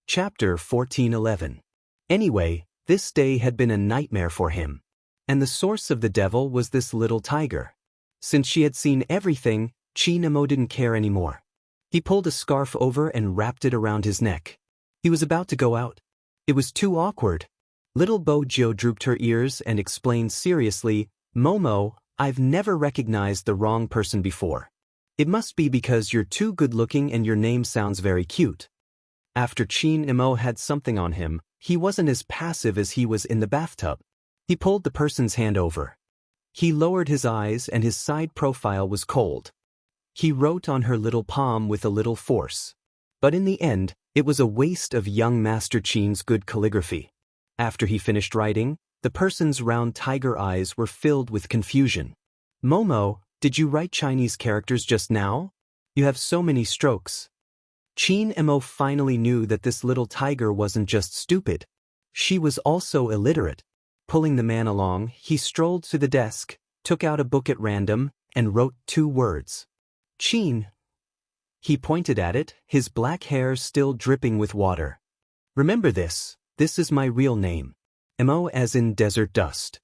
Chapter 1411. Anyway, this day had been a nightmare for him. And the source of the devil was this little tiger. Since she had seen everything, Chinamo didn't care anymore. He pulled a scarf over and wrapped it around his neck. He was about to go out. It was too awkward. Little Bojio drooped her ears and explained seriously, "Momo, I've never recognized the wrong person before. It must be because you're too good-looking and your name sounds very cute." After Chinamo had something on him, he wasn't as passive as he was in the bathtub. He pulled the person's hand over. He lowered his eyes and his side profile was cold. He wrote on her little palm with a little force. But in the end, it was a waste of young Master Chin's good calligraphy. After he finished writing, the person's round tiger eyes were filled with confusion. "Momo, did you write Chinese characters just now? You have so many strokes." Chinamo finally knew that this little tiger wasn't just stupid. She was also illiterate. Pulling the man along, he strolled to the desk, took out a book at random, and wrote 2 words. "Chin." He pointed at it, his black hair still dripping with water. "Remember this is my real name. Mo as in desert dust."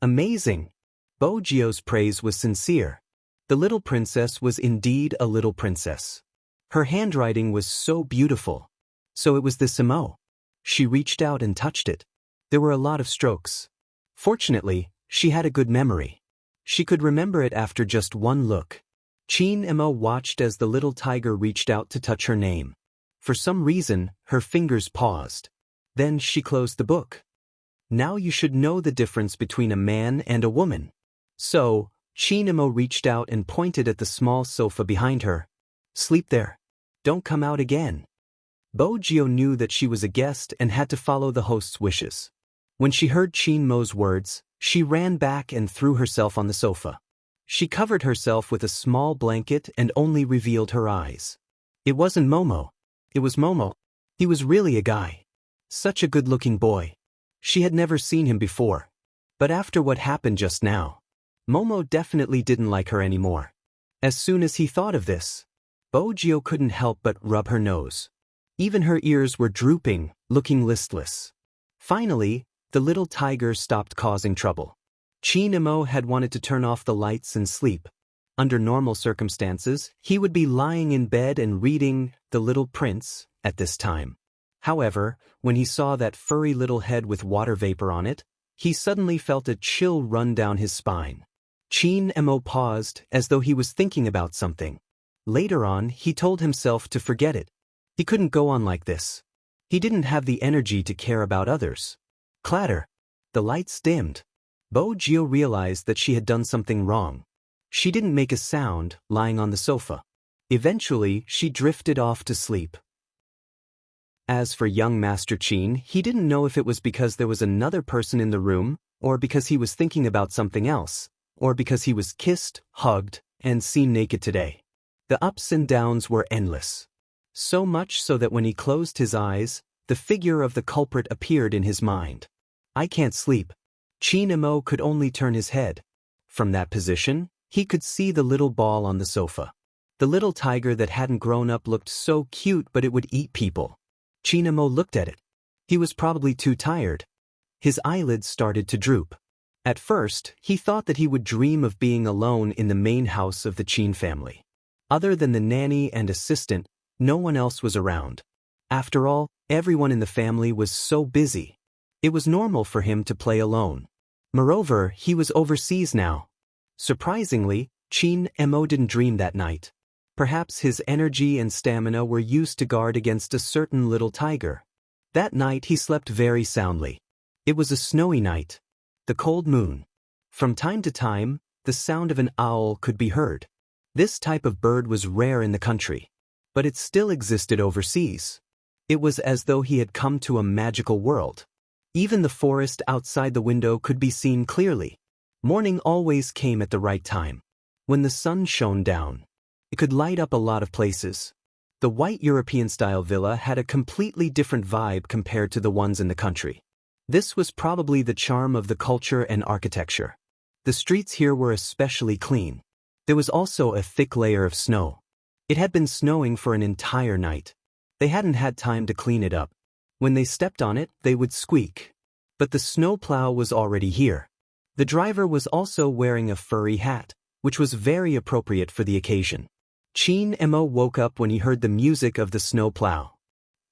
Amazing! Bojio's praise was sincere. The little princess was indeed a little princess. Her handwriting was so beautiful. So it was this Mo. She reached out and touched it. There were a lot of strokes. Fortunately, she had a good memory. She could remember it after just one look. Chinamo watched as the little tiger reached out to touch her name. For some reason, her fingers paused. Then she closed the book. Now you should know the difference between a man and a woman. So, Chinamo reached out and pointed at the small sofa behind her. "Sleep there. Don't come out again." Bojio knew that she was a guest and had to follow the host's wishes. When she heard Chinmo's words, she ran back and threw herself on the sofa. She covered herself with a small blanket and only revealed her eyes. It wasn't Momo. It was Momo. He was really a guy. Such a good-looking boy. She had never seen him before. But after what happened just now, Momo definitely didn't like her anymore. As soon as he thought of this, Bojio couldn't help but rub her nose. Even her ears were drooping, looking listless. Finally, the little tiger stopped causing trouble. Chinamo had wanted to turn off the lights and sleep. Under normal circumstances, he would be lying in bed and reading The Little Prince at this time. However, when he saw that furry little head with water vapor on it, he suddenly felt a chill run down his spine. Chinamo paused as though he was thinking about something. Later on, he told himself to forget it. He couldn't go on like this. He didn't have the energy to care about others. Clatter. The lights dimmed. Bojio realized that she had done something wrong. She didn't make a sound, lying on the sofa. Eventually, she drifted off to sleep. As for young Master Chin, he didn't know if it was because there was another person in the room, or because he was thinking about something else, or because he was kissed, hugged, and seen naked today. The ups and downs were endless. So much so that when he closed his eyes, the figure of the culprit appeared in his mind. "I can't sleep." Chinamo could only turn his head. From that position, he could see the little ball on the sofa. The little tiger that hadn't grown up looked so cute, but it would eat people. Chinamo looked at it. He was probably too tired. His eyelids started to droop. At first, he thought that he would dream of being alone in the main house of the Chin family. Other than the nanny and assistant, no one else was around. After all, everyone in the family was so busy. It was normal for him to play alone. Moreover, he was overseas now. Surprisingly, Chinamo didn't dream that night. Perhaps his energy and stamina were used to guard against a certain little tiger. That night he slept very soundly. It was a snowy night. The cold moon. From time to time, the sound of an owl could be heard. This type of bird was rare in the country, but it still existed overseas. It was as though he had come to a magical world. Even the forest outside the window could be seen clearly. Morning always came at the right time. When the sun shone down, it could light up a lot of places. The white European-style villa had a completely different vibe compared to the ones in the country. This was probably the charm of the culture and architecture. The streets here were especially clean. There was also a thick layer of snow. It had been snowing for an entire night. They hadn't had time to clean it up. When they stepped on it, they would squeak. But the snowplow was already here. The driver was also wearing a furry hat, which was very appropriate for the occasion. Chin Mo woke up when he heard the music of the snowplow.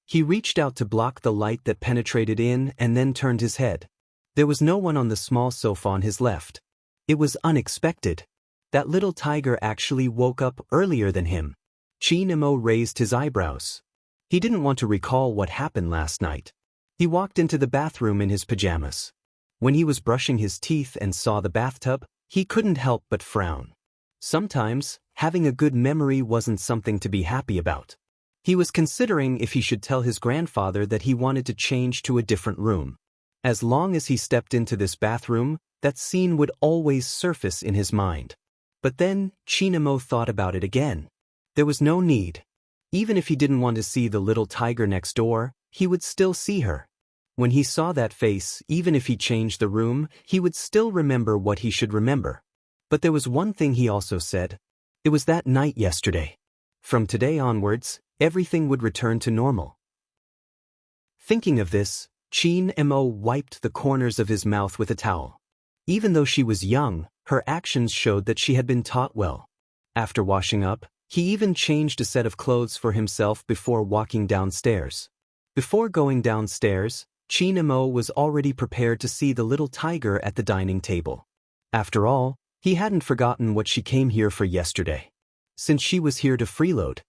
He reached out to block the light that penetrated in and then turned his head. There was no one on the small sofa on his left. It was unexpected. That little tiger actually woke up earlier than him. Chin Mo raised his eyebrows. He didn't want to recall what happened last night. He walked into the bathroom in his pajamas. When he was brushing his teeth and saw the bathtub, he couldn't help but frown. Sometimes, having a good memory wasn't something to be happy about. He was considering if he should tell his grandfather that he wanted to change to a different room. As long as he stepped into this bathroom, that scene would always surface in his mind. But then, Chin Mo thought about it again. There was no need. Even if he didn't want to see the little tiger next door, he would still see her. When he saw that face, even if he changed the room, he would still remember what he should remember. But there was one thing he also said. It was that night yesterday. From today onwards, everything would return to normal. Thinking of this, Chin Mo wiped the corners of his mouth with a towel. Even though she was young, her actions showed that she had been taught well. After washing up, he even changed a set of clothes for himself before walking downstairs. Before going downstairs, Chin Mo was already prepared to see the little tiger at the dining table. After all, he hadn't forgotten what she came here for yesterday. Since she was here to freeload.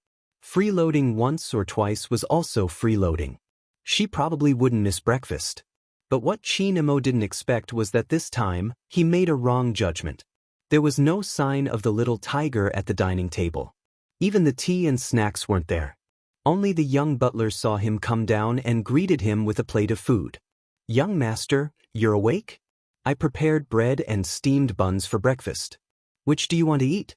Freeloading once or twice was also freeloading. She probably wouldn't miss breakfast. But what Chin Mo didn't expect was that this time, he made a wrong judgment. There was no sign of the little tiger at the dining table. Even the tea and snacks weren't there. Only the young butler saw him come down and greeted him with a plate of food. "Young master, you're awake? I prepared bread and steamed buns for breakfast. Which do you want to eat?"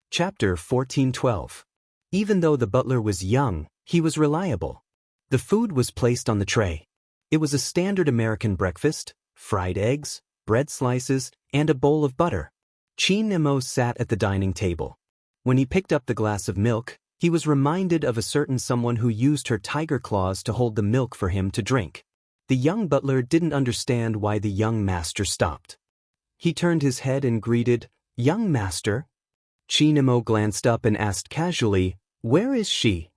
Chapter 14:12. Even though the butler was young, he was reliable. The food was placed on the tray. It was a standard American breakfast: fried eggs, bread slices, and a bowl of butter. Chin Mo sat at the dining table. When he picked up the glass of milk, he was reminded of a certain someone who used her tiger claws to hold the milk for him to drink. The young butler didn't understand why the young master stopped. He turned his head and greeted, "Young master." Chin Mo glanced up and asked casually, "Where is she?"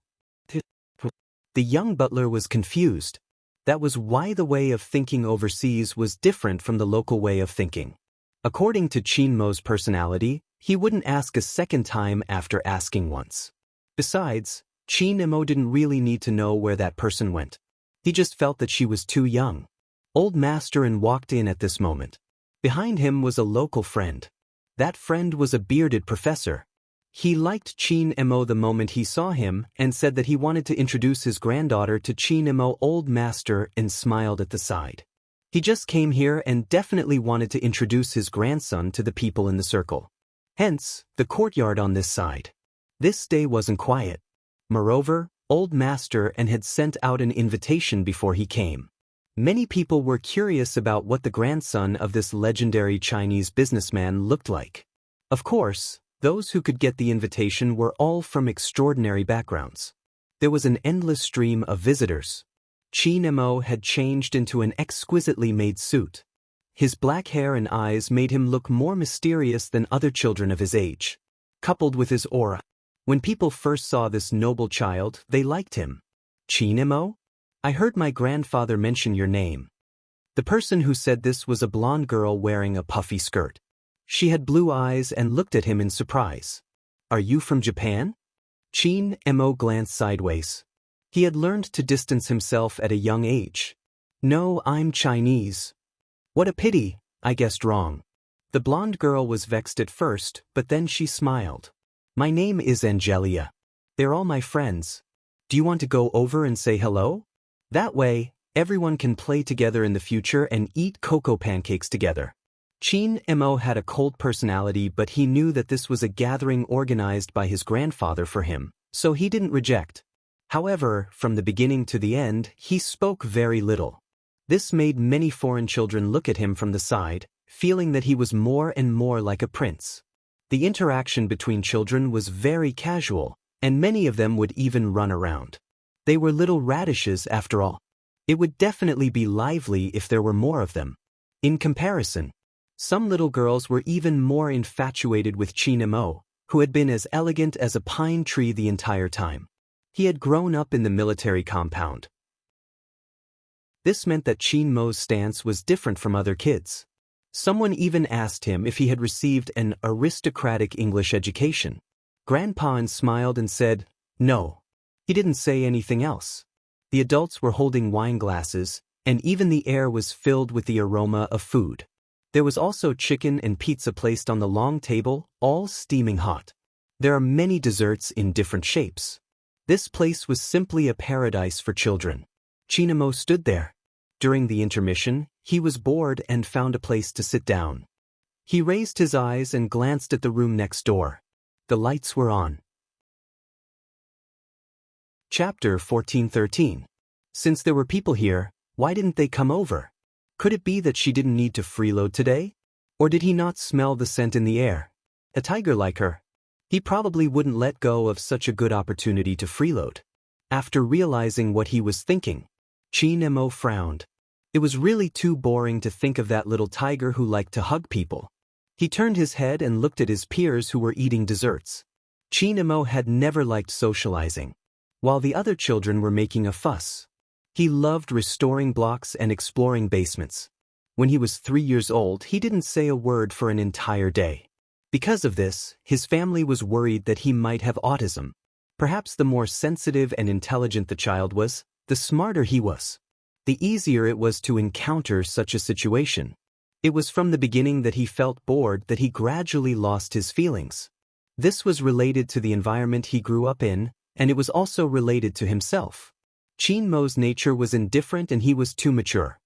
The young butler was confused. That was why the way of thinking overseas was different from the local way of thinking. According to Chin Mo's personality, he wouldn't ask a second time after asking once. Besides, Chin Mo didn't really need to know where that person went. He just felt that she was too young. Old Masterin walked in at this moment. Behind him was a local friend. That friend was a bearded professor. He liked Chin Mo the moment he saw him and said that he wanted to introduce his granddaughter to Chin Mo. Old Master and smiled at the side. He just came here and definitely wanted to introduce his grandson to the people in the circle. Hence, the courtyard on this side. This day wasn't quiet. Moreover, Old Master and had sent out an invitation before he came. Many people were curious about what the grandson of this legendary Chinese businessman looked like. Of course, those who could get the invitation were all from extraordinary backgrounds. There was an endless stream of visitors. Chin Mo had changed into an exquisitely made suit. His black hair and eyes made him look more mysterious than other children of his age. Coupled with his aura. When people first saw this noble child, they liked him. "Chin Mo? I heard my grandfather mention your name." The person who said this was a blonde girl wearing a puffy skirt. She had blue eyes and looked at him in surprise. "Are you from Japan?" Chin Mo glanced sideways. He had learned to distance himself at a young age. "No, I'm Chinese." "What a pity, I guessed wrong." The blonde girl was vexed at first, but then she smiled. "My name is Angelia. They're all my friends. Do you want to go over and say hello? That way, everyone can play together in the future and eat cocoa pancakes together." Chin Mo had a cold personality, but he knew that this was a gathering organized by his grandfather for him, so he didn't reject. However, from the beginning to the end, he spoke very little. This made many foreign children look at him from the side, feeling that he was more and more like a prince. The interaction between children was very casual, and many of them would even run around. They were little radishes after all. It would definitely be lively if there were more of them. In comparison, some little girls were even more infatuated with Chin Mo, who had been as elegant as a pine tree the entire time. He had grown up in the military compound. This meant that Chin Mo's stance was different from other kids. Someone even asked him if he had received an aristocratic English education. Grandpa smiled and said, no. He didn't say anything else. The adults were holding wine glasses, and even the air was filled with the aroma of food. There was also chicken and pizza placed on the long table, all steaming hot. There are many desserts in different shapes. This place was simply a paradise for children. Chin Mo stood there. During the intermission, he was bored and found a place to sit down. He raised his eyes and glanced at the room next door. The lights were on. Chapter 14:13. Since there were people here, why didn't they come over? Could it be that she didn't need to freeload today? Or did he not smell the scent in the air? A tiger like her. He probably wouldn't let go of such a good opportunity to freeload. After realizing what he was thinking, Chin Mo frowned. It was really too boring to think of that little tiger who liked to hug people. He turned his head and looked at his peers who were eating desserts. Chin Mo had never liked socializing, while the other children were making a fuss. He loved restoring blocks and exploring basements. When he was 3 years old, he didn't say a word for an entire day. Because of this, his family was worried that he might have autism. Perhaps the more sensitive and intelligent the child was, the smarter he was. The easier it was to encounter such a situation. It was from the beginning that he felt bored that he gradually lost his feelings. This was related to the environment he grew up in, and it was also related to himself. Chin Mo's nature was indifferent and he was too mature.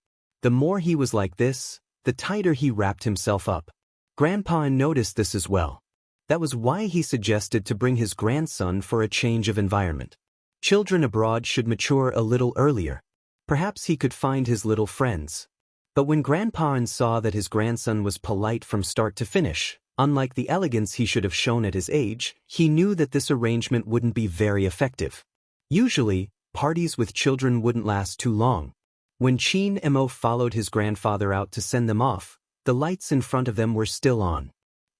The more he was like this, the tighter he wrapped himself up. Grandpa noticed this as well. That was why he suggested to bring his grandson for a change of environment. Children abroad should mature a little earlier. Perhaps he could find his little friends. But when Grandpa saw that his grandson was polite from start to finish, unlike the elegance he should have shown at his age, he knew that this arrangement wouldn't be very effective. Usually, parties with children wouldn't last too long. When Chin Mo followed his grandfather out to send them off, the lights in front of them were still on.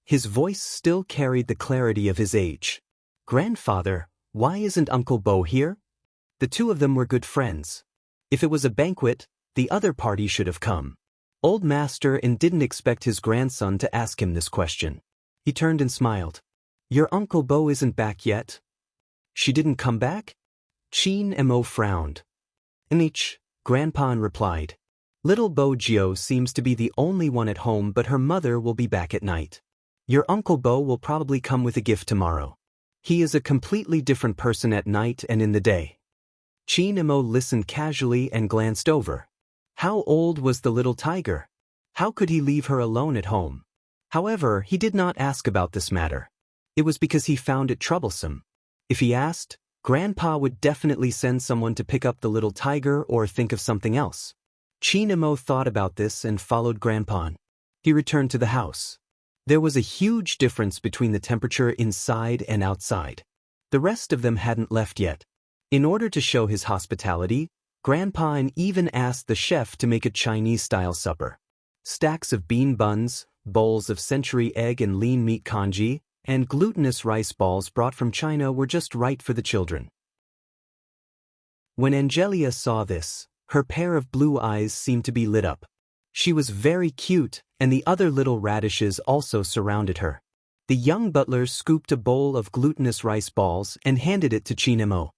His voice still carried the clarity of his age. "Grandfather, why isn't Uncle Bo here?" The two of them were good friends. If it was a banquet, the other party should have come. Old Master didn't expect his grandson to ask him this question. He turned and smiled. "Your Uncle Bo isn't back yet?" "She didn't come back?" Chin Mo frowned. "Each," Grandpa replied. "Little Bo Jio seems to be the only one at home, but her mother will be back at night. Your Uncle Bo will probably come with a gift tomorrow. He is a completely different person at night and in the day." Chin Mo listened casually and glanced over. How old was the little tiger? How could he leave her alone at home? However, he did not ask about this matter. It was because he found it troublesome. If he asked, Grandpa would definitely send someone to pick up the little tiger or think of something else. Chin Mo thought about this and followed Grandpa. He returned to the house. There was a huge difference between the temperature inside and outside. The rest of them hadn't left yet. In order to show his hospitality, Grandpa even asked the chef to make a Chinese-style supper. Stacks of bean buns, bowls of century egg and lean meat congee, and glutinous rice balls brought from China were just right for the children. When Angelia saw this, her pair of blue eyes seemed to be lit up. She was very cute, and the other little radishes also surrounded her. The young butler scooped a bowl of glutinous rice balls and handed it to Chin Mo.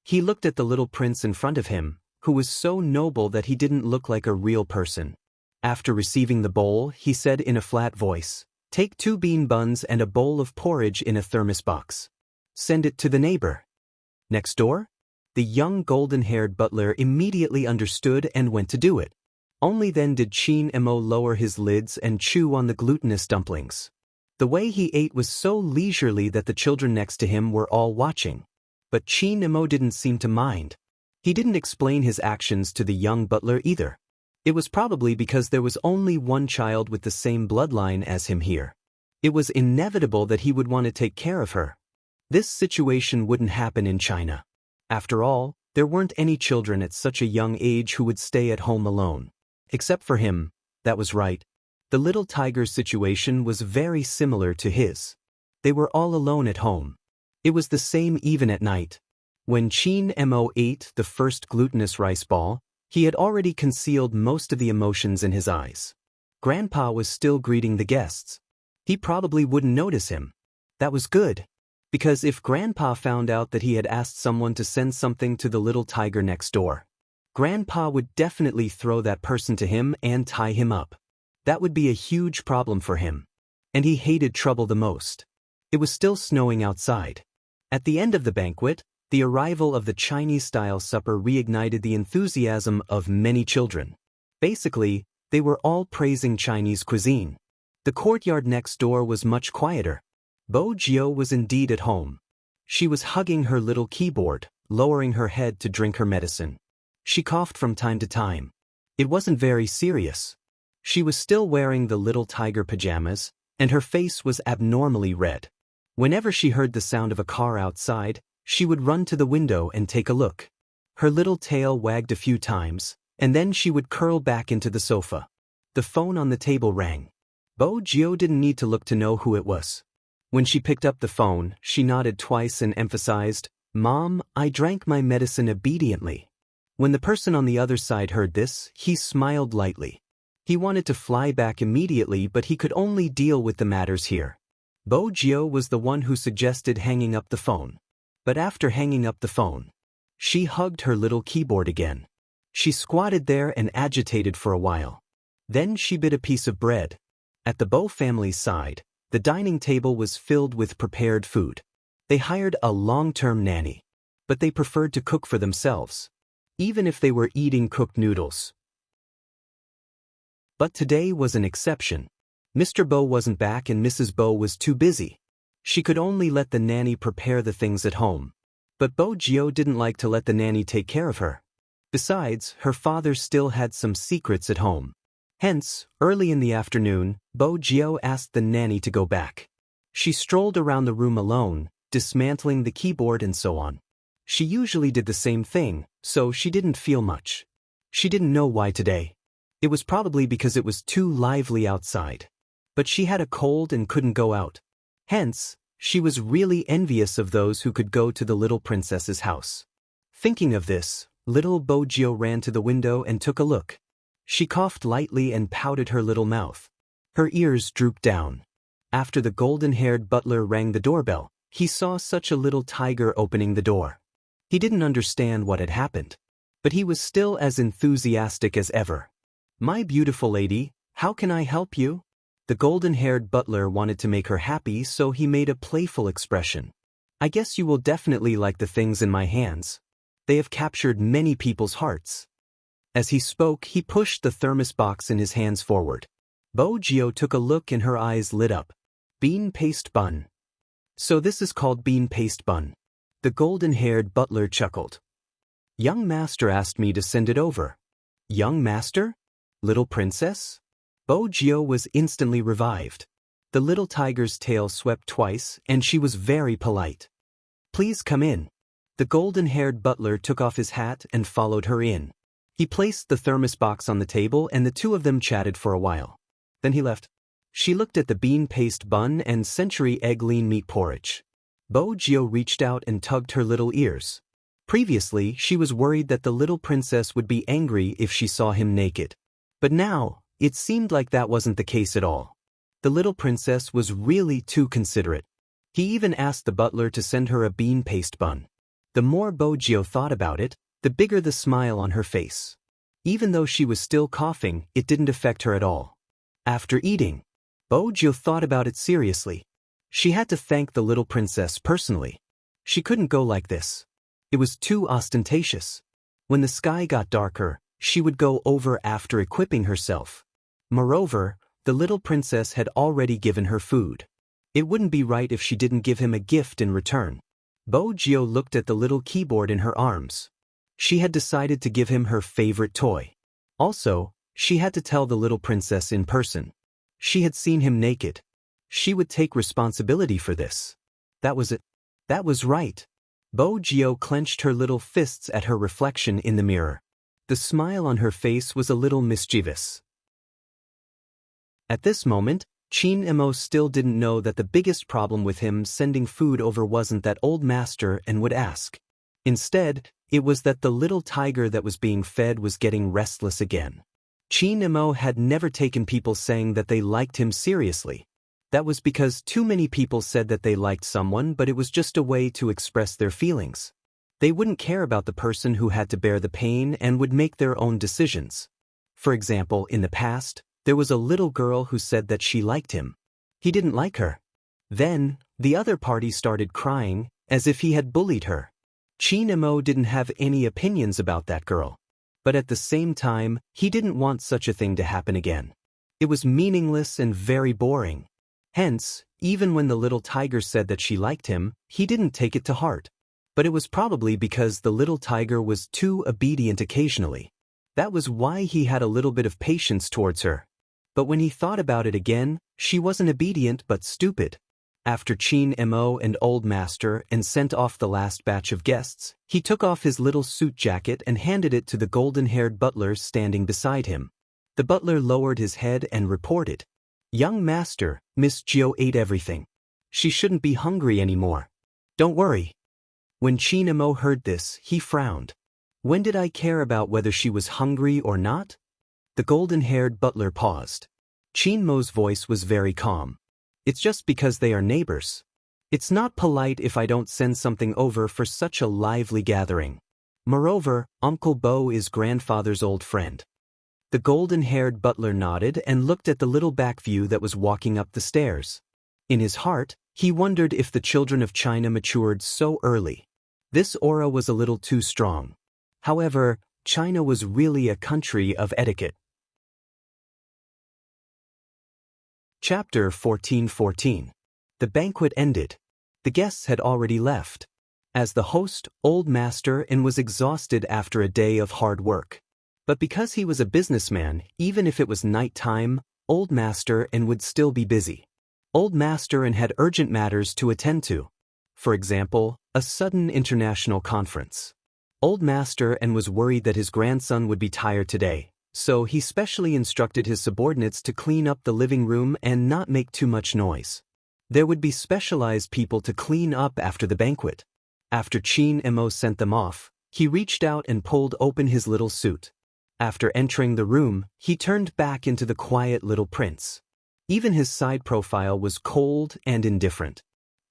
He looked at the little prince in front of him, who was so noble that he didn't look like a real person. After receiving the bowl, he said in a flat voice, "Take 2 bean buns and a bowl of porridge in a thermos box. Send it to the neighbor next door." The young golden-haired butler immediately understood and went to do it. Only then did Chin Mo lower his lids and chew on the glutinous dumplings. The way he ate was so leisurely that the children next to him were all watching. But Chin Mo didn't seem to mind. He didn't explain his actions to the young butler either. It was probably because there was only one child with the same bloodline as him here. It was inevitable that he would want to take care of her. This situation wouldn't happen in China. After all, there weren't any children at such a young age who would stay at home alone. Except for him, that was right. The little tiger's situation was very similar to his. They were all alone at home. It was the same even at night. When Chin Mo ate the first glutinous rice ball, he had already concealed most of the emotions in his eyes. Grandpa was still greeting the guests. He probably wouldn't notice him. That was good. Because if Grandpa found out that he had asked someone to send something to the little tiger next door, Grandpa would definitely throw that person to him and tie him up. That would be a huge problem for him. And he hated trouble the most. It was still snowing outside. At the end of the banquet, the arrival of the Chinese-style supper reignited the enthusiasm of many children. Basically, they were all praising Chinese cuisine. The courtyard next door was much quieter. Bo Jio was indeed at home. She was hugging her little keyboard, lowering her head to drink her medicine. She coughed from time to time. It wasn't very serious. She was still wearing the little tiger pajamas, and her face was abnormally red. Whenever she heard the sound of a car outside, she would run to the window and take a look. Her little tail wagged a few times, and then she would curl back into the sofa. The phone on the table rang. Bo Jio didn't need to look to know who it was. When she picked up the phone, she nodded twice and emphasized, "Mom, I drank my medicine obediently." When the person on the other side heard this, he smiled lightly. He wanted to fly back immediately, but he could only deal with the matters here. Bo Jio was the one who suggested hanging up the phone. But after hanging up the phone, she hugged her little keyboard again. She squatted there and agitated for a while. Then she bit a piece of bread. At the Bo family's side, the dining table was filled with prepared food. They hired a long-term nanny, but they preferred to cook for themselves, even if they were eating cooked noodles. But today was an exception. Mr. Bo wasn't back and Mrs. Bo was too busy. She could only let the nanny prepare the things at home. But Bo Jio didn't like to let the nanny take care of her. Besides, her father still had some secrets at home. Hence, early in the afternoon, Bo Jio asked the nanny to go back. She strolled around the room alone, dismantling the keyboard and so on. She usually did the same thing, so she didn't feel much. She didn't know why today. It was probably because it was too lively outside. But she had a cold and couldn't go out. Hence, she was really envious of those who could go to the little princess's house. Thinking of this, little Bo Jio ran to the window and took a look. She coughed lightly and pouted her little mouth. Her ears drooped down. After the golden-haired butler rang the doorbell, he saw such a little tiger opening the door. He didn't understand what had happened, but he was still as enthusiastic as ever. "My beautiful lady, how can I help you?" The golden-haired butler wanted to make her happy, so he made a playful expression. "I guess you will definitely like the things in my hands. They have captured many people's hearts." As he spoke, he pushed the thermos box in his hands forward. Bo Jio took a look and her eyes lit up. "Bean paste bun. So this is called bean paste bun." The golden-haired butler chuckled. "Young master asked me to send it over." "Young master? Little princess?" Bo Jio was instantly revived. The little tiger's tail swept twice, and she was very polite. "Please come in." The golden-haired butler took off his hat and followed her in. He placed the thermos box on the table and the two of them chatted for a while. Then he left. She looked at the bean paste bun and century egg lean meat porridge. Bo Jio reached out and tugged her little ears. Previously, she was worried that the little princess would be angry if she saw him naked. But now, it seemed like that wasn't the case at all. The little princess was really too considerate. He even asked the butler to send her a bean paste bun. The more Bo Jio thought about it, the bigger the smile on her face. Even though she was still coughing, it didn't affect her at all. After eating, Bo Jio thought about it seriously. She had to thank the little princess personally. She couldn't go like this. It was too ostentatious. When the sky got darker, she would go over after equipping herself. Moreover, the little princess had already given her food. It wouldn't be right if she didn't give him a gift in return. Bo Jio looked at the little keyboard in her arms. She had decided to give him her favorite toy. Also, she had to tell the little princess in person. She had seen him naked. She would take responsibility for this. That was it. That was right. Bo Jio clenched her little fists at her reflection in the mirror. The smile on her face was a little mischievous. At this moment, Chin Emo still didn't know that the biggest problem with him sending food over wasn't that old master and would ask. Instead, it was that the little tiger that was being fed was getting restless again. Chin Emo had never taken people saying that they liked him seriously. That was because too many people said that they liked someone, but it was just a way to express their feelings. They wouldn't care about the person who had to bear the pain and would make their own decisions. For example, in the past, there was a little girl who said that she liked him. He didn't like her. Then, the other party started crying, as if he had bullied her. Chin Emo didn't have any opinions about that girl. But at the same time, he didn't want such a thing to happen again. It was meaningless and very boring. Hence, even when the little tiger said that she liked him, he didn't take it to heart. But it was probably because the little tiger was too obedient occasionally. That was why he had a little bit of patience towards her. But when he thought about it again, she wasn't obedient but stupid. After Chin Emo and Old Master and sent off the last batch of guests, he took off his little suit jacket and handed it to the golden-haired butler standing beside him. The butler lowered his head and reported, "Young master, Miss Jio ate everything. She shouldn't be hungry anymore. Don't worry." When Chin Emo heard this, he frowned. When did I care about whether she was hungry or not? The golden-haired butler paused. Chin Mo's voice was very calm. It's just because they are neighbors. It's not polite if I don't send something over for such a lively gathering. Moreover, Uncle Bo is grandfather's old friend. The golden-haired butler nodded and looked at the little back view that was walking up the stairs. In his heart, he wondered if the children of China matured so early. This aura was a little too strong. However, China was really a country of etiquette. Chapter 14:14. The banquet ended. The guests had already left. As the host, Old Master and was exhausted after a day of hard work. But because he was a businessman, even if it was night time, Old Master and would still be busy. Old Master and had urgent matters to attend to. For example, a sudden international conference. Old Master and was worried that his grandson would be tired today, so he specially instructed his subordinates to clean up the living room and not make too much noise. There would be specialized people to clean up after the banquet. After Chin Emo sent them off, he reached out and pulled open his little suit. After entering the room, he turned back into the quiet little prince. Even his side profile was cold and indifferent.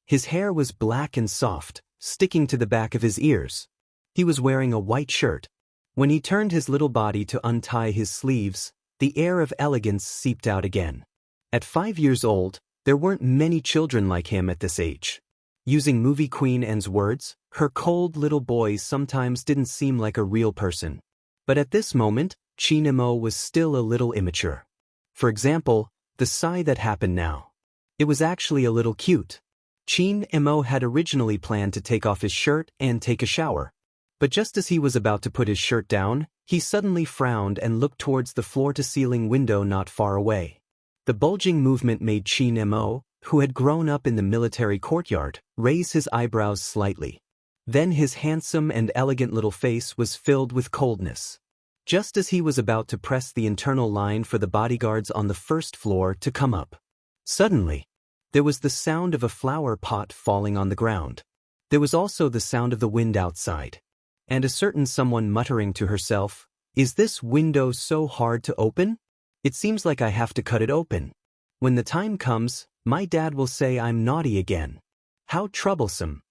His hair was black and soft, sticking to the back of his ears. He was wearing a white shirt. When he turned his little body to untie his sleeves, the air of elegance seeped out again. At 5 years old, there weren't many children like him at this age. Using movie Queen Anne's words, her cold little boy sometimes didn't seem like a real person. But at this moment, Chin Emo was still a little immature. For example, the sigh that happened now. It was actually a little cute. Chin Emo had originally planned to take off his shirt and take a shower. But just as he was about to put his shirt down, he suddenly frowned and looked towards the floor-to-ceiling window not far away. The bulging movement made Chin Emo, who had grown up in the military courtyard, raise his eyebrows slightly. Then his handsome and elegant little face was filled with coldness. Just as he was about to press the internal line for the bodyguards on the first floor to come up. Suddenly, there was the sound of a flower pot falling on the ground. There was also the sound of the wind outside. And a certain someone muttering to herself, "Is this window so hard to open? It seems like I have to cut it open. When the time comes, my dad will say I'm naughty again. How troublesome."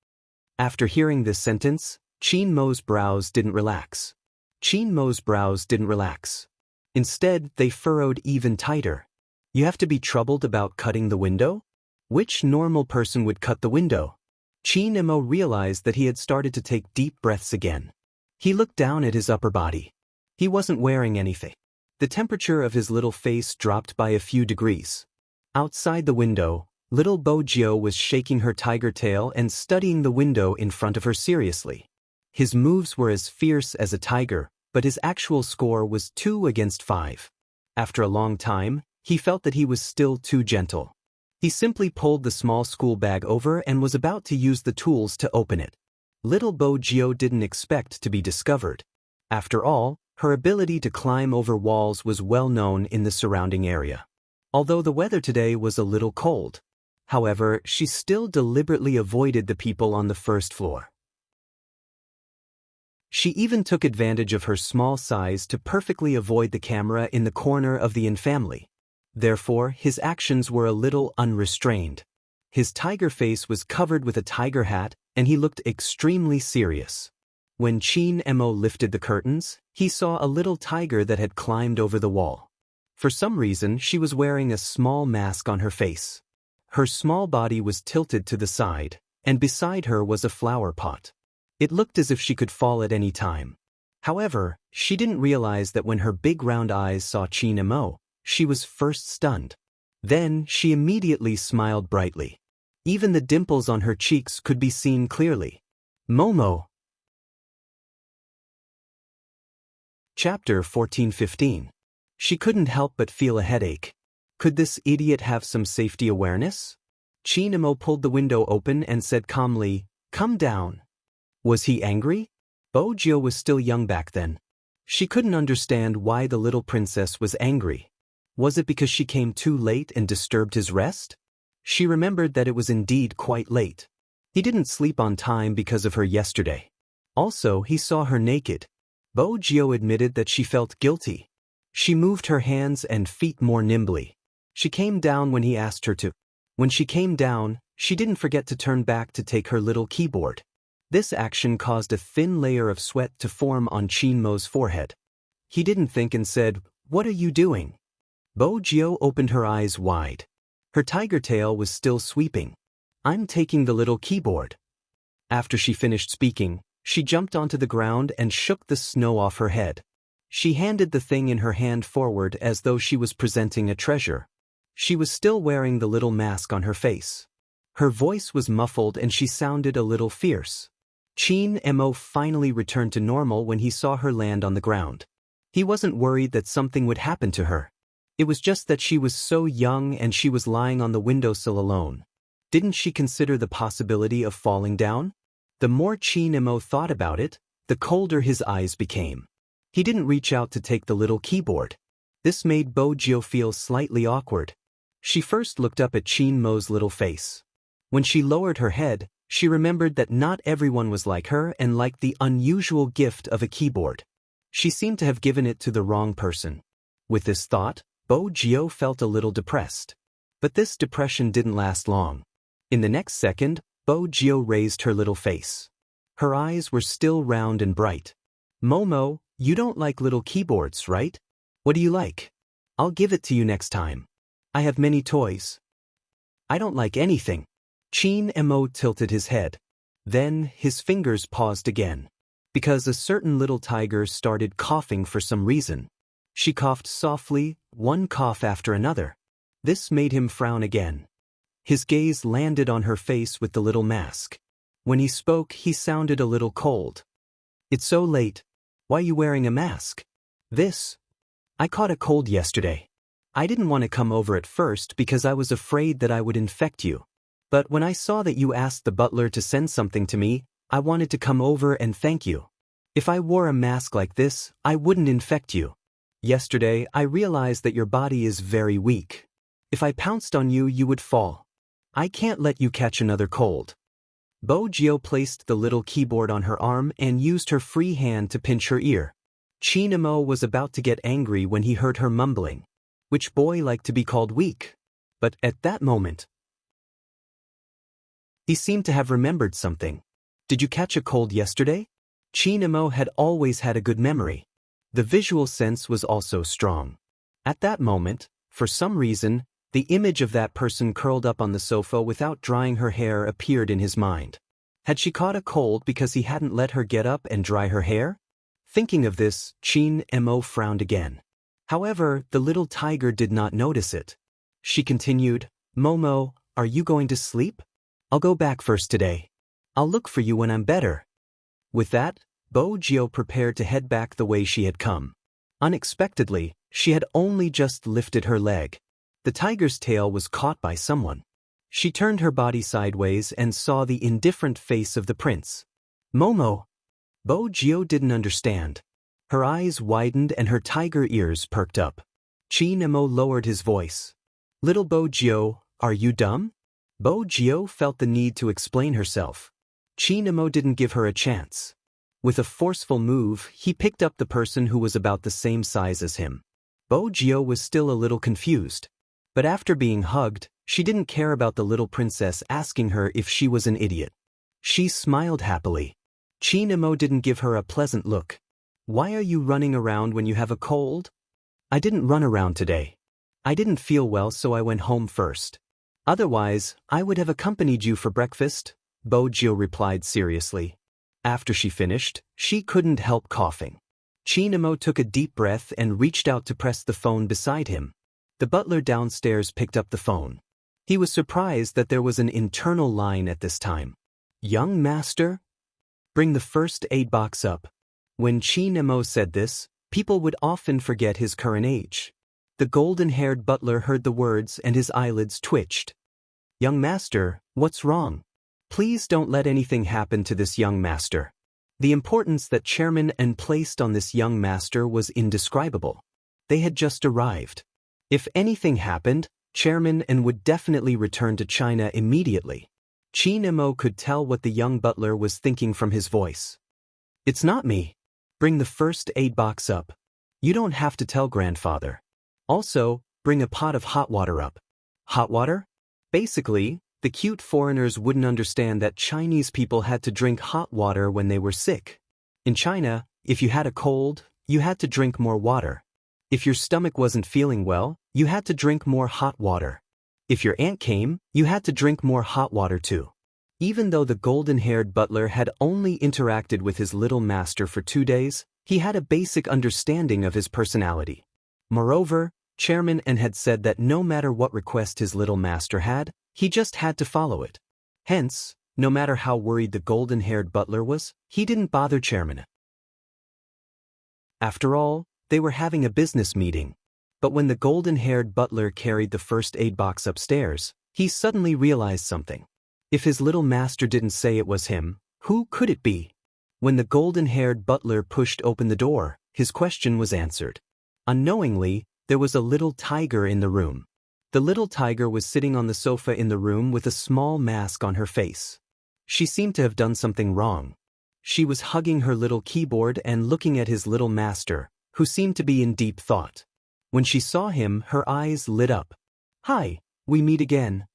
After hearing this sentence, Chin Mo's brows didn't relax. Chin Mo's brows didn't relax. Instead, they furrowed even tighter. You have to be troubled about cutting the window? Which normal person would cut the window? Chin Emo realized that he had started to take deep breaths again. He looked down at his upper body. He wasn't wearing anything. The temperature of his little face dropped by a few degrees. Outside the window, little Bo Jio was shaking her tiger tail and studying the window in front of her seriously. His moves were as fierce as a tiger, but his actual score was 2 against 5. After a long time, he felt that he was still too gentle. He simply pulled the small school bag over and was about to use the tools to open it. Little Bo Gio didn't expect to be discovered. After all, her ability to climb over walls was well known in the surrounding area. Although the weather today was a little cold. However, she still deliberately avoided the people on the first floor. She even took advantage of her small size to perfectly avoid the camera in the corner of the family. Therefore, his actions were a little unrestrained. His tiger face was covered with a tiger hat, and he looked extremely serious. When Chin Mo lifted the curtains, he saw a little tiger that had climbed over the wall. For some reason, she was wearing a small mask on her face. Her small body was tilted to the side, and beside her was a flower pot. It looked as if she could fall at any time. However, she didn't realize that when her big round eyes saw Chin Mo, she was first stunned. Then, she immediately smiled brightly. Even the dimples on her cheeks could be seen clearly. Momo. Chapter 14-15. She couldn't help but feel a headache. Could this idiot have some safety awareness? Chin Mo pulled the window open and said calmly, "Come down." Was he angry? Bo Gio was still young back then. She couldn't understand why the little princess was angry. Was it because she came too late and disturbed his rest? She remembered that it was indeed quite late. He didn't sleep on time because of her yesterday. Also, he saw her naked. Bo Gio admitted that she felt guilty. She moved her hands and feet more nimbly. She came down when he asked her to. When she came down, she didn't forget to turn back to take her little keyboard. This action caused a thin layer of sweat to form on Chin Mo's forehead. He didn't think and said, "What are you doing?" Bo Gio opened her eyes wide. Her tiger tail was still sweeping. "I'm taking the little keyboard." After she finished speaking, she jumped onto the ground and shook the snow off her head. She handed the thing in her hand forward as though she was presenting a treasure. She was still wearing the little mask on her face. Her voice was muffled and she sounded a little fierce. Chin Mo finally returned to normal when he saw her land on the ground. He wasn't worried that something would happen to her. It was just that she was so young and she was lying on the windowsill alone. Didn't she consider the possibility of falling down? The more Chin Mo thought about it, the colder his eyes became. He didn't reach out to take the little keyboard. This made Bo Gio feel slightly awkward. She first looked up at Chin Mo's little face. When she lowered her head, she remembered that not everyone was like her and liked the unusual gift of a keyboard. She seemed to have given it to the wrong person. With this thought, Bo Gio felt a little depressed. But this depression didn't last long. In the next second, Bo Gio raised her little face. Her eyes were still round and bright. "Momo, you don't like little keyboards, right? What do you like? I'll give it to you next time. I have many toys." "I don't like anything." Chin Mo tilted his head. Then, his fingers paused again. Because a certain little tiger started coughing for some reason. She coughed softly, one cough after another. This made him frown again. His gaze landed on her face with the little mask. When he spoke, he sounded a little cold. "It's so late. Why are you wearing a mask?" I caught a cold yesterday. I didn't want to come over at first because I was afraid that I would infect you. But when I saw that you asked the butler to send something to me, I wanted to come over and thank you. If I wore a mask like this, I wouldn't infect you. Yesterday, I realized that your body is very weak. If I pounced on you, you would fall. I can't let you catch another cold." Bo Gio placed the little keyboard on her arm and used her free hand to pinch her ear. Chin Mo was about to get angry when he heard her mumbling. Which boy liked to be called weak? But at that moment, he seemed to have remembered something. "Did you catch a cold yesterday?" Chin Mo had always had a good memory. The visual sense was also strong. At that moment, for some reason, the image of that person curled up on the sofa without drying her hair appeared in his mind. Had she caught a cold because he hadn't let her get up and dry her hair? Thinking of this, Chin Mo frowned again. However, the little tiger did not notice it. She continued, "Momo, are you going to sleep? I'll go back first today. I'll look for you when I'm better." With that, Bo Gio prepared to head back the way she had come. Unexpectedly, she had only just lifted her leg. The tiger's tail was caught by someone. She turned her body sideways and saw the indifferent face of the prince. Momo. Bo Jio didn't understand. Her eyes widened and her tiger ears perked up. Chi Nemo lowered his voice. Little Bo Jio, are you dumb? Bo Jio felt the need to explain herself. Chi Nemo didn't give her a chance. With a forceful move, he picked up the person who was about the same size as him. Bo Jio was still a little confused. But after being hugged, she didn't care about the little princess asking her if she was an idiot. She smiled happily. Chi Nemo didn't give her a pleasant look. Why are you running around when you have a cold? I didn't run around today. I didn't feel well, so I went home first. Otherwise, I would have accompanied you for breakfast, Bo Jio replied seriously. After she finished, she couldn't help coughing. Chi Nemo took a deep breath and reached out to press the phone beside him. The butler downstairs picked up the phone. He was surprised that there was an internal line at this time. Young master? Bring the first aid box up. When Chi Nemo said this, people would often forget his current age. The golden-haired butler heard the words and his eyelids twitched. Young master, what's wrong? Please don't let anything happen to this young master. The importance that Chairman N placed on this young master was indescribable. They had just arrived. If anything happened, Chairman N would definitely return to China immediately. Chi Nemo could tell what the young butler was thinking from his voice. It's not me. Bring the first aid box up. You don't have to tell grandfather. Also, bring a pot of hot water up. Hot water? Basically, the cute foreigners wouldn't understand that Chinese people had to drink hot water when they were sick. In China, if you had a cold, you had to drink more water. If your stomach wasn't feeling well, you had to drink more hot water. If your aunt came, you had to drink more hot water too. Even though the golden-haired butler had only interacted with his little master for 2 days, he had a basic understanding of his personality. Moreover, Chairman N had said that no matter what request his little master had, he just had to follow it. Hence, no matter how worried the golden-haired butler was, he didn't bother Chairman N. After all, they were having a business meeting. But when the golden-haired butler carried the first aid box upstairs, he suddenly realized something. If his little master didn't say it was him, who could it be? When the golden-haired butler pushed open the door, his question was answered. Unknowingly, there was a little tiger in the room. The little tiger was sitting on the sofa in the room with a small mask on her face. She seemed to have done something wrong. She was hugging her little keyboard and looking at his little master, who seemed to be in deep thought. When she saw him, her eyes lit up. Hi, we meet again.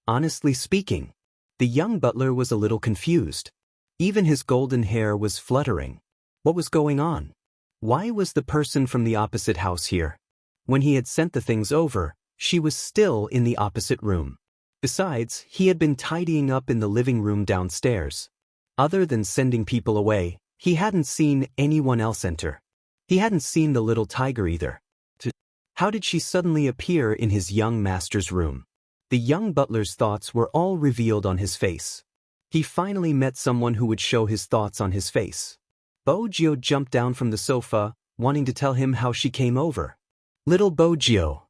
Honestly speaking, the young butler was a little confused. Even his golden hair was fluttering. What was going on? Why was the person from the opposite house here? When he had sent the things over, she was still in the opposite room. Besides, he had been tidying up in the living room downstairs. Other than sending people away, he hadn't seen anyone else enter. He hadn't seen the little tiger either. How did she suddenly appear in his young master's room? The young butler's thoughts were all revealed on his face. He finally met someone who would show his thoughts on his face. Bo Jio jumped down from the sofa, wanting to tell him how she came over. Little Bo Jio.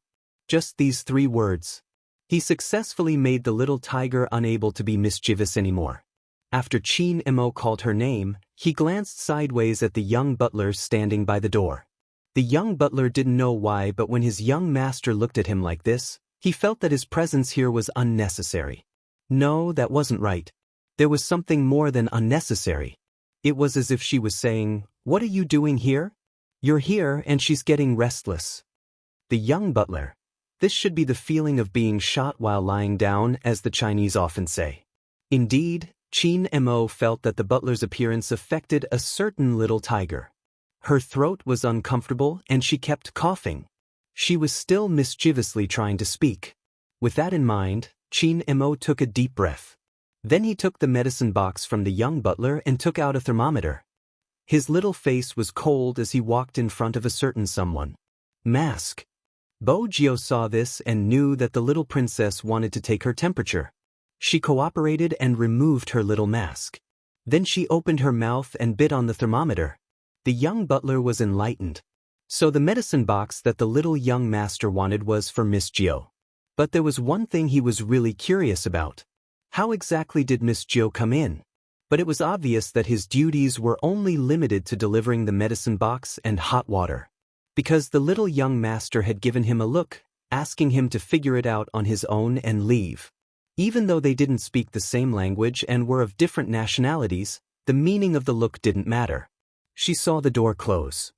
Just these 3 words. He successfully made the little tiger unable to be mischievous anymore. After Chi Nemo called her name, he glanced sideways at the young butler standing by the door. The young butler didn't know why, but when his young master looked at him like this, he felt that his presence here was unnecessary. No, that wasn't right. There was something more than unnecessary. It was as if she was saying, "What are you doing here? You're here," and she's getting restless. The young butler. This should be the feeling of being shot while lying down, as the Chinese often say. Indeed, Chi Nemo felt that the butler's appearance affected a certain little tiger. Her throat was uncomfortable and she kept coughing. She was still mischievously trying to speak. With that in mind, Chi Nemo took a deep breath. Then he took the medicine box from the young butler and took out a thermometer. His little face was cold as he walked in front of a certain someone. Mask. Bo Jio saw this and knew that the little princess wanted to take her temperature. She cooperated and removed her little mask. Then she opened her mouth and bit on the thermometer. The young butler was enlightened. So the medicine box that the little young master wanted was for Miss Jio. But there was one thing he was really curious about. How exactly did Miss Jo come in? But it was obvious that his duties were only limited to delivering the medicine box and hot water. Because the little young master had given him a look, asking him to figure it out on his own and leave. Even though they didn't speak the same language and were of different nationalities, the meaning of the look didn't matter. She saw the door close.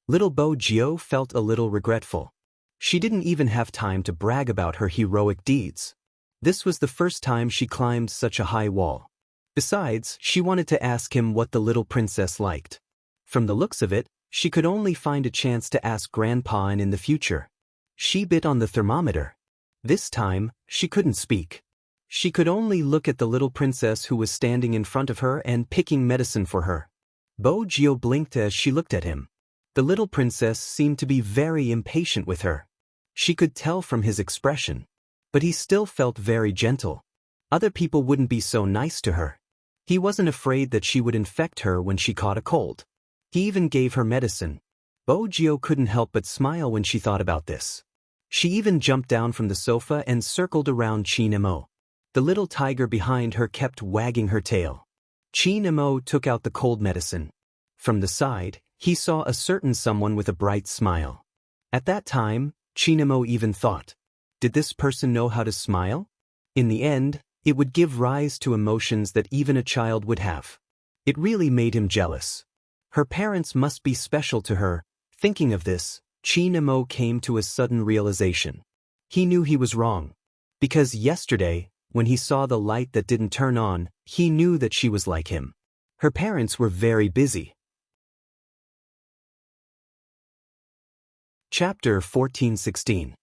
Little Bo Gio felt a little regretful. She didn't even have time to brag about her heroic deeds. This was the first time she climbed such a high wall. Besides, she wanted to ask him what the little princess liked. From the looks of it, she could only find a chance to ask Grandpa and in the future. She bit on the thermometer. This time, she couldn't speak. She could only look at the little princess who was standing in front of her and picking medicine for her. Bo Gio blinked as she looked at him. The little princess seemed to be very impatient with her. She could tell from his expression. But he still felt very gentle. Other people wouldn't be so nice to her. He wasn't afraid that she would infect her when she caught a cold. He even gave her medicine. Bo Gio couldn't help but smile when she thought about this. She even jumped down from the sofa and circled around Chi Nemo. The little tiger behind her kept wagging her tail. Chi Nemo took out the cold medicine. From the side, he saw a certain someone with a bright smile. At that time, Chi Nemo even thought, did this person know how to smile? In the end, it would give rise to emotions that even a child would have. It really made him jealous. Her parents must be special to her. Thinking of this, Chi Nemo came to a sudden realization. He knew he was wrong. Because yesterday, when he saw the light that didn't turn on, he knew that she was like him. Her parents were very busy. Chapter 14:16.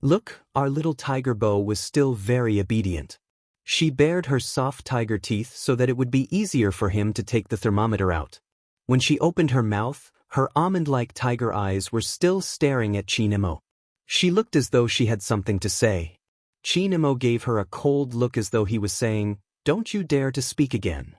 Look, our little tiger Bo was still very obedient. She bared her soft tiger teeth so that it would be easier for him to take the thermometer out. When she opened her mouth, her almond-like tiger eyes were still staring at Chi Nemo. She looked as though she had something to say. Chi Nemo gave her a cold look as though he was saying, "Don't you dare to speak again."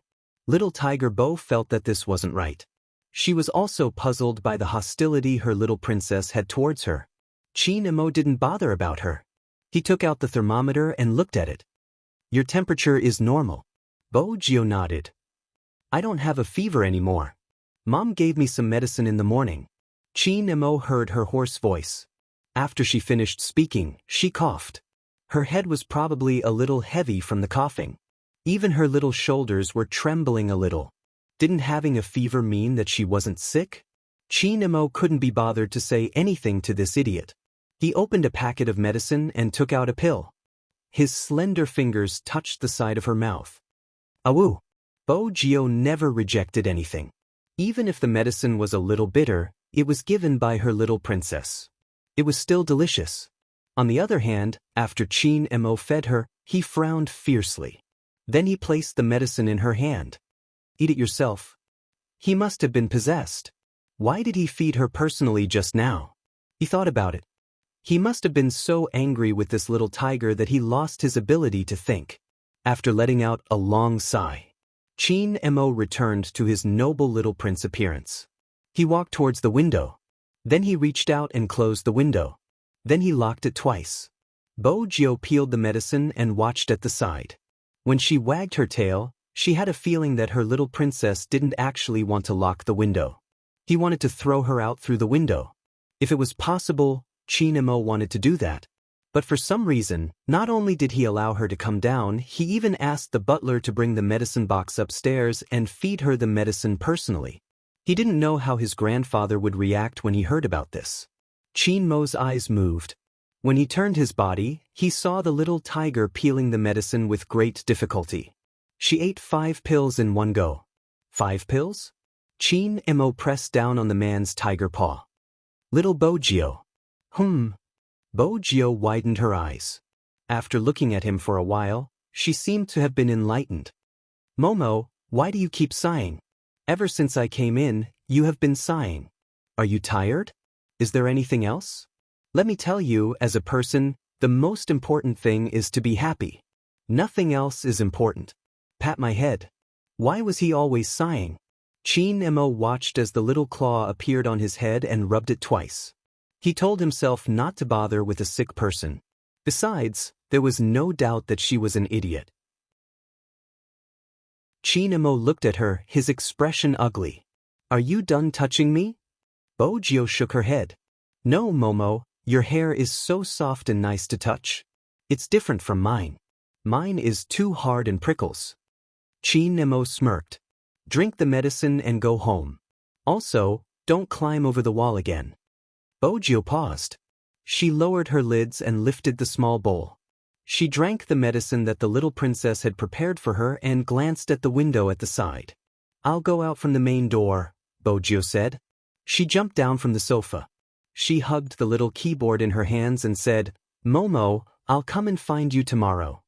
Little tiger Bo felt that this wasn't right. She was also puzzled by the hostility her little princess had towards her. Chi Nemo didn't bother about her. He took out the thermometer and looked at it. Your temperature is normal. Bo Gio nodded. I don't have a fever anymore. Mom gave me some medicine in the morning. Chi Nemo heard her hoarse voice. After she finished speaking, she coughed. Her head was probably a little heavy from the coughing. Even her little shoulders were trembling a little. Didn't having a fever mean that she wasn't sick? Chi Nemo couldn't be bothered to say anything to this idiot. He opened a packet of medicine and took out a pill. His slender fingers touched the side of her mouth. Awoo! Bo Gio never rejected anything. Even if the medicine was a little bitter, it was given by her little princess. It was still delicious. On the other hand, after Chi Nemo fed her, he frowned fiercely. Then he placed the medicine in her hand. Eat it yourself. He must have been possessed. Why did he feed her personally just now? He thought about it. He must have been so angry with this little tiger that he lost his ability to think. After letting out a long sigh, Chi Nemo returned to his noble little prince appearance. He walked towards the window. Then he reached out and closed the window. Then he locked it twice. Bo Gio peeled the medicine and watched at the side. When she wagged her tail, she had a feeling that her little princess didn't actually want to lock the window. He wanted to throw her out through the window. If it was possible, Chi Nemo wanted to do that. But for some reason, not only did he allow her to come down, he even asked the butler to bring the medicine box upstairs and feed her the medicine personally. He didn't know how his grandfather would react when he heard about this. Chi Nemo's eyes moved. When he turned his body, he saw the little tiger peeling the medicine with great difficulty. She ate 5 pills in one go. 5 pills? Chi Nemo pressed down on the man's tiger paw. Little Bo Gio. Bo Gio widened her eyes. After looking at him for a while, she seemed to have been enlightened. Momo, why do you keep sighing? Ever since I came in, you have been sighing. Are you tired? Is there anything else? Let me tell you, as a person, the most important thing is to be happy. Nothing else is important. Pat my head. Why was he always sighing? Chi Nemo watched as the little claw appeared on his head and rubbed it twice. He told himself not to bother with a sick person. Besides, there was no doubt that she was an idiot. Chinamo looked at her, his expression ugly. "Are you done touching me?" Bojio shook her head. "No, Momo, your hair is so soft and nice to touch. It's different from mine. Mine is too hard and prickles." Chinamo smirked. "Drink the medicine and go home. Also, don't climb over the wall again." Bojio paused. She lowered her lids and lifted the small bowl. She drank the medicine that the little princess had prepared for her and glanced at the window at the side. "I'll go out from the main door," Bojio said. She jumped down from the sofa. She hugged the little keyboard in her hands and said, "Momo, I'll come and find you tomorrow."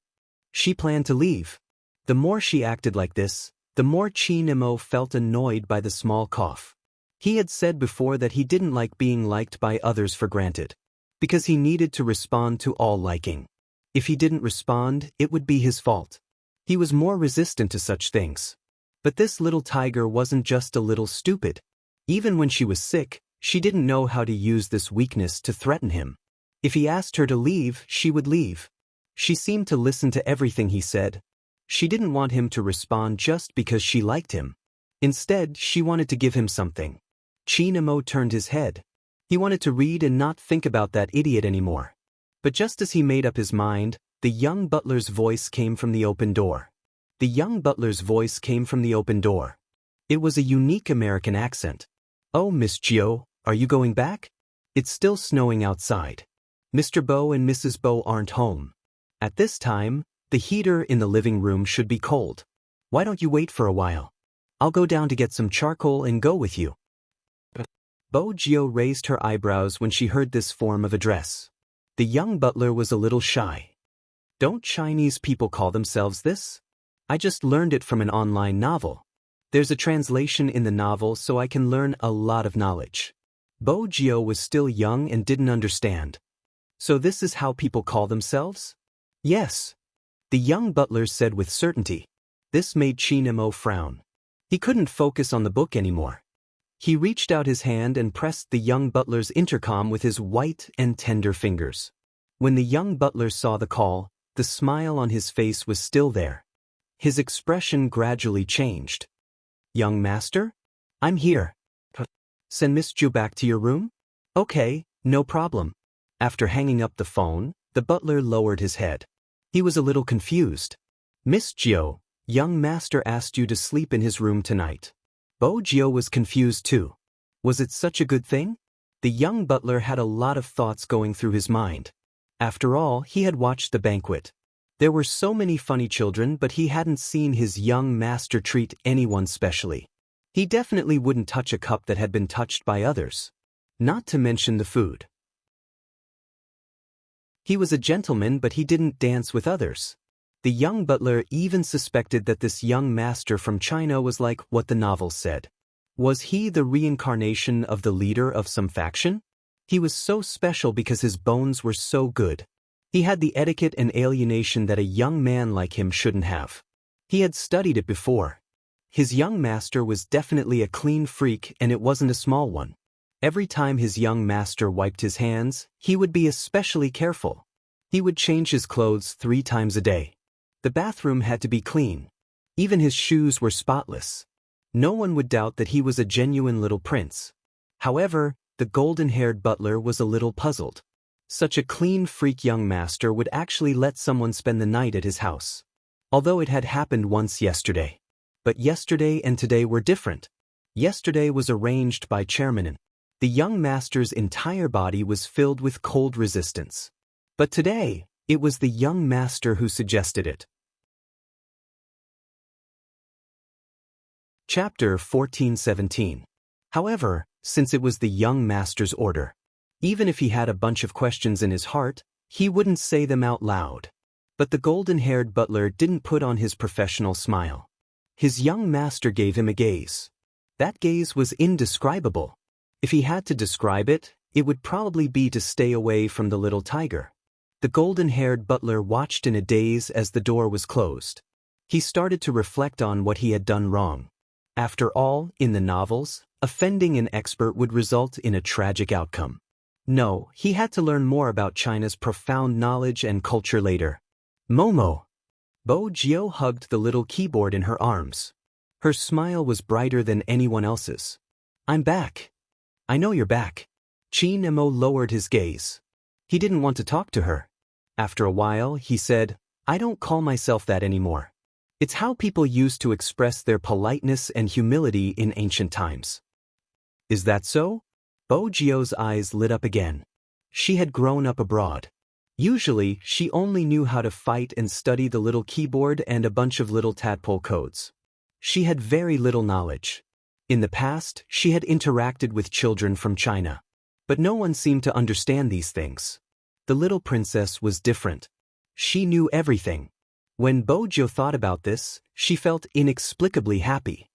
She planned to leave. The more she acted like this, the more Chinamo felt annoyed by the small cough. He had said before that he didn't like being liked by others for granted, because he needed to respond to all liking. If he didn't respond, it would be his fault. He was more resistant to such things. But this little tiger wasn't just a little stupid. Even when she was sick, she didn't know how to use this weakness to threaten him. If he asked her to leave, she would leave. She seemed to listen to everything he said. She didn't want him to respond just because she liked him. Instead, she wanted to give him something. Chinamo turned his head. He wanted to read and not think about that idiot anymore. But just as he made up his mind, the young butler's voice came from the open door. The young butler's voice came from the open door. It was a unique American accent. "Oh, Miss Gio, are you going back? It's still snowing outside. Mr. Bo and Mrs. Bo aren't home. At this time, the heater in the living room should be cold. Why don't you wait for a while? I'll go down to get some charcoal and go with you." Bojio raised her eyebrows when she heard this form of address. The young butler was a little shy. "Don't Chinese people call themselves this? I just learned it from an online novel. There's a translation in the novel so I can learn a lot of knowledge." Bojio was still young and didn't understand. "So this is how people call themselves?" "Yes," the young butler said with certainty. This made Chinamo frown. He couldn't focus on the book anymore. He reached out his hand and pressed the young butler's intercom with his white and tender fingers. When the young butler saw the call, the smile on his face was still there. His expression gradually changed. "Young master? I'm here. Send Miss Ju back to your room? Okay, no problem." After hanging up the phone, the butler lowered his head. He was a little confused. "Miss Gio, young master asked you to sleep in his room tonight." Bojio was confused too. Was it such a good thing? The young butler had a lot of thoughts going through his mind. After all, he had watched the banquet. There were so many funny children, but he hadn't seen his young master treat anyone specially. He definitely wouldn't touch a cup that had been touched by others. Not to mention the food. He was a gentleman, but he didn't dance with others. The young butler even suspected that this young master from China was like what the novel said. Was he the reincarnation of the leader of some faction? He was so special because his bones were so good. He had the etiquette and alienation that a young man like him shouldn't have. He had studied it before. His young master was definitely a clean freak, and it wasn't a small one. Every time his young master wiped his hands, he would be especially careful. He would change his clothes 3 times a day. The bathroom had to be clean. Even his shoes were spotless. No one would doubt that he was a genuine little prince. However, the golden-haired butler was a little puzzled. Such a clean freak young master would actually let someone spend the night at his house. Although it had happened once yesterday. But yesterday and today were different. Yesterday was arranged by Chairman. The young master's entire body was filled with cold resistance. But today, it was the young master who suggested it. Chapter 14:17. However, since it was the young master's order, even if he had a bunch of questions in his heart, he wouldn't say them out loud. But the golden-haired butler didn't put on his professional smile. His young master gave him a gaze. That gaze was indescribable. If he had to describe it, it would probably be to stay away from the little tiger. The golden-haired butler watched in a daze as the door was closed. He started to reflect on what he had done wrong. After all, in the novels, offending an expert would result in a tragic outcome. No, he had to learn more about China's profound knowledge and culture later. Momo. Bo Jio hugged the little keyboard in her arms. Her smile was brighter than anyone else's. I'm back. I know you're back. Chi Nemo lowered his gaze. He didn't want to talk to her. After a while, he said, I don't call myself that anymore. It's how people used to express their politeness and humility in ancient times. Is that so? Bo Jio's eyes lit up again. She had grown up abroad. Usually, she only knew how to fight and study the little keyboard and a bunch of little tadpole codes. She had very little knowledge. In the past, she had interacted with children from China. But no one seemed to understand these things. The little princess was different. She knew everything. When Bo Jio thought about this, she felt inexplicably happy.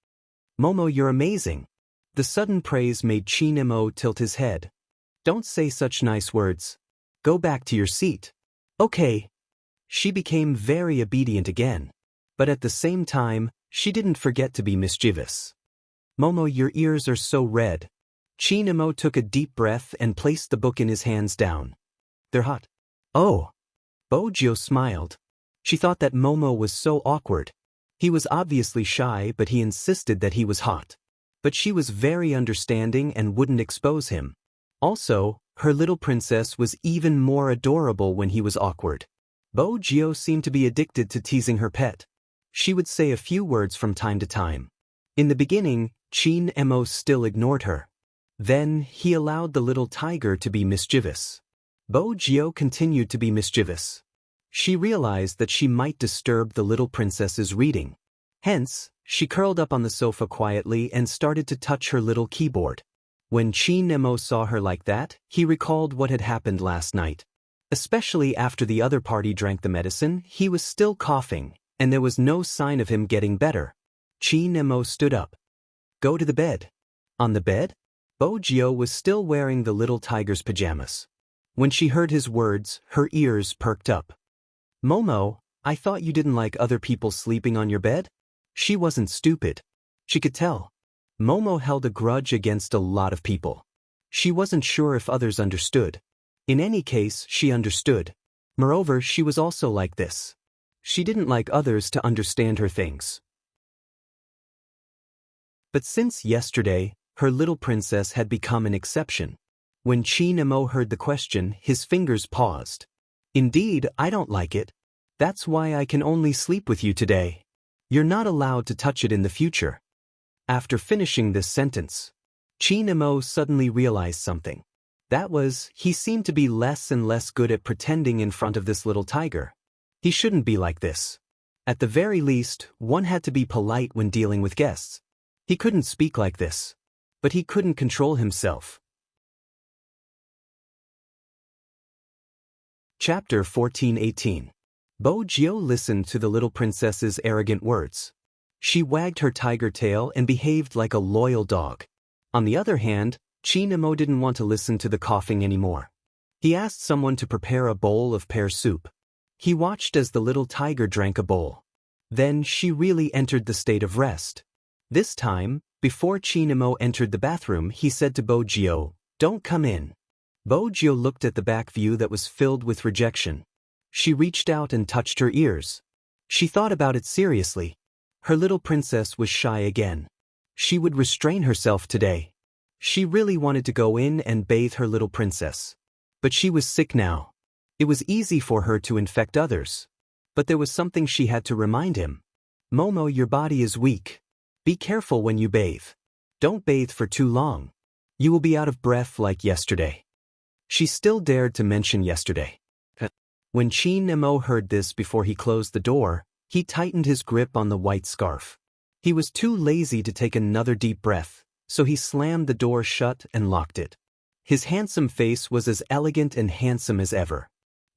Momo, you're amazing. The sudden praise made Chi Nemo tilt his head. Don't say such nice words. Go back to your seat. Okay. She became very obedient again. But at the same time, she didn't forget to be mischievous. Momo, your ears are so red. Chi Nemo took a deep breath and placed the book in his hands down. They're hot. Oh. Bo Jio smiled. She thought that Momo was so awkward. He was obviously shy, but he insisted that he was hot. But she was very understanding and wouldn't expose him. Also, her little princess was even more adorable when he was awkward. Bo Jio seemed to be addicted to teasing her pet. She would say a few words from time to time. In the beginning, Chi Nemo still ignored her. Then, he allowed the little tiger to be mischievous. Bo Jio continued to be mischievous. She realized that she might disturb the little princess's reading. Hence, she curled up on the sofa quietly and started to touch her little keyboard. When Chi Nemo saw her like that, he recalled what had happened last night. Especially after the other party drank the medicine, he was still coughing, and there was no sign of him getting better. Chi Nemo stood up. Go to the bed. On the bed? Bo Jio was still wearing the little tiger's pajamas. When she heard his words, her ears perked up. Momo, I thought you didn't like other people sleeping on your bed? She wasn't stupid. She could tell. Momo held a grudge against a lot of people. She wasn't sure if others understood. In any case, she understood. Moreover, she was also like this. She didn't like others to understand her things. But since yesterday, her little princess had become an exception. When Chi Nemo heard the question, his fingers paused. Indeed, I don't like it. That's why I can only sleep with you today. You're not allowed to touch it in the future. After finishing this sentence, Chi Nemo suddenly realized something. That was, he seemed to be less and less good at pretending in front of this little tiger. He shouldn't be like this. At the very least, one had to be polite when dealing with guests. He couldn't speak like this. But he couldn't control himself. Chapter 14:18. Bo Jio listened to the little princess's arrogant words. She wagged her tiger tail and behaved like a loyal dog. On the other hand, Chi Nemo didn't want to listen to the coughing anymore. He asked someone to prepare a bowl of pear soup. He watched as the little tiger drank a bowl. Then she really entered the state of rest. This time, before Chi Nemo entered the bathroom, he said to Bo Jio, "Don't come in." Bo Jio looked at the back view that was filled with rejection. She reached out and touched her ears. She thought about it seriously. Her little princess was shy again. She would restrain herself today. She really wanted to go in and bathe her little princess. But she was sick now. It was easy for her to infect others. But there was something she had to remind him. Momo, your body is weak. Be careful when you bathe. Don't bathe for too long. You will be out of breath like yesterday. She still dared to mention yesterday. When Chi Nemo heard this before he closed the door, he tightened his grip on the white scarf. He was too lazy to take another deep breath, so he slammed the door shut and locked it. His handsome face was as elegant and handsome as ever.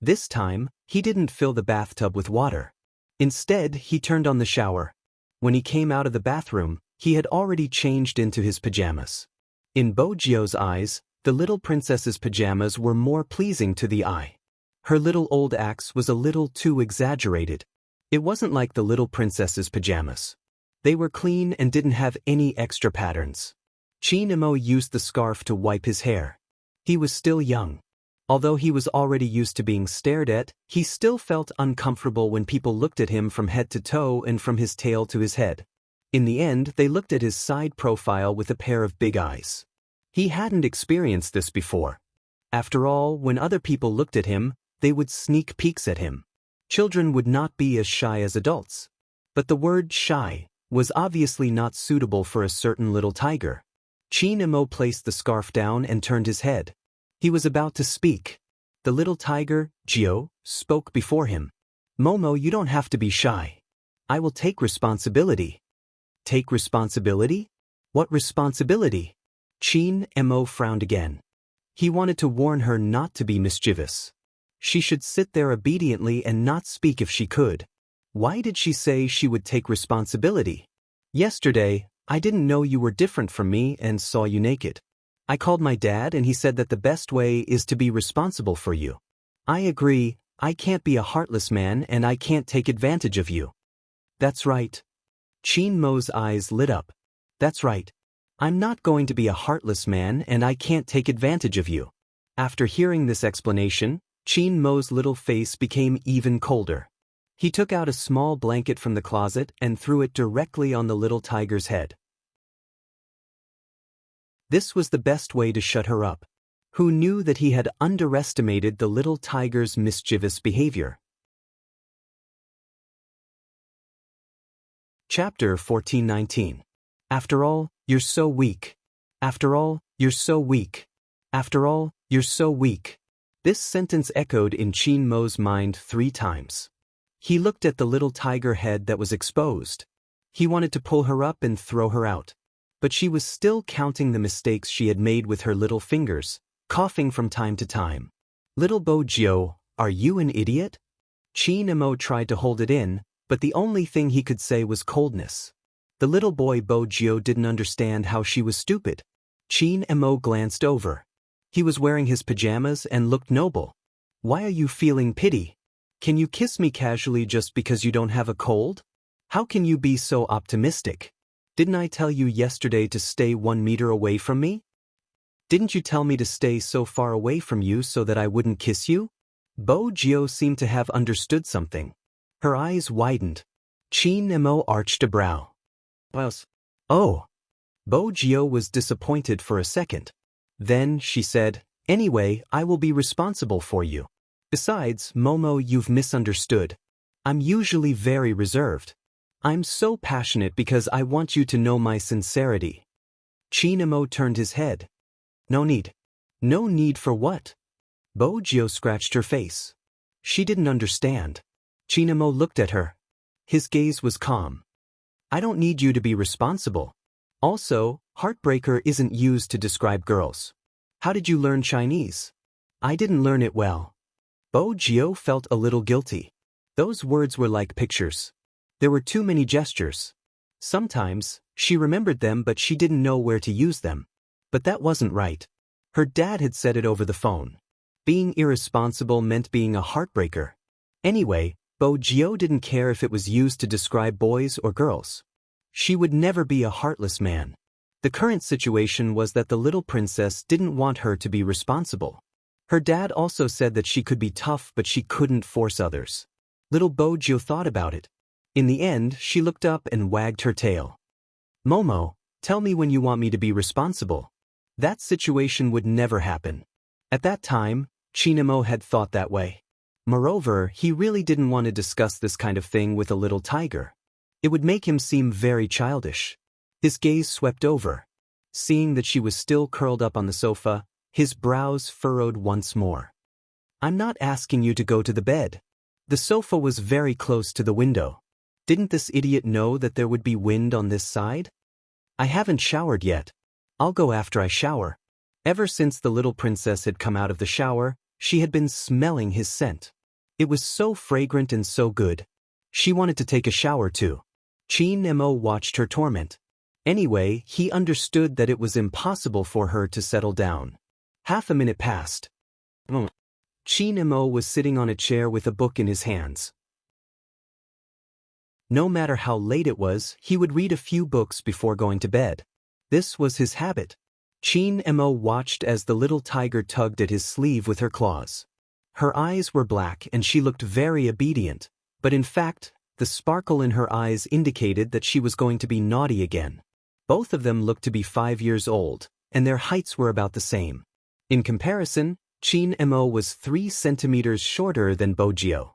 This time, he didn't fill the bathtub with water. Instead, he turned on the shower. When he came out of the bathroom, he had already changed into his pajamas. In Bo Jio's eyes, the little princess's pajamas were more pleasing to the eye. Her little old axe was a little too exaggerated. It wasn't like the little princess's pajamas. They were clean and didn't have any extra patterns. Chi Nemo used the scarf to wipe his hair. He was still young. Although he was already used to being stared at, he still felt uncomfortable when people looked at him from head to toe and from his tail to his head. In the end, they looked at his side profile with a pair of big eyes. He hadn't experienced this before. After all, when other people looked at him, they would sneak peeks at him. Children would not be as shy as adults. But the word shy was obviously not suitable for a certain little tiger. Chin Emo placed the scarf down and turned his head. He was about to speak. The little tiger, Gio, spoke before him. Momo, you don't have to be shy. I will take responsibility. Take responsibility? What responsibility? Chin Emo frowned again. He wanted to warn her not to be mischievous. She should sit there obediently and not speak if she could. Why did she say she would take responsibility? Yesterday, I didn't know you were different from me and saw you naked. I called my dad and he said that the best way is to be responsible for you. I agree, I can't be a heartless man and I can't take advantage of you. That's right. Chin Mo's eyes lit up. That's right. I'm not going to be a heartless man and I can't take advantage of you. After hearing this explanation, Chin Mo's little face became even colder. He took out a small blanket from the closet and threw it directly on the little tiger's head. This was the best way to shut her up. Who knew that he had underestimated the little tiger's mischievous behavior? Chapter 14:19. After all, you're so weak. After all, you're so weak. After all, you're so weak. This sentence echoed in Chin Mo's mind 3 times. He looked at the little tiger head that was exposed. He wanted to pull her up and throw her out. But she was still counting the mistakes she had made with her little fingers, coughing from time to time. Little Bojio, are you an idiot? Chin Emo tried to hold it in, but the only thing he could say was coldness. The little boy Bojio didn't understand how she was stupid. Chin Emo glanced over. He was wearing his pajamas and looked noble. Why are you feeling pity? Can you kiss me casually just because you don't have a cold? How can you be so optimistic? Didn't I tell you yesterday to stay 1 meter away from me? Didn't you tell me to stay so far away from you so that I wouldn't kiss you? Bojio seemed to have understood something. Her eyes widened. Chin Emo arched a brow. Oh. Bojio was disappointed for a second. Then she said, anyway, I will be responsible for you. Besides, Momo, you've misunderstood. I'm usually very reserved. I'm so passionate because I want you to know my sincerity. Chin Emo turned his head. No need. No need for what? Bojio scratched her face. She didn't understand. Chin Emo looked at her. His gaze was calm. I don't need you to be responsible. Also, heartbreaker isn't used to describe girls. How did you learn Chinese? I didn't learn it well. Bojio felt a little guilty. Those words were like pictures. There were too many gestures. Sometimes, she remembered them but she didn't know where to use them. But that wasn't right. Her dad had said it over the phone. Being irresponsible meant being a heartbreaker. Anyway, Bojio didn't care if it was used to describe boys or girls. She would never be a heartless man. The current situation was that the little princess didn't want her to be responsible. Her dad also said that she could be tough but she couldn't force others. Little Bojio thought about it. In the end, she looked up and wagged her tail. Momo, tell me when you want me to be responsible. That situation would never happen. At that time, Chin Emo had thought that way. Moreover, he really didn't want to discuss this kind of thing with a little tiger. It would make him seem very childish. His gaze swept over. Seeing that she was still curled up on the sofa, his brows furrowed once more. I'm not asking you to go to the bed. The sofa was very close to the window. Didn't this idiot know that there would be wind on this side? I haven't showered yet. I'll go after I shower. Ever since the little princess had come out of the shower, she had been smelling his scent. It was so fragrant and so good. She wanted to take a shower too. Chin Emo watched her torment. Anyway, he understood that it was impossible for her to settle down. Half a minute passed. Chin Emo was sitting on a chair with a book in his hands. No matter how late it was, he would read a few books before going to bed. This was his habit. Chin Mo watched as the little tiger tugged at his sleeve with her claws. Her eyes were black and she looked very obedient, but in fact, the sparkle in her eyes indicated that she was going to be naughty again. Both of them looked to be 5 years old, and their heights were about the same. In comparison, Chin Mo was 3 centimeters shorter than Bojio.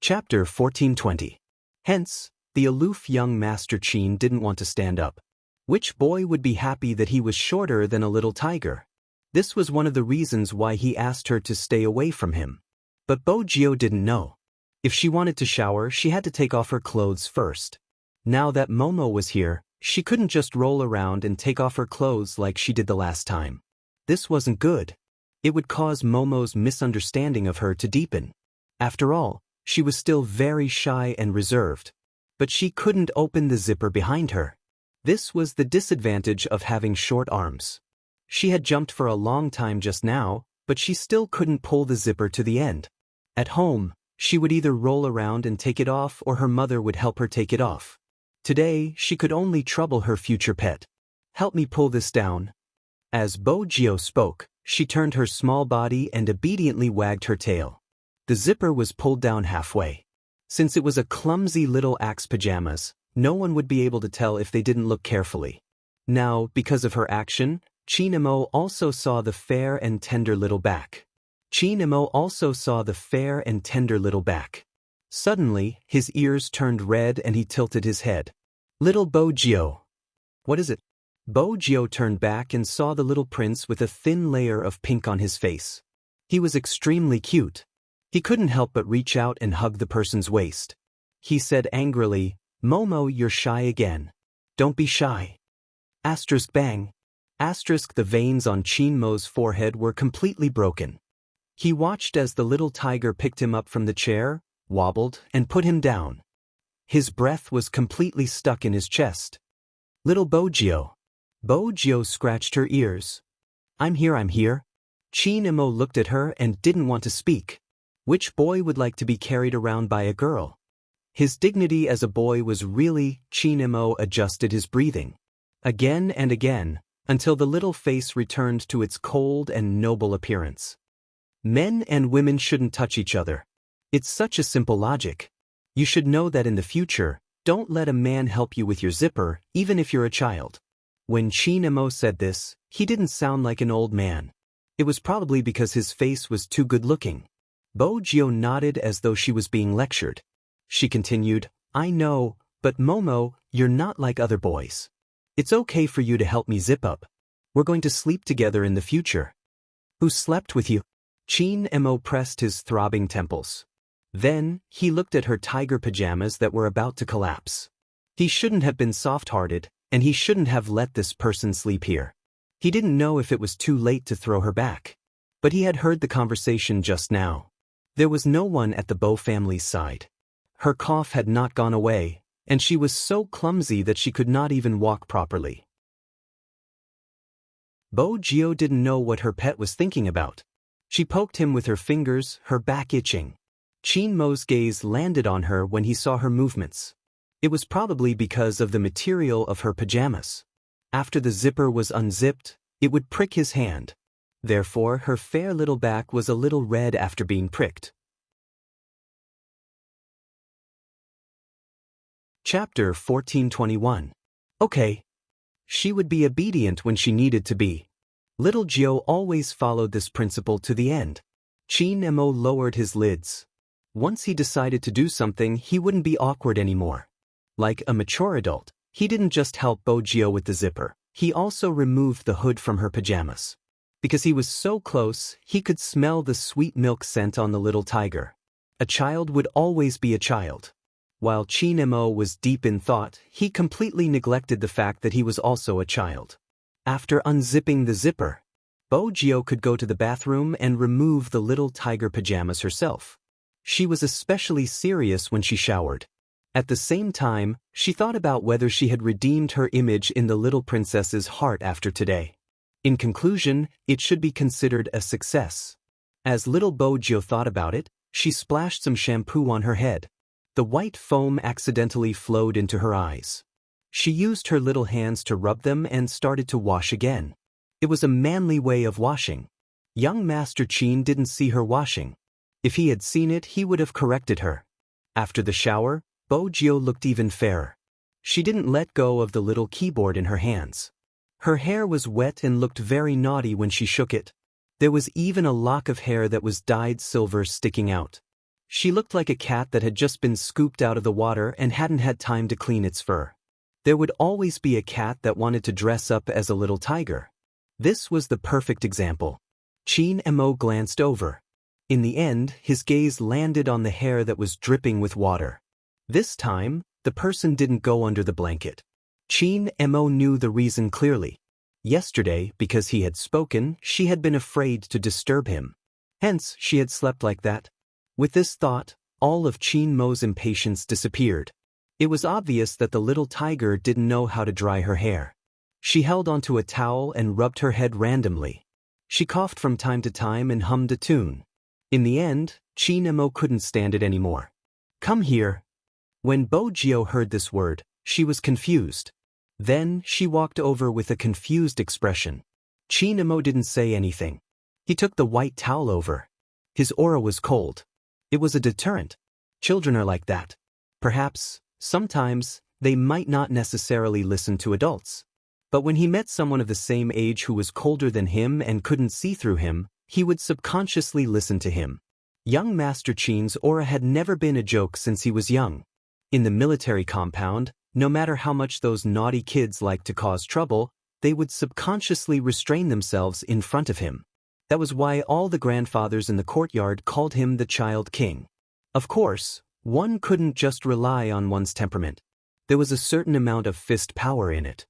Chapter 1420. Hence, the aloof young Master Chin didn't want to stand up. Which boy would be happy that he was shorter than a little tiger? This was one of the reasons why he asked her to stay away from him. But Bojio didn't know. If she wanted to shower, she had to take off her clothes first. Now that Momo was here, she couldn't just roll around and take off her clothes like she did the last time. This wasn't good. It would cause Momo's misunderstanding of her to deepen. After all, she was still very shy and reserved. But she couldn't open the zipper behind her. This was the disadvantage of having short arms. She had jumped for a long time just now, but she still couldn't pull the zipper to the end. At home, she would either roll around and take it off or her mother would help her take it off. Today, she could only trouble her future pet. "Help me pull this down." As Bojio spoke, she turned her small body and obediently wagged her tail. The zipper was pulled down halfway. Since it was a clumsy little axe pajamas, no one would be able to tell if they didn't look carefully. Now, because of her action, Chin Mo also saw the fair and tender little back. Suddenly, his ears turned red and he tilted his head. "Little Bojio." "What is it?" Bojio turned back and saw the little prince with a thin layer of pink on his face. He was extremely cute. He couldn't help but reach out and hug the person's waist. He said angrily, "Momo, you're shy again. Don't be shy." Asterisk bang. Asterisk the veins on Chin Mo's forehead were completely broken. He watched as the little tiger picked him up from the chair, wobbled, and put him down. His breath was completely stuck in his chest. "Little Bojio." Bojio scratched her ears. I'm here." Chin Mo looked at her and didn't want to speak. Which boy would like to be carried around by a girl? His dignity as a boy was really. Chin Mo adjusted his breathing. Again and again, until the little face returned to its cold and noble appearance. Men and women shouldn't touch each other. It's such a simple logic. You should know that in the future, don't let a man help you with your zipper, even if you're a child. When Chin Mo said this, he didn't sound like an old man. It was probably because his face was too good-looking. Bojio nodded as though she was being lectured. She continued, "I know, but Momo, you're not like other boys. It's okay for you to help me zip up. We're going to sleep together in the future." "Who slept with you?" Chin Mo pressed his throbbing temples. Then, he looked at her tiger pajamas that were about to collapse. He shouldn't have been soft-hearted, and he shouldn't have let this person sleep here. He didn't know if it was too late to throw her back. But he had heard the conversation just now. There was no one at the Bo family's side. Her cough had not gone away, and she was so clumsy that she could not even walk properly. Bojio didn't know what her pet was thinking about. She poked him with her fingers, her back itching. Chin Mo's gaze landed on her when he saw her movements. It was probably because of the material of her pajamas. After the zipper was unzipped, it would prick his hand. Therefore, her fair little back was a little red after being pricked. Chapter 1421. Okay. She would be obedient when she needed to be. Little Gio always followed this principle to the end. Chin Mo lowered his lids. Once he decided to do something, he wouldn't be awkward anymore. Like a mature adult, he didn't just help Bojio with the zipper, he also removed the hood from her pajamas. Because he was so close, he could smell the sweet milk scent on the little tiger. A child would always be a child. While Chin Mo was deep in thought, he completely neglected the fact that he was also a child. After unzipping the zipper, Bojio could go to the bathroom and remove the little tiger pajamas herself. She was especially serious when she showered. At the same time, she thought about whether she had redeemed her image in the little princess's heart after today. In conclusion, it should be considered a success. As little Bojio thought about it, she splashed some shampoo on her head. The white foam accidentally flowed into her eyes. She used her little hands to rub them and started to wash again. It was a manly way of washing. Young Master Qin didn't see her washing. If he had seen it, he would have corrected her. After the shower, Bojio looked even fairer. She didn't let go of the little keyboard in her hands. Her hair was wet and looked very naughty when she shook it. There was even a lock of hair that was dyed silver sticking out. She looked like a cat that had just been scooped out of the water and hadn't had time to clean its fur. There would always be a cat that wanted to dress up as a little tiger. This was the perfect example. Qin Mo glanced over. In the end, his gaze landed on the hair that was dripping with water. This time, the person didn't go under the blanket. Qin Mo knew the reason clearly. Yesterday, because he had spoken, she had been afraid to disturb him. Hence, she had slept like that. With this thought, all of Qin Mo's impatience disappeared. It was obvious that the little tiger didn't know how to dry her hair. She held onto a towel and rubbed her head randomly. She coughed from time to time and hummed a tune. In the end, Qin Mo couldn't stand it anymore. "Come here." When Bojio heard this word, she was confused. Then, she walked over with a confused expression. Qin Mo didn't say anything. He took the white towel over. His aura was cold. It was a deterrent. Children are like that. Perhaps, sometimes, they might not necessarily listen to adults. But when he met someone of the same age who was colder than him and couldn't see through him, he would subconsciously listen to him. Young Master Qin's aura had never been a joke since he was young. In the military compound, no matter how much those naughty kids liked to cause trouble, they would subconsciously restrain themselves in front of him. That was why all the grandfathers in the courtyard called him the Child King. Of course, one couldn't just rely on one's temperament. There was a certain amount of fist power in it.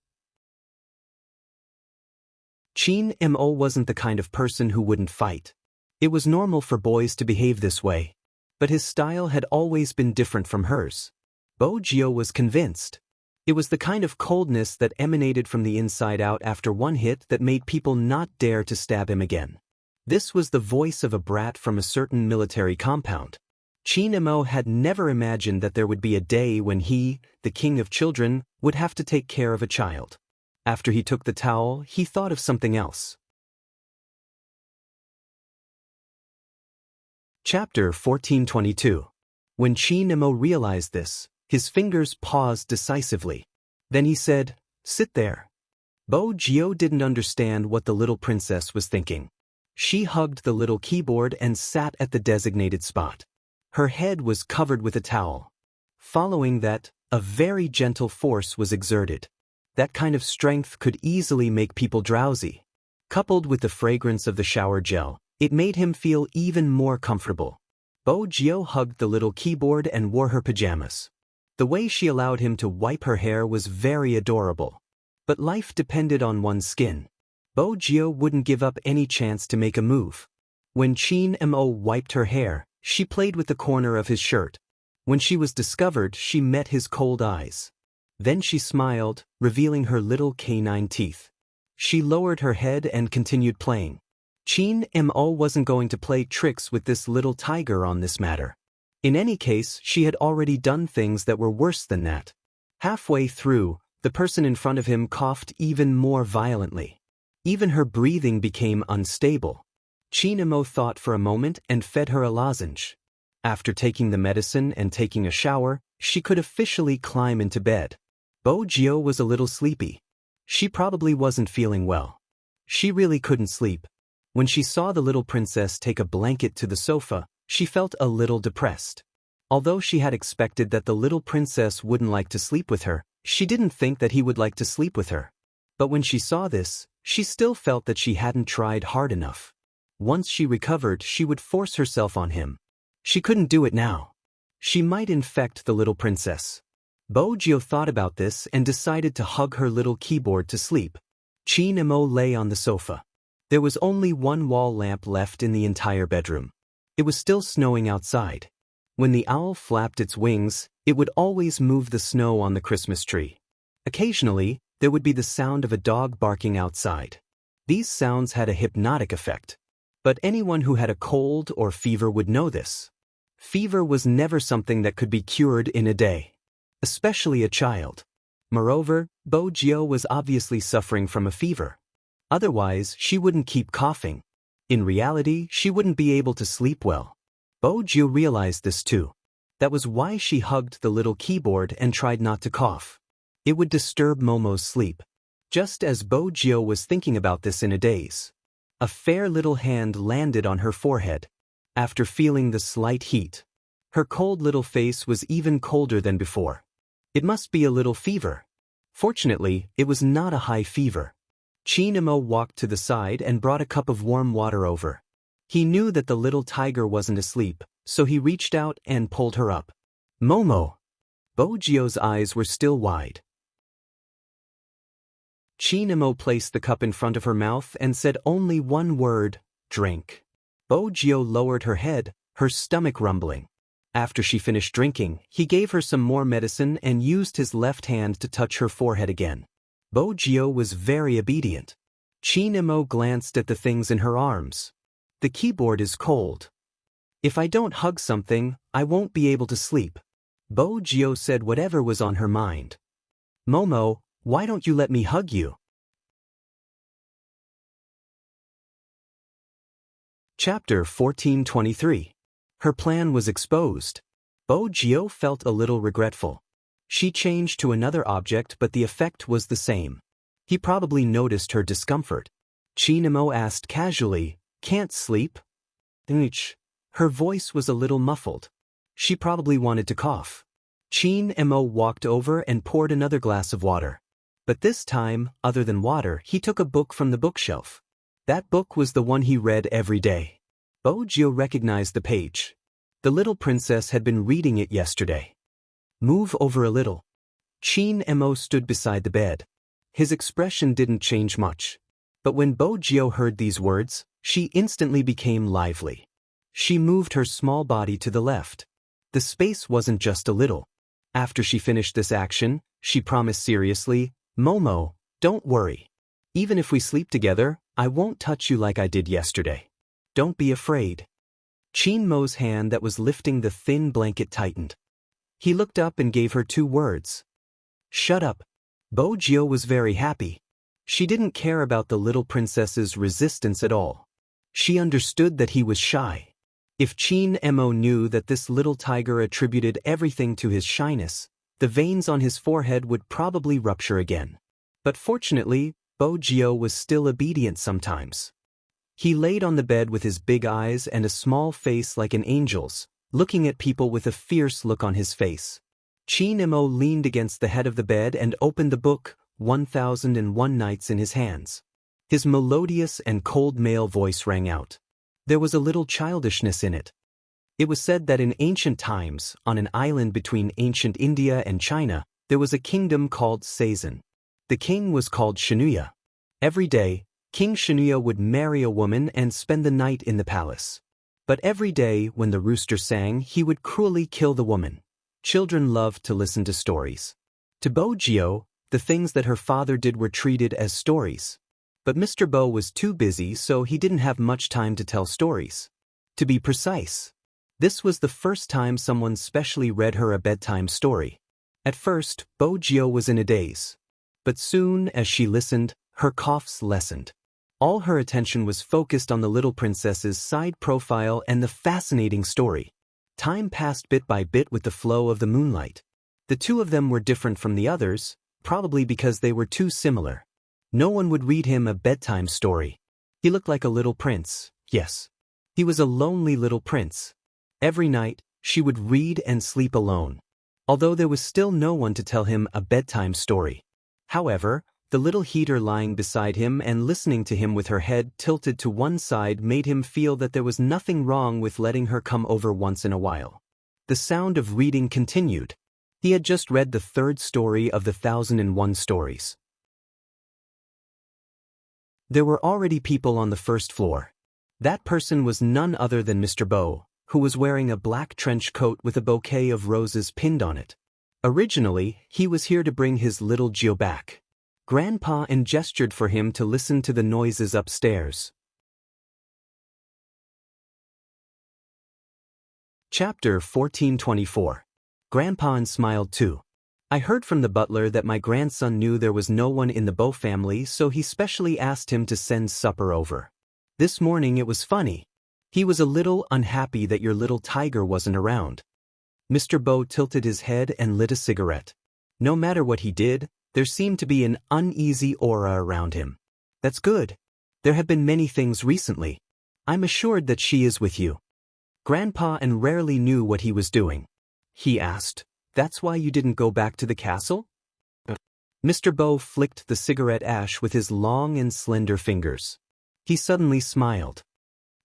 Qin Mo wasn't the kind of person who wouldn't fight. It was normal for boys to behave this way. But his style had always been different from hers. Bojio was convinced. It was the kind of coldness that emanated from the inside out after one hit that made people not dare to stab him again. This was the voice of a brat from a certain military compound. Qin Mo had never imagined that there would be a day when he, the king of children, would have to take care of a child. After he took the towel, he thought of something else. Chapter 1422. When Qin Mo realized this, his fingers paused decisively. Then he said, "Sit there." Bojio didn't understand what the little princess was thinking. She hugged the little keyboard and sat at the designated spot. Her head was covered with a towel. Following that, a very gentle force was exerted. That kind of strength could easily make people drowsy. Coupled with the fragrance of the shower gel, it made him feel even more comfortable. Bojio hugged the little keyboard and wore her pajamas. The way she allowed him to wipe her hair was very adorable. But life depended on one's skin. Bojio wouldn't give up any chance to make a move. When Qin Mo wiped her hair, she played with the corner of his shirt. When she was discovered, she met his cold eyes. Then she smiled, revealing her little canine teeth. She lowered her head and continued playing. Qin Mo wasn't going to play tricks with this little tiger on this matter. In any case, she had already done things that were worse than that. Halfway through, the person in front of him coughed even more violently. Even her breathing became unstable. Qin Mo thought for a moment and fed her a lozenge. After taking the medicine and taking a shower, she could officially climb into bed. Bojio was a little sleepy. She probably wasn't feeling well. She really couldn't sleep. When she saw the little princess take a blanket to the sofa, she felt a little depressed. Although she had expected that the little princess wouldn't like to sleep with her, she didn't think that he would like to sleep with her. But when she saw this, she still felt that she hadn't tried hard enough. Once she recovered, she would force herself on him. She couldn't do it now. She might infect the little princess. Bojio thought about this and decided to hug her little keyboard to sleep. Qin Mo lay on the sofa. There was only one wall lamp left in the entire bedroom. It was still snowing outside. When the owl flapped its wings, it would always move the snow on the Christmas tree. Occasionally, there would be the sound of a dog barking outside. These sounds had a hypnotic effect. But anyone who had a cold or fever would know this. Fever was never something that could be cured in a day. Especially a child. Moreover, Bo Jio was obviously suffering from a fever. Otherwise, she wouldn't keep coughing. In reality, she wouldn't be able to sleep well. Bo Jio realized this too. That was why she hugged the little keyboard and tried not to cough. It would disturb Momo's sleep. Just as Bo Jio was thinking about this in a daze, a fair little hand landed on her forehead. After feeling the slight heat, her cold little face was even colder than before. It must be a little fever. Fortunately, it was not a high fever. Chinamo walked to the side and brought a cup of warm water over. He knew that the little tiger wasn't asleep, so he reached out and pulled her up. Momo! Bo Jio's eyes were still wide. Chinamo placed the cup in front of her mouth and said only one word, drink. Bo Jio lowered her head, her stomach rumbling. After she finished drinking, he gave her some more medicine and used his left hand to touch her forehead again. Bo Jio was very obedient. Chinamo glanced at the things in her arms. The keyboard is cold. If I don't hug something, I won't be able to sleep. Bo Jio said whatever was on her mind. Momo, why don't you let me hug you? Chapter 1423. Her plan was exposed. Bo Jio felt a little regretful. She changed to another object, but the effect was the same. He probably noticed her discomfort. Chinamo asked casually, "Can't sleep?" Her voice was a little muffled. She probably wanted to cough. Chinamo walked over and poured another glass of water. But this time, other than water, he took a book from the bookshelf. That book was the one he read every day. Bo Jio recognized the page. The little princess had been reading it yesterday. Move over a little. Chinamo stood beside the bed. His expression didn't change much. But when Bo Jio heard these words, she instantly became lively. She moved her small body to the left. The space wasn't just a little. After she finished this action, she promised seriously, "Momo, don't worry. Even if we sleep together, I won't touch you like I did yesterday. Don't be afraid." Chinmo's hand that was lifting the thin blanket tightened. He looked up and gave her 2 words. "Shut up." Bo Jio was very happy. She didn't care about the little princess's resistance at all. She understood that he was shy. If Chinmo knew that this little tiger attributed everything to his shyness, the veins on his forehead would probably rupture again. But fortunately, Bo Jio was still obedient sometimes. He laid on the bed with his big eyes and a small face like an angel's, looking at people with a fierce look on his face. Chinmo leaned against the head of the bed and opened the book, 1001 Nights in his hands. His melodious and cold male voice rang out. There was a little childishness in it. It was said that in ancient times, on an island between ancient India and China, there was a kingdom called Sazan. The king was called Shinuya. Every day, King Shinuya would marry a woman and spend the night in the palace. But every day, when the rooster sang, he would cruelly kill the woman. Children loved to listen to stories. To Bo Jio, the things that her father did were treated as stories. But Mr. Bo was too busy, so he didn't have much time to tell stories. To be precise, this was the first time someone specially read her a bedtime story. At first, Bo Jio was in a daze. But soon, as she listened, her coughs lessened. All her attention was focused on the little princess's side profile and the fascinating story. Time passed bit by bit with the flow of the moonlight. The 2 of them were different from the others, probably because they were too similar. No one would read him a bedtime story. He looked like a little prince, yes. He was a lonely little prince. Every night, she would read and sleep alone. Although there was still no one to tell him a bedtime story. However, the little heater lying beside him and listening to him with her head tilted to one side made him feel that there was nothing wrong with letting her come over once in a while. The sound of reading continued. He had just read the 3rd story of the 1001 stories. There were already people on the 1st floor. That person was none other than Mr. Bo, who was wearing a black trench coat with a bouquet of roses pinned on it. Originally, he was here to bring his little Jio back. Grandpa gestured for him to listen to the noises upstairs. Chapter 1424. Grandpa smiled too. I heard from the butler that my grandson knew there was no one in the Bow family, so he specially asked him to send supper over. This morning it was funny. He was a little unhappy that your little tiger wasn't around. Mr. Bow tilted his head and lit a cigarette. No matter what he did, there seemed to be an uneasy aura around him. That's good. There have been many things recently. I'm assured that she is with you. Grandpa and rarely knew what he was doing. He asked, "That's why you didn't go back to the castle?" Mr. Bow flicked the cigarette ash with his long and slender fingers. He suddenly smiled.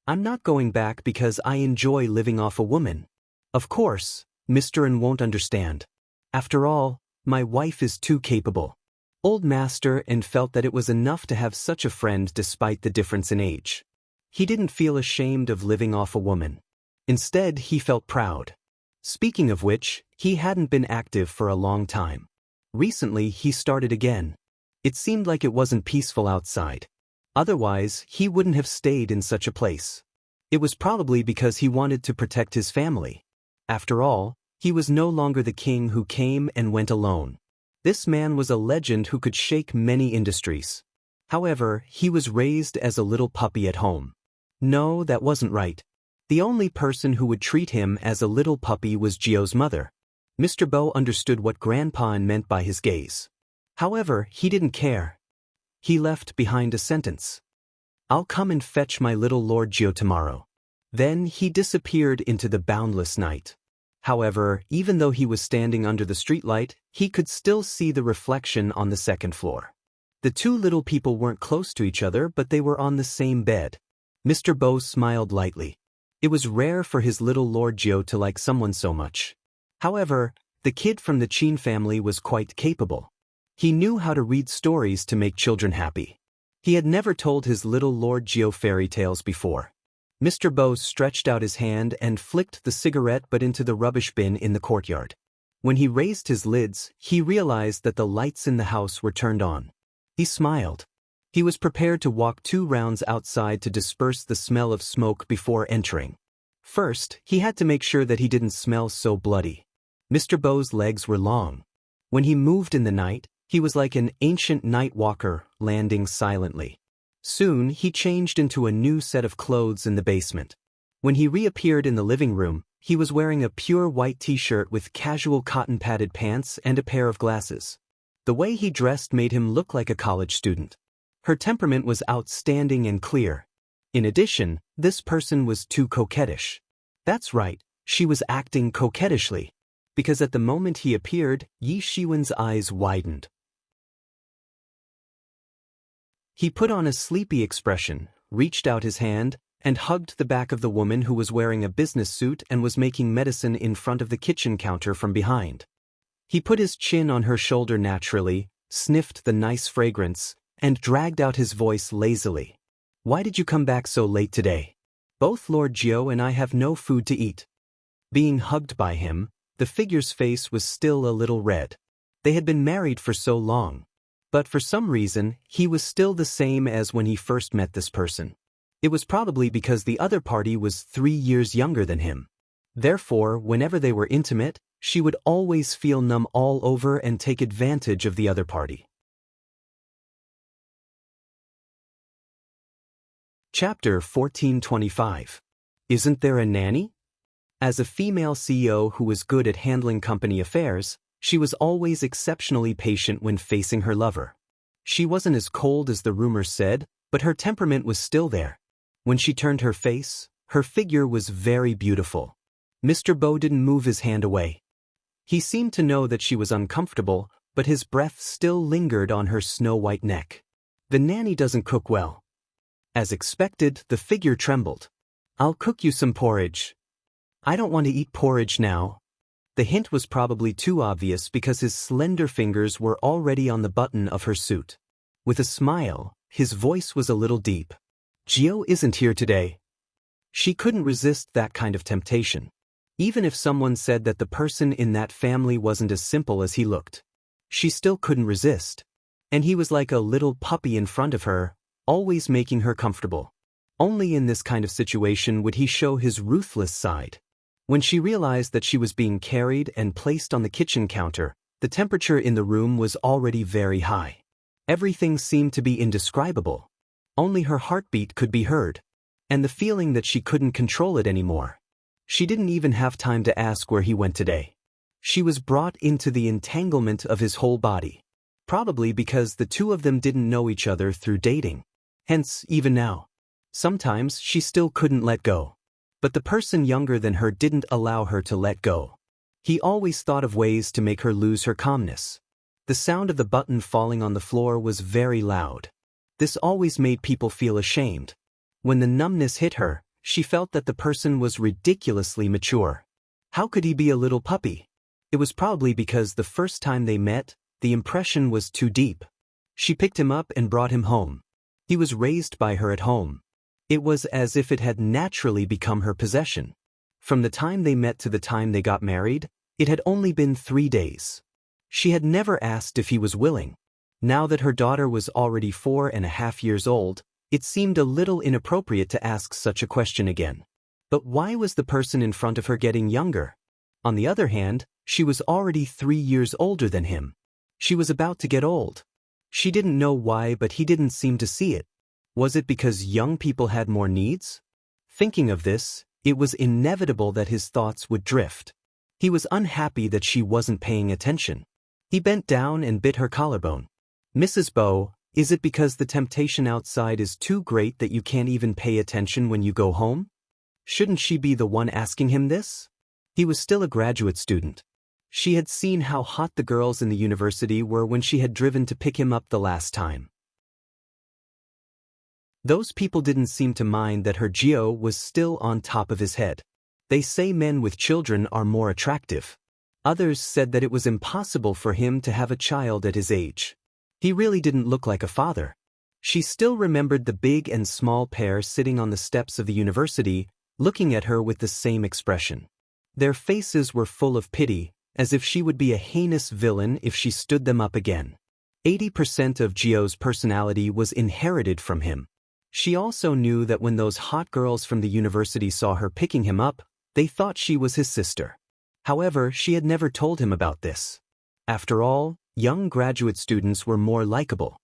"I'm not going back because I enjoy living off a woman. Of course, Mr. N won't understand. After all, my wife is too capable." Old Master N felt that it was enough to have such a friend despite the difference in age. He didn't feel ashamed of living off a woman. Instead, he felt proud. Speaking of which, he hadn't been active for a long time. Recently, he started again. It seemed like it wasn't peaceful outside. Otherwise, he wouldn't have stayed in such a place. It was probably because he wanted to protect his family. After all, he was no longer the king who came and went alone. This man was a legend who could shake many industries. However, he was raised as a little puppy at home. No, that wasn't right. The only person who would treat him as a little puppy was Gio's mother. Mr. Bow understood what Grandpa meant by his gaze. However, he didn't care. He left behind a sentence. "I'll come and fetch my little Lord Gio tomorrow." Then he disappeared into the boundless night. However, even though he was standing under the streetlight, he could still see the reflection on the second floor. The two little people weren't close to each other, but they were on the same bed. Mr. Bow smiled lightly. It was rare for his little Lord Gio to like someone so much. However, the kid from the Chin family was quite capable. He knew how to read stories to make children happy. He had never told his little Lord Gio fairy tales before. Mr. Bow stretched out his hand and flicked the cigarette butt into the rubbish bin in the courtyard. When he raised his lids, he realized that the lights in the house were turned on. He smiled. He was prepared to walk 2 rounds outside to disperse the smell of smoke before entering. First, he had to make sure that he didn't smell so bloody. Mr. Bow's legs were long. When he moved in the night, he was like an ancient night walker, landing silently. Soon, he changed into a new set of clothes in the basement. When he reappeared in the living room, he was wearing a pure white t-shirt with casual cotton-padded pants and a pair of glasses. The way he dressed made him look like a college student. Her temperament was outstanding and clear. In addition, this person was too coquettish. That's right, she was acting coquettishly. Because at the moment he appeared, Yi Shiwen's eyes widened. He put on a sleepy expression, reached out his hand, and hugged the back of the woman who was wearing a business suit and was making medicine in front of the kitchen counter from behind. He put his chin on her shoulder naturally, sniffed the nice fragrance, and dragged out his voice lazily. "Why did you come back so late today? Both Lord Gio and I have no food to eat." Being hugged by him, the figure's face was still a little red. They had been married for so long. But for some reason, he was still the same as when he first met this person. It was probably because the other party was 3 years younger than him. Therefore, whenever they were intimate, she would always feel numb all over and take advantage of the other party. Chapter 1425. Isn't there a nanny? As a female CEO who was good at handling company affairs, she was always exceptionally patient when facing her lover. She wasn't as cold as the rumors said, but her temperament was still there. When she turned her face, her figure was very beautiful. Mr. Bow didn't move his hand away. He seemed to know that she was uncomfortable, but his breath still lingered on her snow-white neck. "The nanny doesn't cook well." As expected, the figure trembled. "I'll cook you some porridge." "I don't want to eat porridge now." The hint was probably too obvious because his slender fingers were already on the button of her suit. With a smile, his voice was a little deep. "Gio isn't here today." She couldn't resist that kind of temptation. Even if someone said that the person in that family wasn't as simple as he looked, she still couldn't resist. And he was like a little puppy in front of her, always making her comfortable. Only in this kind of situation would he show his ruthless side. When she realized that she was being carried and placed on the kitchen counter, The temperature in the room was already very high. Everything seemed to be indescribable. Only her heartbeat could be heard, and the feeling that she couldn't control it anymore. She didn't even have time to ask where he went today. She was brought into the entanglement of his whole body. Probably because the two of them didn't know each other through dating. Hence, even now, sometimes she still couldn't let go. But the person younger than her didn't allow her to let go. He always thought of ways to make her lose her calmness. The sound of the button falling on the floor was very loud. This always made people feel ashamed. When the numbness hit her, she felt that the person was ridiculously mature. How could he be a little puppy? It was probably because the first time they met, the impression was too deep. She picked him up and brought him home. He was raised by her at home. It was as if it had naturally become her possession. From the time they met to the time they got married, it had only been 3 days. She had never asked if he was willing. Now that her daughter was already 4.5 years old, it seemed a little inappropriate to ask such a question again. But why was the person in front of her getting younger? On the other hand, she was already 3 years older than him. She was about to get old. She didn't know why, but he didn't seem to see it. Was it because young people had more needs? Thinking of this, it was inevitable that his thoughts would drift. He was unhappy that she wasn't paying attention. He bent down and bit her collarbone. "Mrs. Bow, is it because the temptation outside is too great that you can't even pay attention when you go home?" Shouldn't she be the one asking him this? He was still a graduate student. She had seen how hot the girls in the university were when she had driven to pick him up the last time. Those people didn't seem to mind that her Geo was still on top of his head. They say men with children are more attractive. Others said that it was impossible for him to have a child at his age. He really didn't look like a father. She still remembered the big and small pair sitting on the steps of the university, looking at her with the same expression. Their faces were full of pity, as if she would be a heinous villain if she stood them up again. 80% of Geo's personality was inherited from him. She also knew that when those hot girls from the university saw her picking him up, they thought she was his sister. However, she had never told him about this. After all, young graduate students were more likable.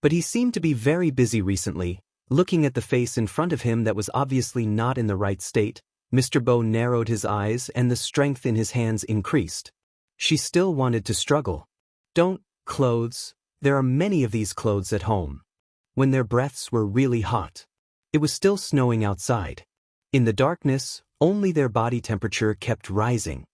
But he seemed to be very busy recently, looking at the face in front of him that was obviously not in the right state. Mr. Bow narrowed his eyes and the strength in his hands increased. She still wanted to struggle. "Don't, clothes, there are many of these clothes at home." When their breaths were really hot. It was still snowing outside. In the darkness, only their body temperature kept rising.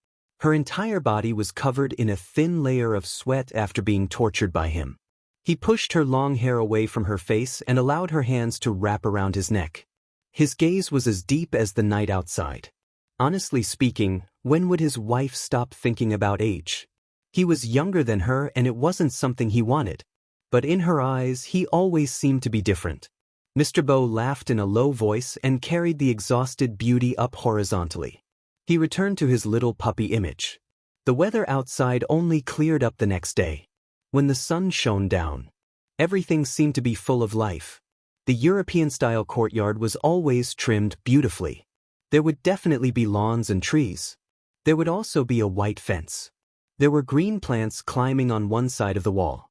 Her entire body was covered in a thin layer of sweat after being tortured by him. He pushed her long hair away from her face and allowed her hands to wrap around his neck. His gaze was as deep as the night outside. Honestly speaking, when would his wife stop thinking about age? He was younger than her and it wasn't something he wanted. But in her eyes, he always seemed to be different. Mr. Bow laughed in a low voice and carried the exhausted beauty up horizontally. He returned to his little puppy image. The weather outside only cleared up the next day. When the sun shone down, everything seemed to be full of life. The European-style courtyard was always trimmed beautifully. There would definitely be lawns and trees. There would also be a white fence. There were green plants climbing on one side of the wall.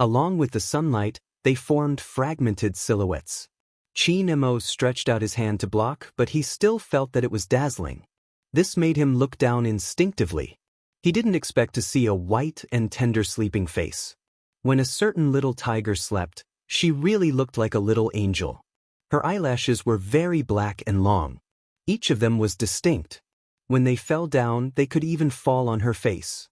Along with the sunlight, they formed fragmented silhouettes. Chi Nemo stretched out his hand to block, but he still felt that it was dazzling. This made him look down instinctively. He didn't expect to see a white and tender sleeping face. When a certain little tiger slept, she really looked like a little angel. Her eyelashes were very black and long. Each of them was distinct. When they fell down, they could even fall on her face.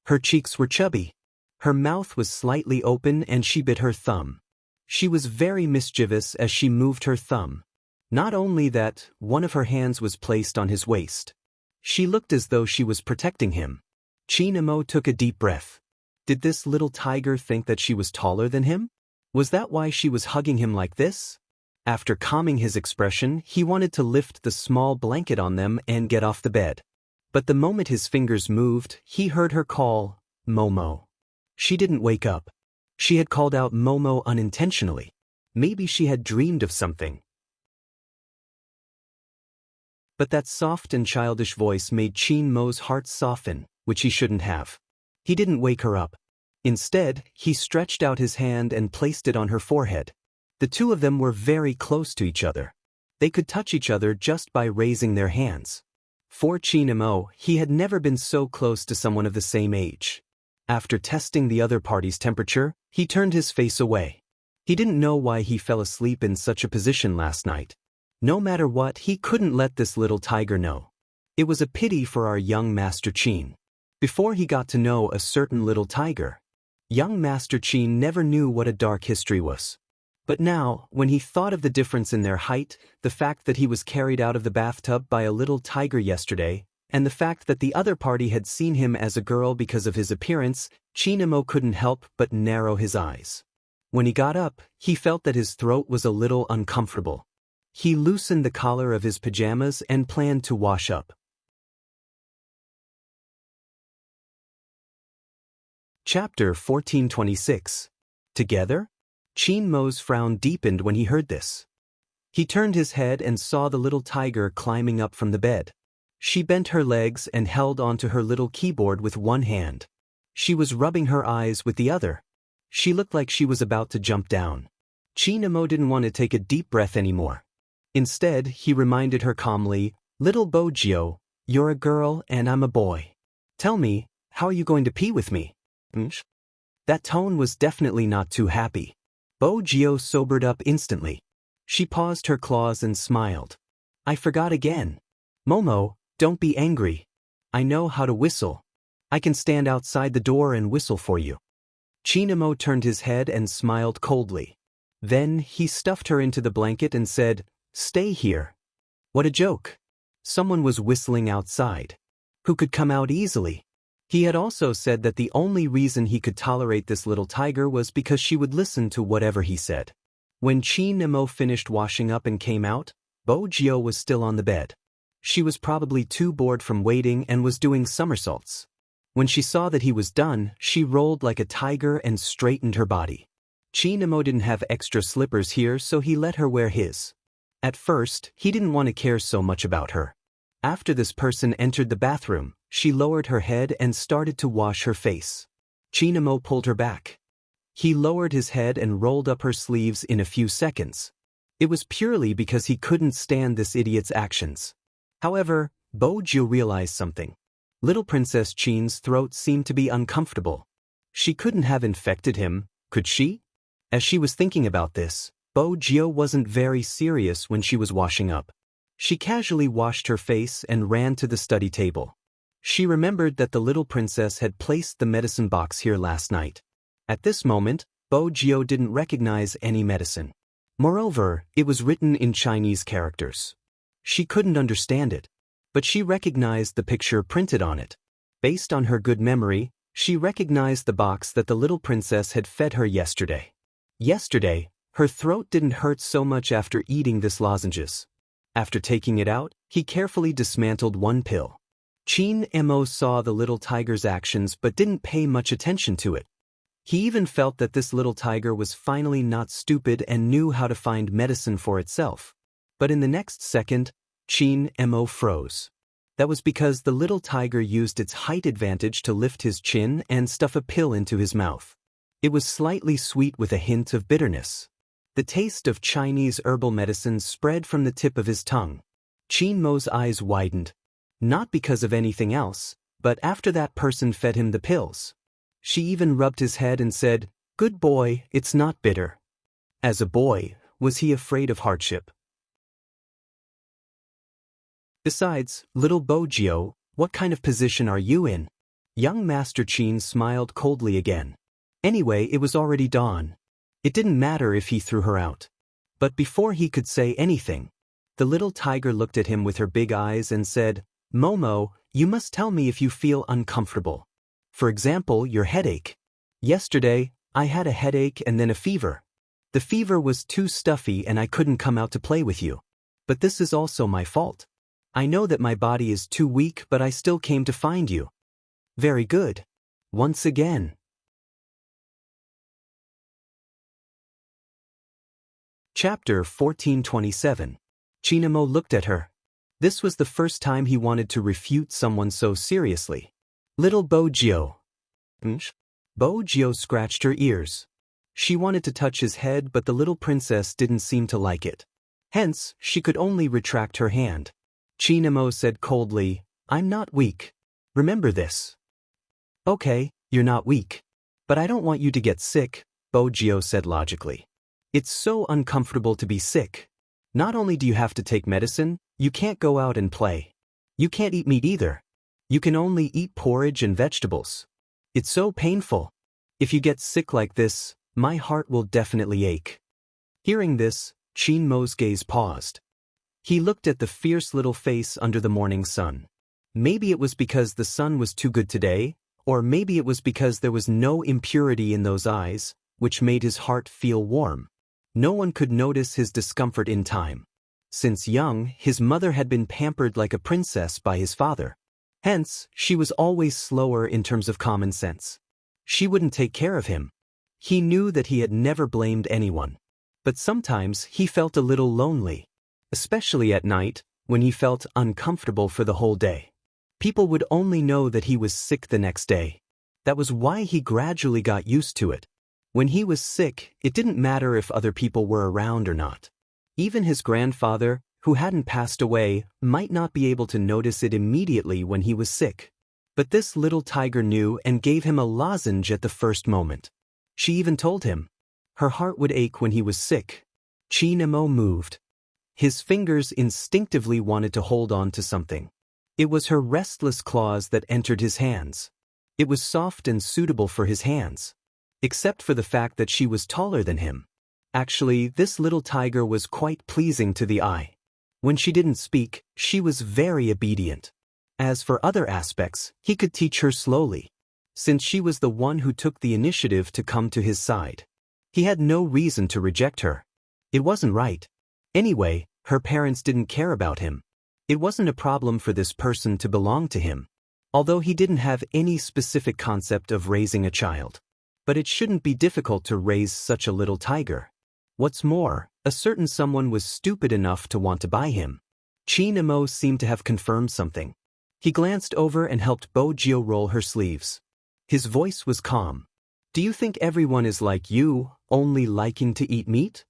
Her cheeks were chubby. Her mouth was slightly open and she bit her thumb. She was very mischievous as she moved her thumb. Not only that, one of her hands was placed on his waist. She looked as though she was protecting him. Chi Nemo took a deep breath. Did this little tiger think that she was taller than him? Was that why she was hugging him like this? After calming his expression, he wanted to lift the small blanket on them and get off the bed. But the moment his fingers moved, he heard her call, "Momo." She didn't wake up. She had called out Momo unintentionally. Maybe she had dreamed of something. But that soft and childish voice made Chi Mo's heart soften, which he shouldn't have. He didn't wake her up. Instead, he stretched out his hand and placed it on her forehead. The two of them were very close to each other. They could touch each other just by raising their hands. For Chin-mo, he had never been so close to someone of the same age. After testing the other party's temperature, he turned his face away. He didn't know why he fell asleep in such a position last night. No matter what, he couldn't let this little tiger know. It was a pity for our young Master Chin. Before he got to know a certain little tiger, young Master Chin never knew what a dark history was. But now, when he thought of the difference in their height, the fact that he was carried out of the bathtub by a little tiger yesterday, and the fact that the other party had seen him as a girl because of his appearance, Chin-mo couldn't help but narrow his eyes. When he got up, he felt that his throat was a little uncomfortable. He loosened the collar of his pajamas and planned to wash up. Chapter 1426. Together? Chin-mo's frown deepened when he heard this. He turned his head and saw the little tiger climbing up from the bed. She bent her legs and held onto her little keyboard with one hand. She was rubbing her eyes with the other. She looked like she was about to jump down. Chin-mo didn't want to take a deep breath anymore. Instead, he reminded her calmly, "Little Bojio, you're a girl and I'm a boy. Tell me, how are you going to pee with me?" That tone was definitely not too happy. Bojio sobered up instantly. She paused her claws and smiled. "I forgot again. Momo, don't be angry. I know how to whistle. I can stand outside the door and whistle for you." Chin-mo turned his head and smiled coldly. Then he stuffed her into the blanket and said, "Stay here." What a joke. Someone was whistling outside. Who could come out easily? He had also said that the only reason he could tolerate this little tiger was because she would listen to whatever he said. When Chin-mo finished washing up and came out, Bojio was still on the bed. She was probably too bored from waiting and was doing somersaults. When she saw that he was done, she rolled like a tiger and straightened her body. Chin-mo didn't have extra slippers here, so he let her wear his. At first, he didn't want to care so much about her. After this person entered the bathroom, she lowered her head and started to wash her face. Chin-mo pulled her back. He lowered his head and rolled up her sleeves in a few seconds. It was purely because he couldn't stand this idiot's actions. However, Bojio realized something. Little Princess Chin's throat seemed to be uncomfortable. She couldn't have infected him, could she? As she was thinking about this, Bojio wasn't very serious when she was washing up. She casually washed her face and ran to the study table. She remembered that the little princess had placed the medicine box here last night. At this moment, Bojio didn't recognize any medicine. Moreover, it was written in Chinese characters. She couldn't understand it, but she recognized the picture printed on it. Based on her good memory, she recognized the box that the little princess had fed her yesterday. Yesterday, her throat didn't hurt so much after eating this lozenges. After taking it out, he carefully dismantled one pill. Chin-mo saw the little tiger's actions but didn't pay much attention to it. He even felt that this little tiger was finally not stupid and knew how to find medicine for itself. But in the next second, Chin-mo froze. That was because the little tiger used its height advantage to lift his chin and stuff a pill into his mouth. It was slightly sweet with a hint of bitterness. The taste of Chinese herbal medicine spread from the tip of his tongue. Chin-mo's eyes widened. Not because of anything else, but after that person fed him the pills. She even rubbed his head and said, "Good boy, it's not bitter." As a boy, was he afraid of hardship? Besides, little Bojio, what kind of position are you in? Young Master Chin smiled coldly again. Anyway, it was already dawn. It didn't matter if he threw her out. But before he could say anything, the little tiger looked at him with her big eyes and said, "Momo, you must tell me if you feel uncomfortable. For example, your headache. Yesterday, I had a headache and then a fever. The fever was too stuffy and I couldn't come out to play with you. But this is also my fault. I know that my body is too weak, but I still came to find you." Very good. Once again. Chapter 1427. Chin-mo looked at her. This was the first time he wanted to refute someone so seriously. "Little Bojio, Bo-jio scratched her ears. She wanted to touch his head, but the little princess didn't seem to like it. Hence, she could only retract her hand. Chinamo said coldly, "I'm not weak. Remember this." "Okay, you're not weak. But I don't want you to get sick," Bo-jio said logically. "It's so uncomfortable to be sick. Not only do you have to take medicine, you can't go out and play. You can't eat meat either. You can only eat porridge and vegetables. It's so painful. If you get sick like this, my heart will definitely ache." Hearing this, Chinmo's gaze paused. He looked at the fierce little face under the morning sun. Maybe it was because the sun was too good today, or maybe it was because there was no impurity in those eyes, which made his heart feel warm. No one could notice his discomfort in time. Since young, his mother had been pampered like a princess by his father. Hence, she was always slower in terms of common sense. She wouldn't take care of him. He knew that he had never blamed anyone. But sometimes he felt a little lonely. Especially at night, when he felt uncomfortable for the whole day. People would only know that he was sick the next day. That was why he gradually got used to it. When he was sick, it didn't matter if other people were around or not. Even his grandfather, who hadn't passed away, might not be able to notice it immediately when he was sick. But this little tiger knew and gave him a lozenge at the first moment. She even told him. Her heart would ache when he was sick. Chinamo moved. His fingers instinctively wanted to hold on to something. It was her restless claws that entered his hands. It was soft and suitable for his hands. Except for the fact that she was taller than him. Actually, this little tiger was quite pleasing to the eye. When she didn't speak, she was very obedient. As for other aspects, he could teach her slowly. Since she was the one who took the initiative to come to his side. He had no reason to reject her. It wasn't right. Anyway, her parents didn't care about him. It wasn't a problem for this person to belong to him. Although he didn't have any specific concept of raising a child. But it shouldn't be difficult to raise such a little tiger. What's more, a certain someone was stupid enough to want to buy him. Chinamo seemed to have confirmed something. He glanced over and helped Bo-jio roll her sleeves. His voice was calm. "Do you think everyone is like you, only liking to eat meat?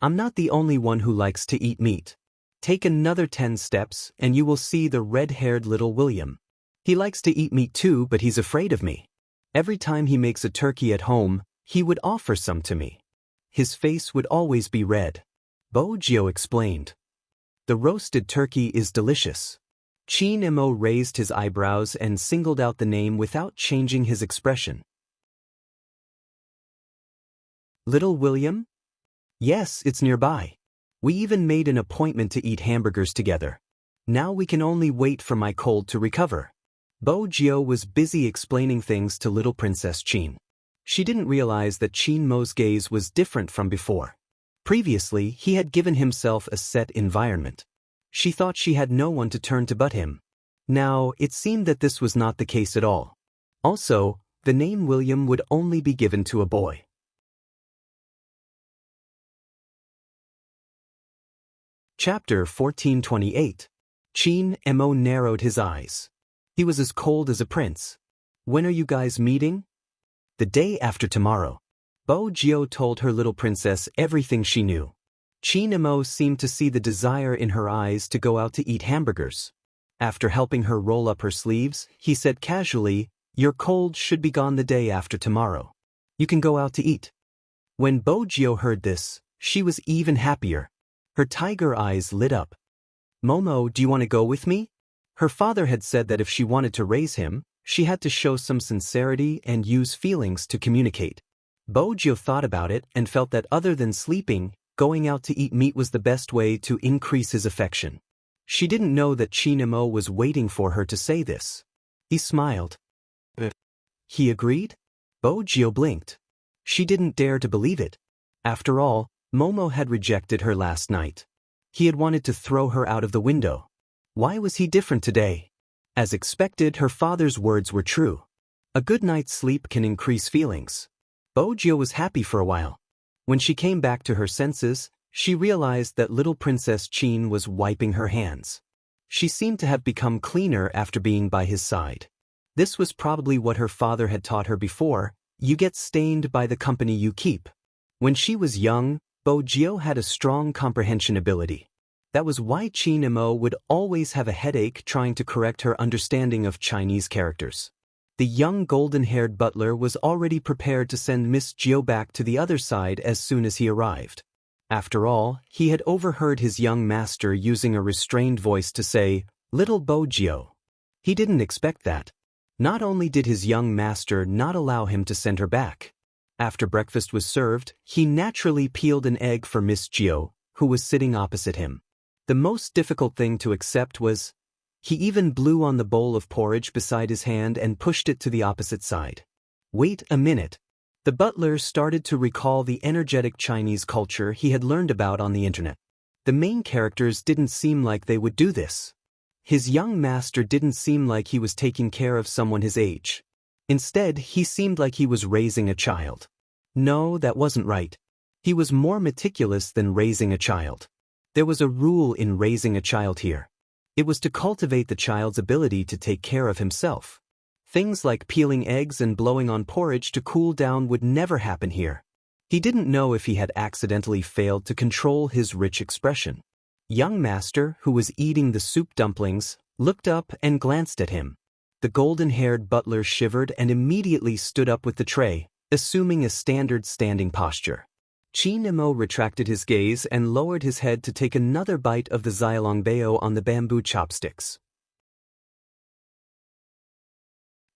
I'm not the only one who likes to eat meat. Take another 10 steps and you will see the red-haired little William. He likes to eat meat too, but he's afraid of me. Every time he makes a turkey at home, he would offer some to me. His face would always be red." Bo-jio explained. "The roasted turkey is delicious." Chinamo raised his eyebrows and singled out the name without changing his expression. "Little William? Yes, it's nearby. We even made an appointment to eat hamburgers together. Now we can only wait for my cold to recover." Bo-jio was busy explaining things to little Princess Chin. She didn't realize that Chinmo's gaze was different from before. Previously, he had given himself a set environment. She thought she had no one to turn to but him. Now, it seemed that this was not the case at all. Also, the name William would only be given to a boy. Chapter 1428. Chin-mo narrowed his eyes. He was as cold as a prince. "When are you guys meeting?" "The day after tomorrow." Bo-jio told her little princess everything she knew. Chin-mo seemed to see the desire in her eyes to go out to eat hamburgers. After helping her roll up her sleeves, he said casually, "Your cold should be gone the day after tomorrow. You can go out to eat." When Bo-jio heard this, she was even happier. Her tiger eyes lit up. "Momo, do you want to go with me?" Her father had said that if she wanted to raise him, she had to show some sincerity and use feelings to communicate. Bo-jio thought about it and felt that other than sleeping, going out to eat meat was the best way to increase his affection. She didn't know that Chin-mo was waiting for her to say this. He smiled. He agreed? Bo-jio blinked. She didn't dare to believe it. After all, Momo had rejected her last night. He had wanted to throw her out of the window. Why was he different today? As expected, her father's words were true. A good night's sleep can increase feelings. Bo-jio was happy for a while. When she came back to her senses, she realized that little Princess Chin was wiping her hands. She seemed to have become cleaner after being by his side. This was probably what her father had taught her before: you get stained by the company you keep. When she was young, Bo Jio had a strong comprehension ability. That was why Qin Emo would always have a headache trying to correct her understanding of Chinese characters. The young golden-haired butler was already prepared to send Miss Jio back to the other side as soon as he arrived. After all, he had overheard his young master using a restrained voice to say, "Little Bo Jio." He didn't expect that. Not only did his young master not allow him to send her back. After breakfast was served, he naturally peeled an egg for Miss Jio, who was sitting opposite him. The most difficult thing to accept was, he even blew on the bowl of porridge beside his hand and pushed it to the opposite side. Wait a minute. The butler started to recall the energetic Chinese culture he had learned about on the internet. The main characters didn't seem like they would do this. His young master didn't seem like he was taking care of someone his age. Instead, he seemed like he was raising a child. No, that wasn't right. He was more meticulous than raising a child. There was a rule in raising a child here. It was to cultivate the child's ability to take care of himself. Things like peeling eggs and blowing on porridge to cool down would never happen here. He didn't know if he had accidentally failed to control his rich expression. Young master, who was eating the soup dumplings, looked up and glanced at him. The golden-haired butler shivered and immediately stood up with the tray, assuming a standard standing posture. Qin Emo retracted his gaze and lowered his head to take another bite of the xiaolongbao on the bamboo chopsticks.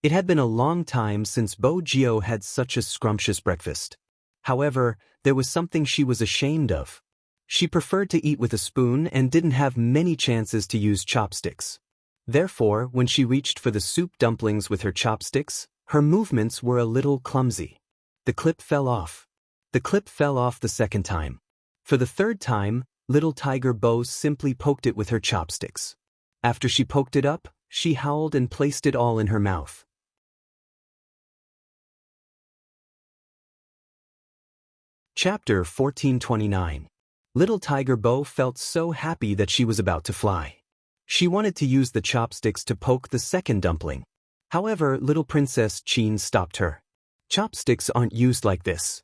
It had been a long time since Bo Jio had such a scrumptious breakfast. However, there was something she was ashamed of. She preferred to eat with a spoon and didn't have many chances to use chopsticks. Therefore, when she reached for the soup dumplings with her chopsticks, her movements were a little clumsy. The clip fell off. The clip fell off the second time. For the third time, little Tiger Bo simply poked it with her chopsticks. After she poked it up, she howled and placed it all in her mouth. Chapter 1429. Little Tiger Bo felt so happy that she was about to fly. She wanted to use the chopsticks to poke the second dumpling. However, little Princess Qin stopped her. Chopsticks aren't used like this.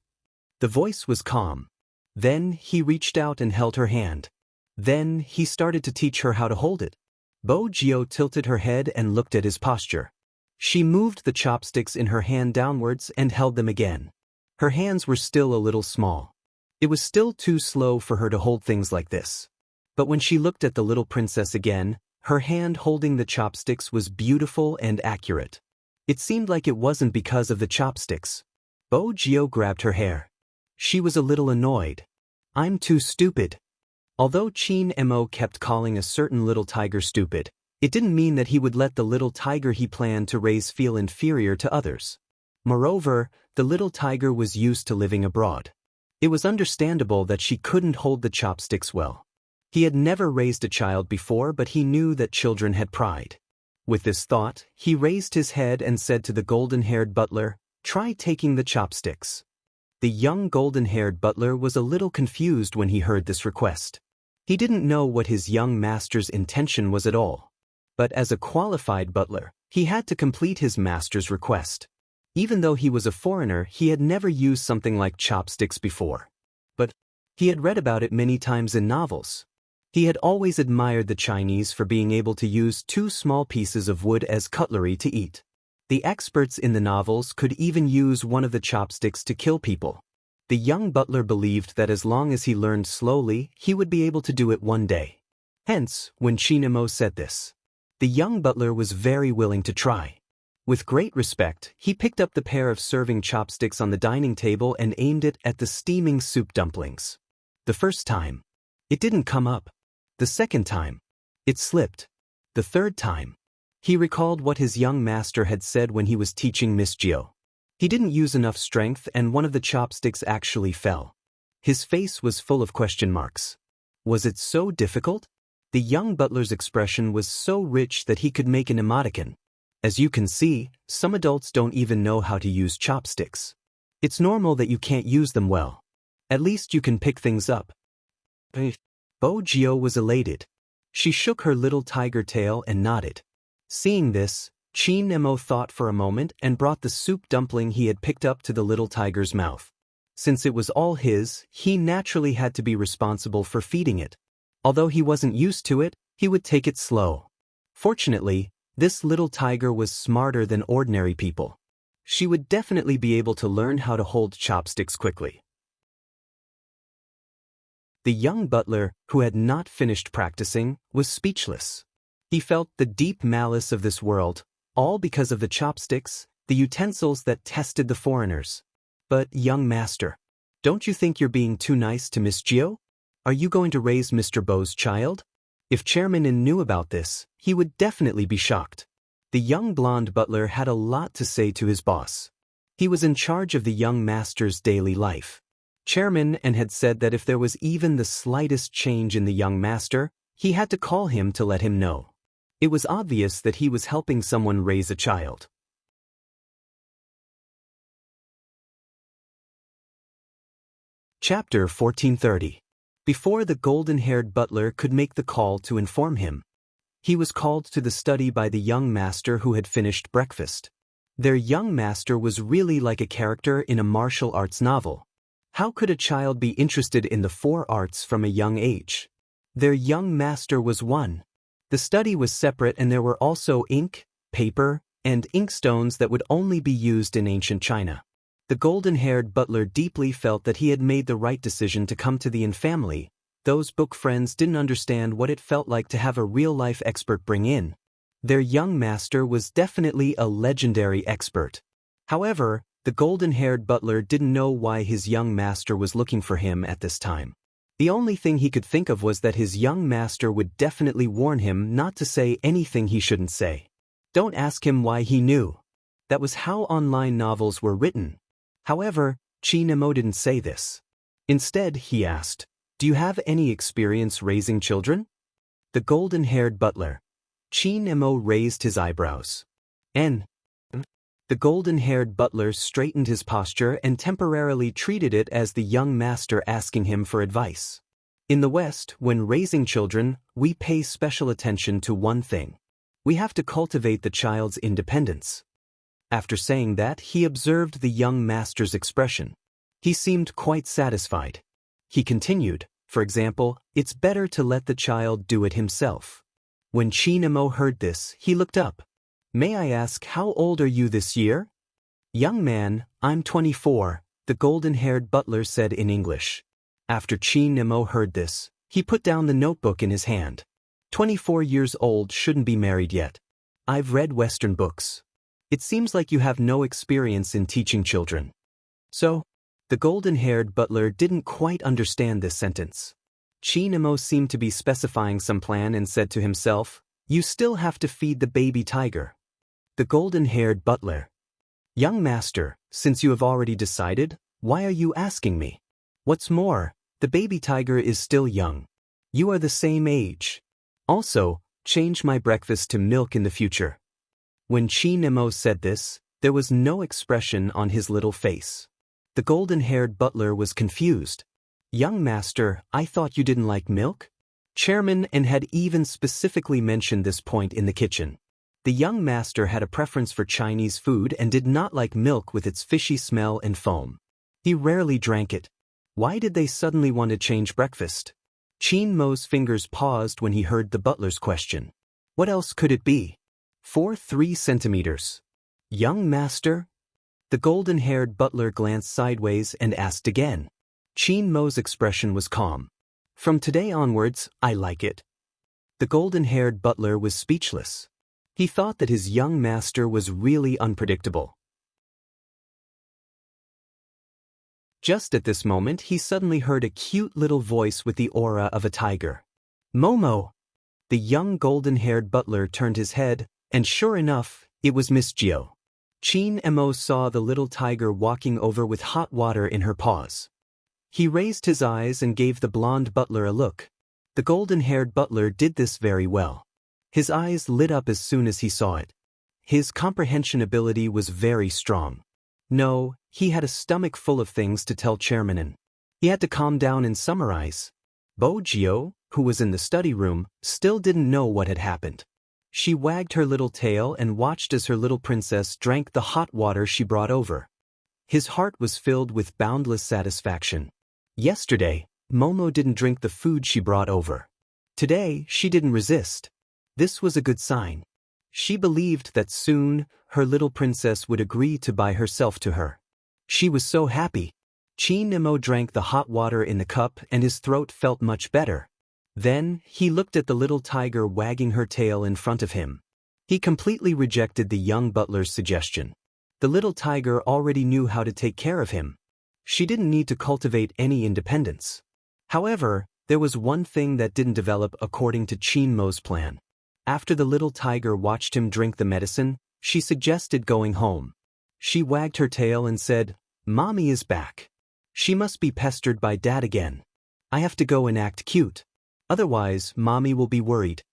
The voice was calm. Then he reached out and held her hand. Then he started to teach her how to hold it. Bo Jio tilted her head and looked at his posture. She moved the chopsticks in her hand downwards and held them again. Her hands were still a little small. It was still too slow for her to hold things like this. But when she looked at the little princess again, her hand holding the chopsticks was beautiful and accurate. It seemed like it wasn't because of the chopsticks. Bo Jio grabbed her hair. She was a little annoyed. "I'm too stupid." Although Qin Emo kept calling a certain little tiger stupid, it didn't mean that he would let the little tiger he planned to raise feel inferior to others. Moreover, the little tiger was used to living abroad. It was understandable that she couldn't hold the chopsticks well. He had never raised a child before, but he knew that children had pride. With this thought, he raised his head and said to the golden-haired butler, "Try taking the chopsticks." The young golden-haired butler was a little confused when he heard this request. He didn't know what his young master's intention was at all. But as a qualified butler, he had to complete his master's request. Even though he was a foreigner, he had never used something like chopsticks before. But he had read about it many times in novels. He had always admired the Chinese for being able to use two small pieces of wood as cutlery to eat. The experts in the novels could even use one of the chopsticks to kill people. The young butler believed that as long as he learned slowly, he would be able to do it one day. Hence, when Qin Emo said this, the young butler was very willing to try. With great respect, he picked up the pair of serving chopsticks on the dining table and aimed it at the steaming soup dumplings. The first time, it didn't come up. The second time, it slipped. The third time, he recalled what his young master had said when he was teaching Miss Jio. He didn't use enough strength and one of the chopsticks actually fell. His face was full of question marks. Was it so difficult? The young butler's expression was so rich that he could make an emoticon. As you can see, some adults don't even know how to use chopsticks. It's normal that you can't use them well. At least you can pick things up. Bo Jio was elated. She shook her little tiger tail and nodded. Seeing this, Chi Nemo thought for a moment and brought the soup dumpling he had picked up to the little tiger's mouth. Since it was all his, he naturally had to be responsible for feeding it. Although he wasn't used to it, he would take it slow. Fortunately, this little tiger was smarter than ordinary people. She would definitely be able to learn how to hold chopsticks quickly. The young butler, who had not finished practicing, was speechless. He felt the deep malice of this world, all because of the chopsticks, the utensils that tested the foreigners. But, young master, don't you think you're being too nice to Miss Gio? Are you going to raise Mr. Bo's child? If Chairman In knew about this, he would definitely be shocked. The young blonde butler had a lot to say to his boss. He was in charge of the young master's daily life. Chairman In had said that if there was even the slightest change in the young master, he had to call him to let him know. It was obvious that he was helping someone raise a child. Chapter 1430. Before the golden-haired butler could make the call to inform him, he was called to the study by the young master who had finished breakfast. Their young master was really like a character in a martial arts novel. How could a child be interested in the 4 arts from a young age? Their young master was one. The study was separate and there were also ink, paper, and inkstones that would only be used in ancient China. The golden-haired butler deeply felt that he had made the right decision to come to the In family. Those book friends didn't understand what it felt like to have a real-life expert bring in. Their young master was definitely a legendary expert. However, the golden-haired butler didn't know why his young master was looking for him at this time. The only thing he could think of was that his young master would definitely warn him not to say anything he shouldn't say. Don't ask him why he knew. That was how online novels were written. However, Chi Nemo didn't say this. Instead, he asked, "Do you have any experience raising children?" The golden-haired butler. Chi Nemo raised his eyebrows. The golden-haired butler straightened his posture and temporarily treated it as the young master asking him for advice. In the West, when raising children, we pay special attention to one thing. We have to cultivate the child's independence. After saying that, he observed the young master's expression. He seemed quite satisfied. He continued, for example, "It's better to let the child do it himself." When Chi Nemo heard this, he looked up. "May I ask, how old are you this year?" "Young man, I'm 24, the golden-haired butler said in English. After Chi Nemo heard this, he put down the notebook in his hand. 24 years old shouldn't be married yet. I've read Western books. It seems like you have no experience in teaching children." So, the golden-haired butler didn't quite understand this sentence. Chi Nemo seemed to be specifying some plan and said to himself, "You still have to feed the baby tiger." The golden-haired butler. "Young master, since you have already decided, why are you asking me? What's more, the baby tiger is still young. You are the same age. Also, change my breakfast to milk in the future." When Chi Nemo said this, there was no expression on his little face. The golden-haired butler was confused. "Young master, I thought you didn't like milk?" Chairman In had even specifically mentioned this point in the kitchen. The young master had a preference for Chinese food and did not like milk with its fishy smell and foam. He rarely drank it. Why did they suddenly want to change breakfast? Chi Nemo's fingers paused when he heard the butler's question. What else could it be? 3 centimeters. "Young master?" The golden-haired butler glanced sideways and asked again. Chi Nemo's expression was calm. "From today onwards, I like it." The golden-haired butler was speechless. He thought that his young master was really unpredictable. Just at this moment, he suddenly heard a cute little voice with the aura of a tiger. "Momo!" The young golden-haired butler turned his head, and sure enough, it was Miss Gio. Chi Nemo saw the little tiger walking over with hot water in her paws. He raised his eyes and gave the blonde butler a look. The golden-haired butler did this very well. His eyes lit up as soon as he saw it. His comprehension ability was very strong. No, he had a stomach full of things to tell Chairman In. He had to calm down and summarize. Bo Gio, who was in the study room, still didn't know what had happened. She wagged her little tail and watched as her little princess drank the hot water she brought over. His heart was filled with boundless satisfaction. Yesterday, Momo didn't drink the food she brought over. Today, she didn't resist. This was a good sign. She believed that soon, her little princess would agree to buy herself to her. She was so happy. Nemo drank the hot water in the cup and his throat felt much better. Then, he looked at the little tiger wagging her tail in front of him. He completely rejected the young butler's suggestion. The little tiger already knew how to take care of him. She didn't need to cultivate any independence. However, there was one thing that didn't develop according to Chinmo's plan. After the little tiger watched him drink the medicine, she suggested going home. She wagged her tail and said, "Mommy is back. She must be pestered by Dad again. I have to go and act cute. Otherwise, Mommy will be worried."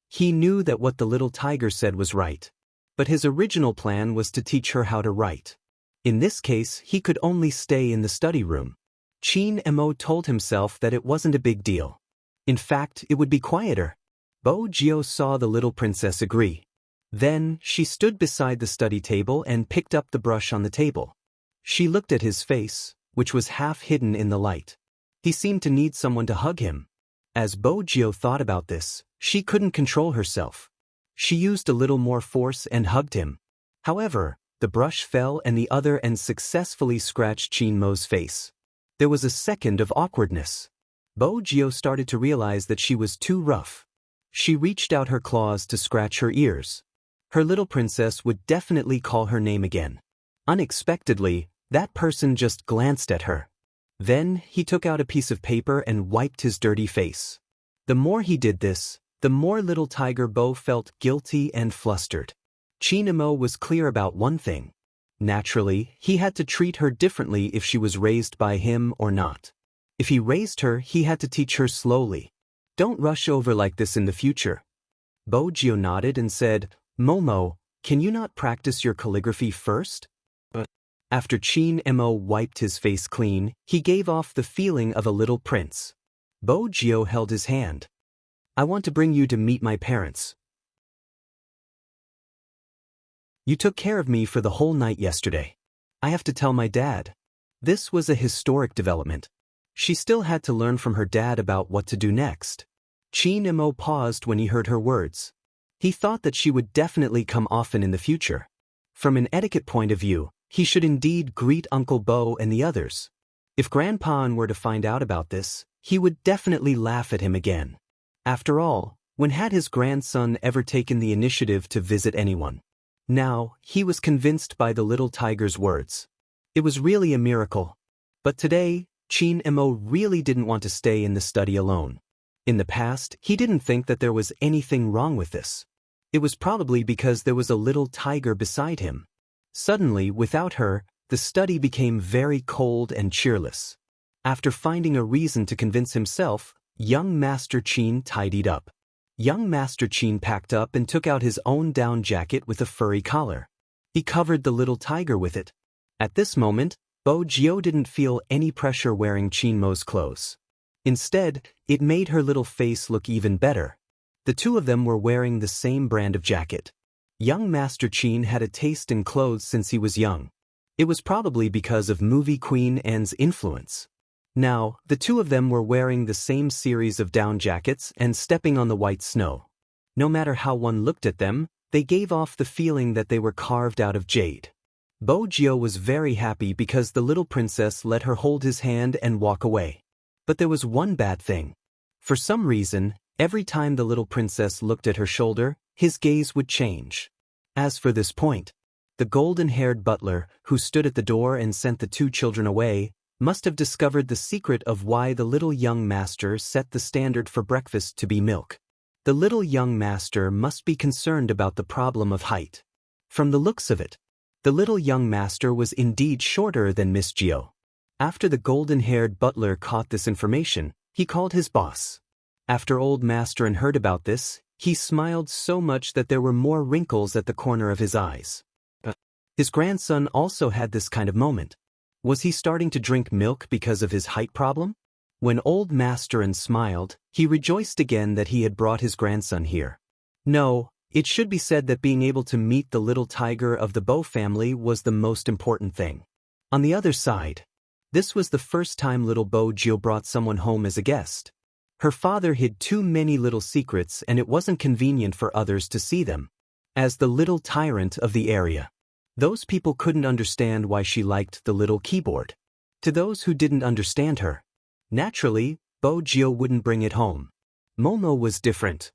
He knew that what the little tiger said was right. But his original plan was to teach her how to write. In this case, he could only stay in the study room. Chin-mo told himself that it wasn't a big deal. In fact, it would be quieter. Bo-jio saw the little princess agree. Then, she stood beside the study table and picked up the brush on the table. She looked at his face, which was half hidden in the light. He seemed to need someone to hug him. As Bo-jio thought about this, she couldn't control herself. She used a little more force and hugged him. However, the brush fell and the other end successfully scratched Chinmo's face. There was a second of awkwardness. Bo-jio started to realize that she was too rough. She reached out her claws to scratch her ears. Her little princess would definitely call her name again. Unexpectedly, that person just glanced at her. Then, he took out a piece of paper and wiped his dirty face. The more he did this, the more little tiger Bo felt guilty and flustered. Chin-mo was clear about one thing. Naturally, he had to treat her differently if she was raised by him or not. If he raised her, he had to teach her slowly. "Don't rush over like this in the future." Bo-jio nodded and said, "Momo, can you not practice your calligraphy first?" After Chin-mo wiped his face clean, he gave off the feeling of a little prince. Bo-jio held his hand. "I want to bring you to meet my parents. You took care of me for the whole night yesterday. I have to tell my dad." This was a historic development. She still had to learn from her dad about what to do next. Chin-mo paused when he heard her words. He thought that she would definitely come often in the future. From an etiquette point of view, he should indeed greet Uncle Bo and the others. If Grandpa were to find out about this, he would definitely laugh at him again. After all, when had his grandson ever taken the initiative to visit anyone? Now, he was convinced by the little tiger's words. It was really a miracle. But today, Chin-mo really didn't want to stay in the study alone. In the past, he didn't think that there was anything wrong with this. It was probably because there was a little tiger beside him. Suddenly, without her, the study became very cold and cheerless. After finding a reason to convince himself, young Master Chin tidied up. Young Master Chin packed up and took out his own down jacket with a furry collar. He covered the little tiger with it. At this moment, Bo-jio didn't feel any pressure wearing Chinmo's clothes. Instead, it made her little face look even better. The two of them were wearing the same brand of jacket. Young Master Chin had a taste in clothes since he was young. It was probably because of movie Queen Anne's influence. Now, the two of them were wearing the same series of down jackets and stepping on the white snow. No matter how one looked at them, they gave off the feeling that they were carved out of jade. Bo-jio was very happy because the little princess let her hold his hand and walk away. But there was one bad thing. For some reason, every time the little princess looked at her shoulder, his gaze would change. As for this point, the golden-haired butler, who stood at the door and sent the two children away, must have discovered the secret of why the little young master set the standard for breakfast to be milk. The little young master must be concerned about the problem of height. From the looks of it, the little young master was indeed shorter than Miss Jio. After the golden-haired butler caught this information, he called his boss. After old master heard about this, he smiled so much that there were more wrinkles at the corner of his eyes. His grandson also had this kind of moment. Was he starting to drink milk because of his height problem? When old master smiled, he rejoiced again that he had brought his grandson here. No, It should be said that being able to meet the little tiger of the Bo family was the most important thing. On the other side, this was the first time little Bo Gio brought someone home as a guest. Her father hid too many little secrets and it wasn't convenient for others to see them. As the little tyrant of the area, those people couldn't understand why she liked the little keyboard. To those who didn't understand her, naturally, Bo Gio wouldn't bring it home. Momo was different.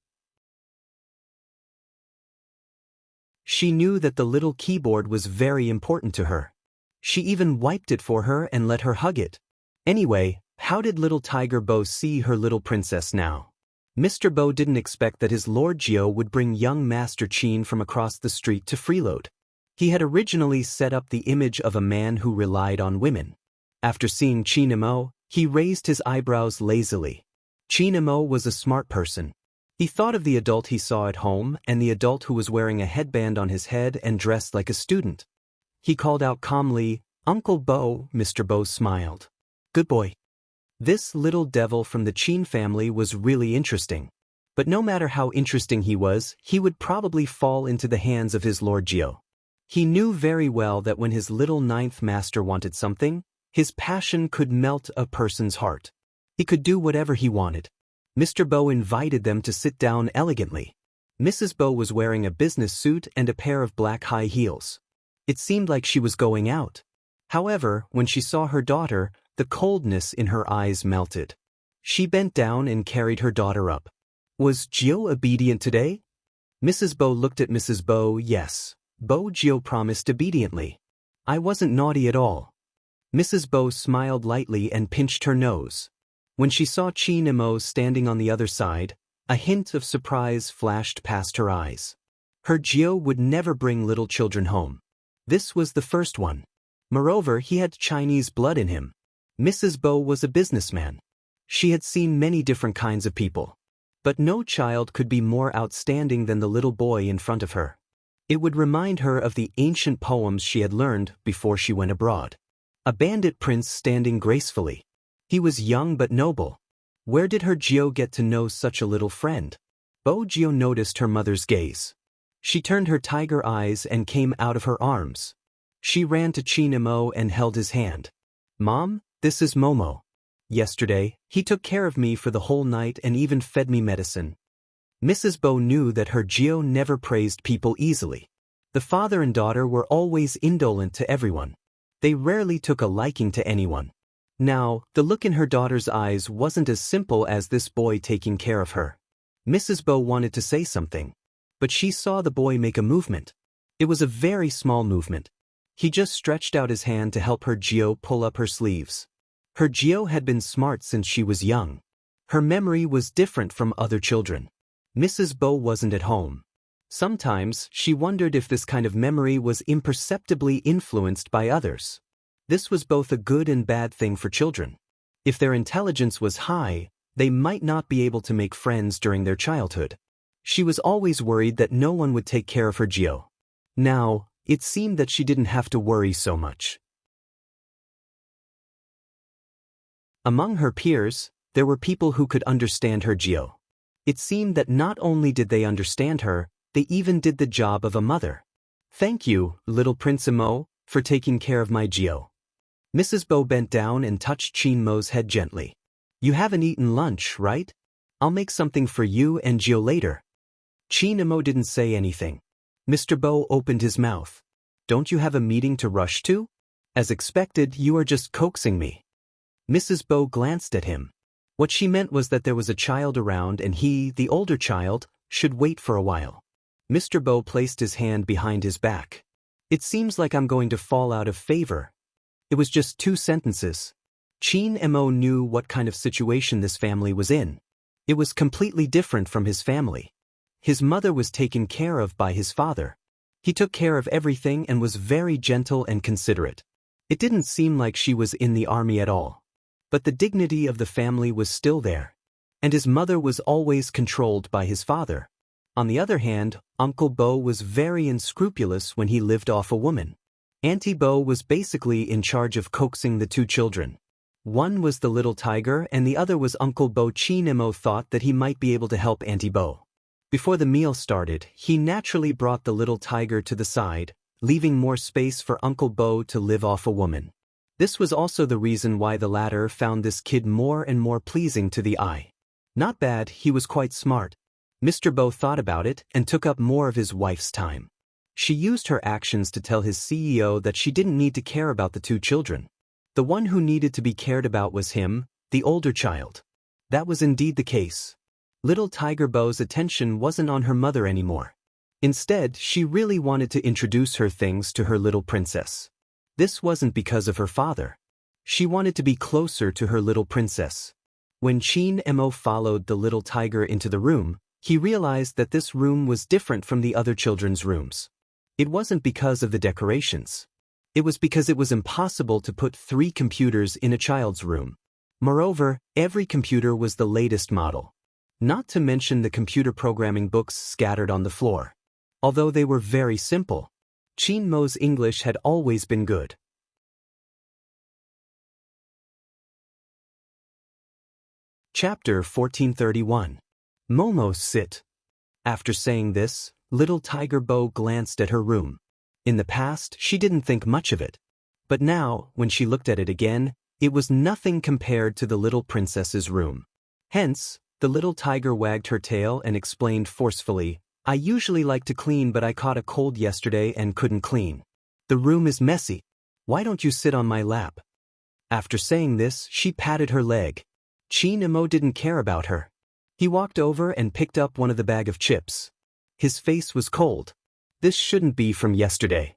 She knew that the little keyboard was very important to her. She even wiped it for her and let her hug it. Anyway, how did little Tiger Bo see her little princess now? Mr. Bo didn't expect that his Lord Gio would bring young Master Chin from across the street to freeload. He had originally set up the image of a man who relied on women. After seeing Chinamo, he raised his eyebrows lazily. Chinamo was a smart person. He thought of the adult he saw at home and the adult who was wearing a headband on his head and dressed like a student. He called out calmly, "Uncle Bo." Mr. Bo smiled. "Good boy." This little devil from the Chin family was really interesting. But no matter how interesting he was, he would probably fall into the hands of his Lord Gio. He knew very well that when his little ninth master wanted something, his passion could melt a person's heart. He could do whatever he wanted. Mr. Bo invited them to sit down elegantly. Mrs. Bo was wearing a business suit and a pair of black high heels. It seemed like she was going out. However, when she saw her daughter, the coldness in her eyes melted. She bent down and carried her daughter up. Was Gio obedient today? Mrs. Bo looked at Mrs. Bo. Yes, Bo Gio promised obediently. I wasn't naughty at all. Mrs. Bo smiled lightly and pinched her nose. When she saw Chinamo standing on the other side, a hint of surprise flashed past her eyes. Her Gio would never bring little children home. This was the first one. Moreover, he had Chinese blood in him. Mrs. Bo was a businessman. She had seen many different kinds of people. But no child could be more outstanding than the little boy in front of her. It would remind her of the ancient poems she had learned before she went abroad. A bandit prince standing gracefully. He was young but noble. Where did her Gio get to know such a little friend? Bo Gio noticed her mother's gaze. She turned her tiger eyes and came out of her arms. She ran to Chinamo and held his hand. Mom, this is Momo. Yesterday, he took care of me for the whole night and even fed me medicine. Mrs. Bo knew that her Gio never praised people easily. The father and daughter were always indolent to everyone. They rarely took a liking to anyone. Now, the look in her daughter's eyes wasn't as simple as this boy taking care of her. Mrs. Bo wanted to say something, but she saw the boy make a movement. It was a very small movement. He just stretched out his hand to help her Gio pull up her sleeves. Her Gio had been smart since she was young. Her memory was different from other children. Mrs. Bo wasn't at home. Sometimes, she wondered if this kind of memory was imperceptibly influenced by others. This was both a good and bad thing for children. If their intelligence was high, they might not be able to make friends during their childhood. She was always worried that no one would take care of her Gio. Now, it seemed that she didn't have to worry so much. Among her peers, there were people who could understand her Gio. It seemed that not only did they understand her, they even did the job of a mother. Thank you, little Prince Mo, for taking care of my Gio. Mrs. Bo bent down and touched Chinmo's head gently. You haven't eaten lunch, right? I'll make something for you and Gio later. Chinmo didn't say anything. Mr. Bo opened his mouth. Don't you have a meeting to rush to? As expected, you are just coaxing me. Mrs. Bo glanced at him. What she meant was that there was a child around and he, the older child, should wait for a while. Mr. Bo placed his hand behind his back. It seems like I'm going to fall out of favor. It was just 2 sentences. Chinmo knew what kind of situation this family was in. It was completely different from his family. His mother was taken care of by his father. He took care of everything and was very gentle and considerate. It didn't seem like she was in the army at all. But the dignity of the family was still there. And his mother was always controlled by his father. On the other hand, Uncle Bo was very unscrupulous when he lived off a woman. Auntie Bo was basically in charge of coaxing the 2 children. One was the little tiger and the other was Uncle Bo. Chinmo thought that he might be able to help Auntie Bo. Before the meal started, he naturally brought the little tiger to the side, leaving more space for Uncle Bo to live off a woman. This was also the reason why the latter found this kid more and more pleasing to the eye. Not bad, he was quite smart. Mr. Bo thought about it and took up more of his wife's time. She used her actions to tell his CEO that she didn't need to care about the two children. The one who needed to be cared about was him, the older child. That was indeed the case. Little Tiger Bo's attention wasn't on her mother anymore. Instead, she really wanted to introduce her things to her little princess. This wasn't because of her father. She wanted to be closer to her little princess. When Chin Mo followed the little tiger into the room, he realized that this room was different from the other children's rooms. It wasn't because of the decorations. It was because it was impossible to put 3 computers in a child's room. Moreover, every computer was the latest model. Not to mention the computer programming books scattered on the floor. Although they were very simple, Chin Mo's English had always been good. Chapter 1431. Momo sit. After saying this, little Tiger Bo glanced at her room. In the past, she didn't think much of it. But now, when she looked at it again, it was nothing compared to the little princess's room. Hence, the little tiger wagged her tail and explained forcefully, "I usually like to clean, but I caught a cold yesterday and couldn't clean. The room is messy. Why don't you sit on my lap?" After saying this, she patted her leg. Chin Mo didn't care about her. He walked over and picked up one of the bag of chips. His face was cold. This shouldn't be from yesterday.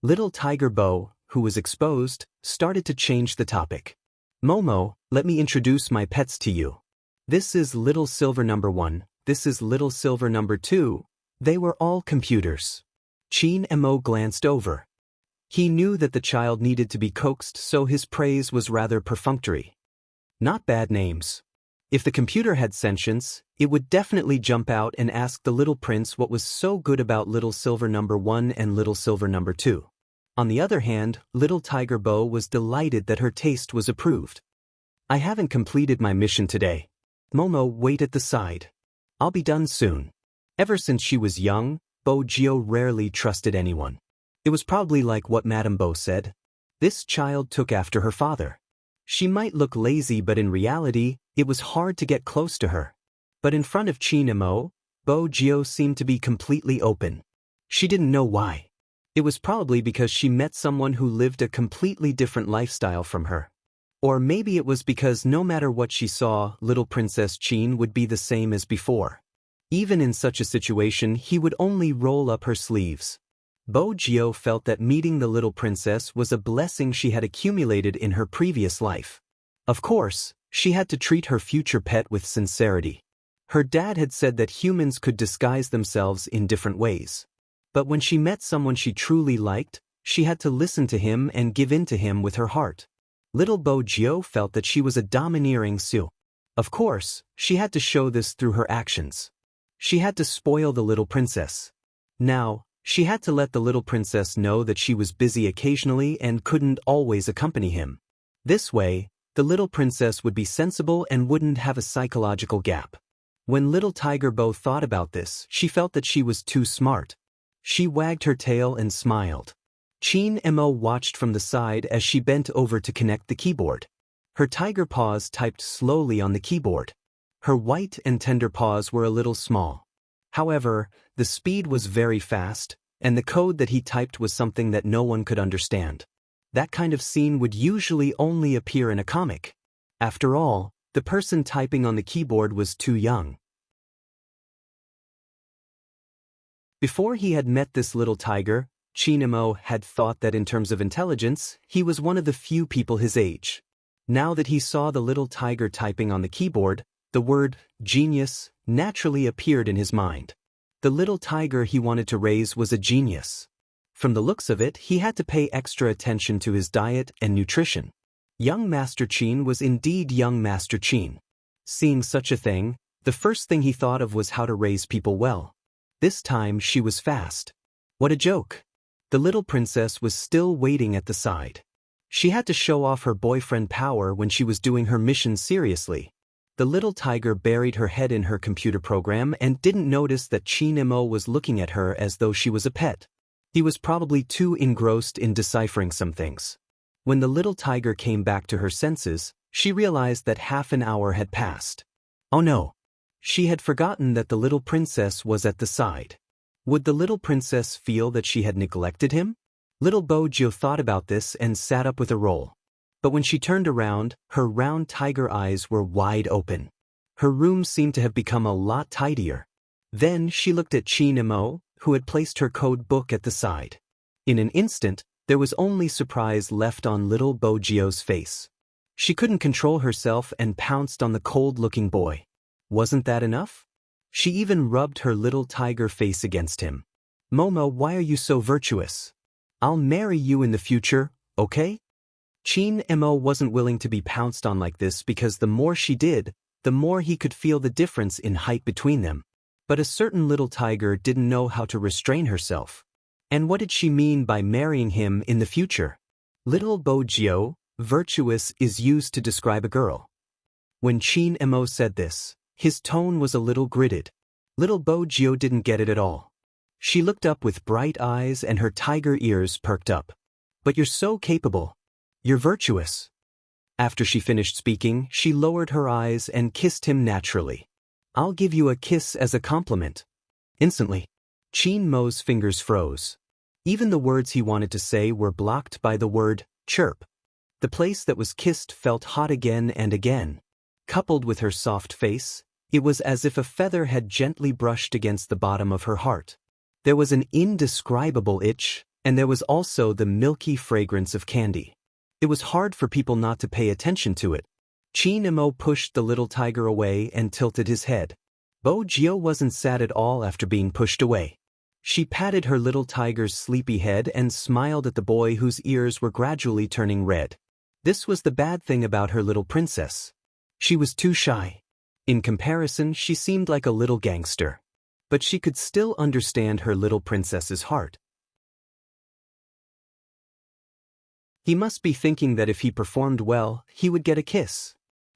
Little Tiger Bo, who was exposed, started to change the topic. "Momo, let me introduce my pets to you. This is Little Silver number 1. This is Little Silver number 2. They were all computers." Chin Mo glanced over. He knew that the child needed to be coaxed, so his praise was rather perfunctory. Not bad names. If the computer had sentience, it would definitely jump out and ask the little prince what was so good about Little Silver number 1 and Little Silver number 2. On the other hand, Little Tiger Bo was delighted that her taste was approved. "I haven't completed my mission today. Momo, wait at the side. I'll be done soon." Ever since she was young, Bo Jio rarely trusted anyone. It was probably like what Madame Bo said. This child took after her father. She might look lazy, but in reality, it was hard to get close to her. But in front of Chin Mo, Bo Jio seemed to be completely open. She didn't know why. It was probably because she met someone who lived a completely different lifestyle from her. Or maybe it was because no matter what she saw, little Princess Chin would be the same as before. Even in such a situation, he would only roll up her sleeves. Bo Jio felt that meeting the little princess was a blessing she had accumulated in her previous life. Of course, she had to treat her future pet with sincerity. Her dad had said that humans could disguise themselves in different ways. But when she met someone she truly liked, she had to listen to him and give in to him with her heart. Little Bo Jio felt that she was a domineering Su. Of course, she had to show this through her actions. She had to spoil the little princess. Now, she had to let the little princess know that she was busy occasionally and couldn't always accompany him. This way, the little princess would be sensible and wouldn't have a psychological gap. When little Tiger Bo thought about this, she felt that she was too smart. She wagged her tail and smiled. Chin Mo watched from the side as she bent over to connect the keyboard. Her tiger paws typed slowly on the keyboard. Her white and tender paws were a little small. However, the speed was very fast, and the code that he typed was something that no one could understand. That kind of scene would usually only appear in a comic. After all, the person typing on the keyboard was too young. Before he had met this little tiger, Chin Mo had thought that in terms of intelligence, he was one of the few people his age. Now that he saw the little tiger typing on the keyboard, the word genius naturally appeared in his mind. The little tiger he wanted to raise was a genius. From the looks of it, he had to pay extra attention to his diet and nutrition. Young Master Chin was indeed young Master Chin. Seeing such a thing, the first thing he thought of was how to raise people well. This time she was fast. What a joke! The little princess was still waiting at the side. She had to show off her boyfriend power when she was doing her mission seriously. The little tiger buried her head in her computer program and didn't notice that Chin-mo was looking at her as though she was a pet. He was probably too engrossed in deciphering some things. When the little tiger came back to her senses, she realized that half an hour had passed. Oh no! She had forgotten that the little princess was at the side. Would the little princess feel that she had neglected him? Little Bojo thought about this and sat up with a roll. But when she turned around, her round tiger eyes were wide open. Her room seemed to have become a lot tidier. Then she looked at Chin-mo, who had placed her code book at the side. In an instant, there was only surprise left on little Bojo's face. She couldn't control herself and pounced on the cold-looking boy. Wasn't that enough? She even rubbed her little tiger face against him. Momo, why are you so virtuous? I'll marry you in the future, okay? Chin-mo wasn't willing to be pounced on like this because the more she did, the more he could feel the difference in height between them. But a certain little tiger didn't know how to restrain herself. And what did she mean by marrying him in the future? Little Bojo, virtuous is used to describe a girl. When Chin-mo said this, his tone was a little gritted. Little Bojo didn't get it at all. She looked up with bright eyes and her tiger ears perked up. But you're so capable. You're virtuous. After she finished speaking, she lowered her eyes and kissed him naturally. I'll give you a kiss as a compliment. Instantly, Chin-mo's fingers froze. Even the words he wanted to say were blocked by the word chirp. The place that was kissed felt hot again and again. Coupled with her soft face, it was as if a feather had gently brushed against the bottom of her heart. There was an indescribable itch, and there was also the milky fragrance of candy. It was hard for people not to pay attention to it. Chin-mo pushed the little tiger away and tilted his head. Bojo wasn't sad at all after being pushed away. She patted her little tiger's sleepy head and smiled at the boy whose ears were gradually turning red. This was the bad thing about her little princess. She was too shy. In comparison, she seemed like a little gangster. But she could still understand her little princess's heart. He must be thinking that if he performed well, he would get a kiss.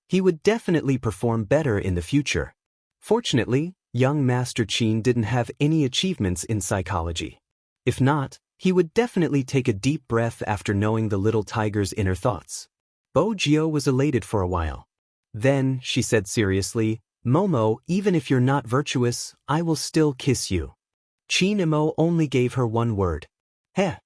He would definitely perform better in the future. Fortunately, young Master Chin didn't have any achievements in psychology. If not, he would definitely take a deep breath after knowing the little tiger's inner thoughts. Bojo was elated for a while. Then, she said seriously, Momo, even if you're not virtuous, I will still kiss you. Chin-mo only gave her one word. Heh.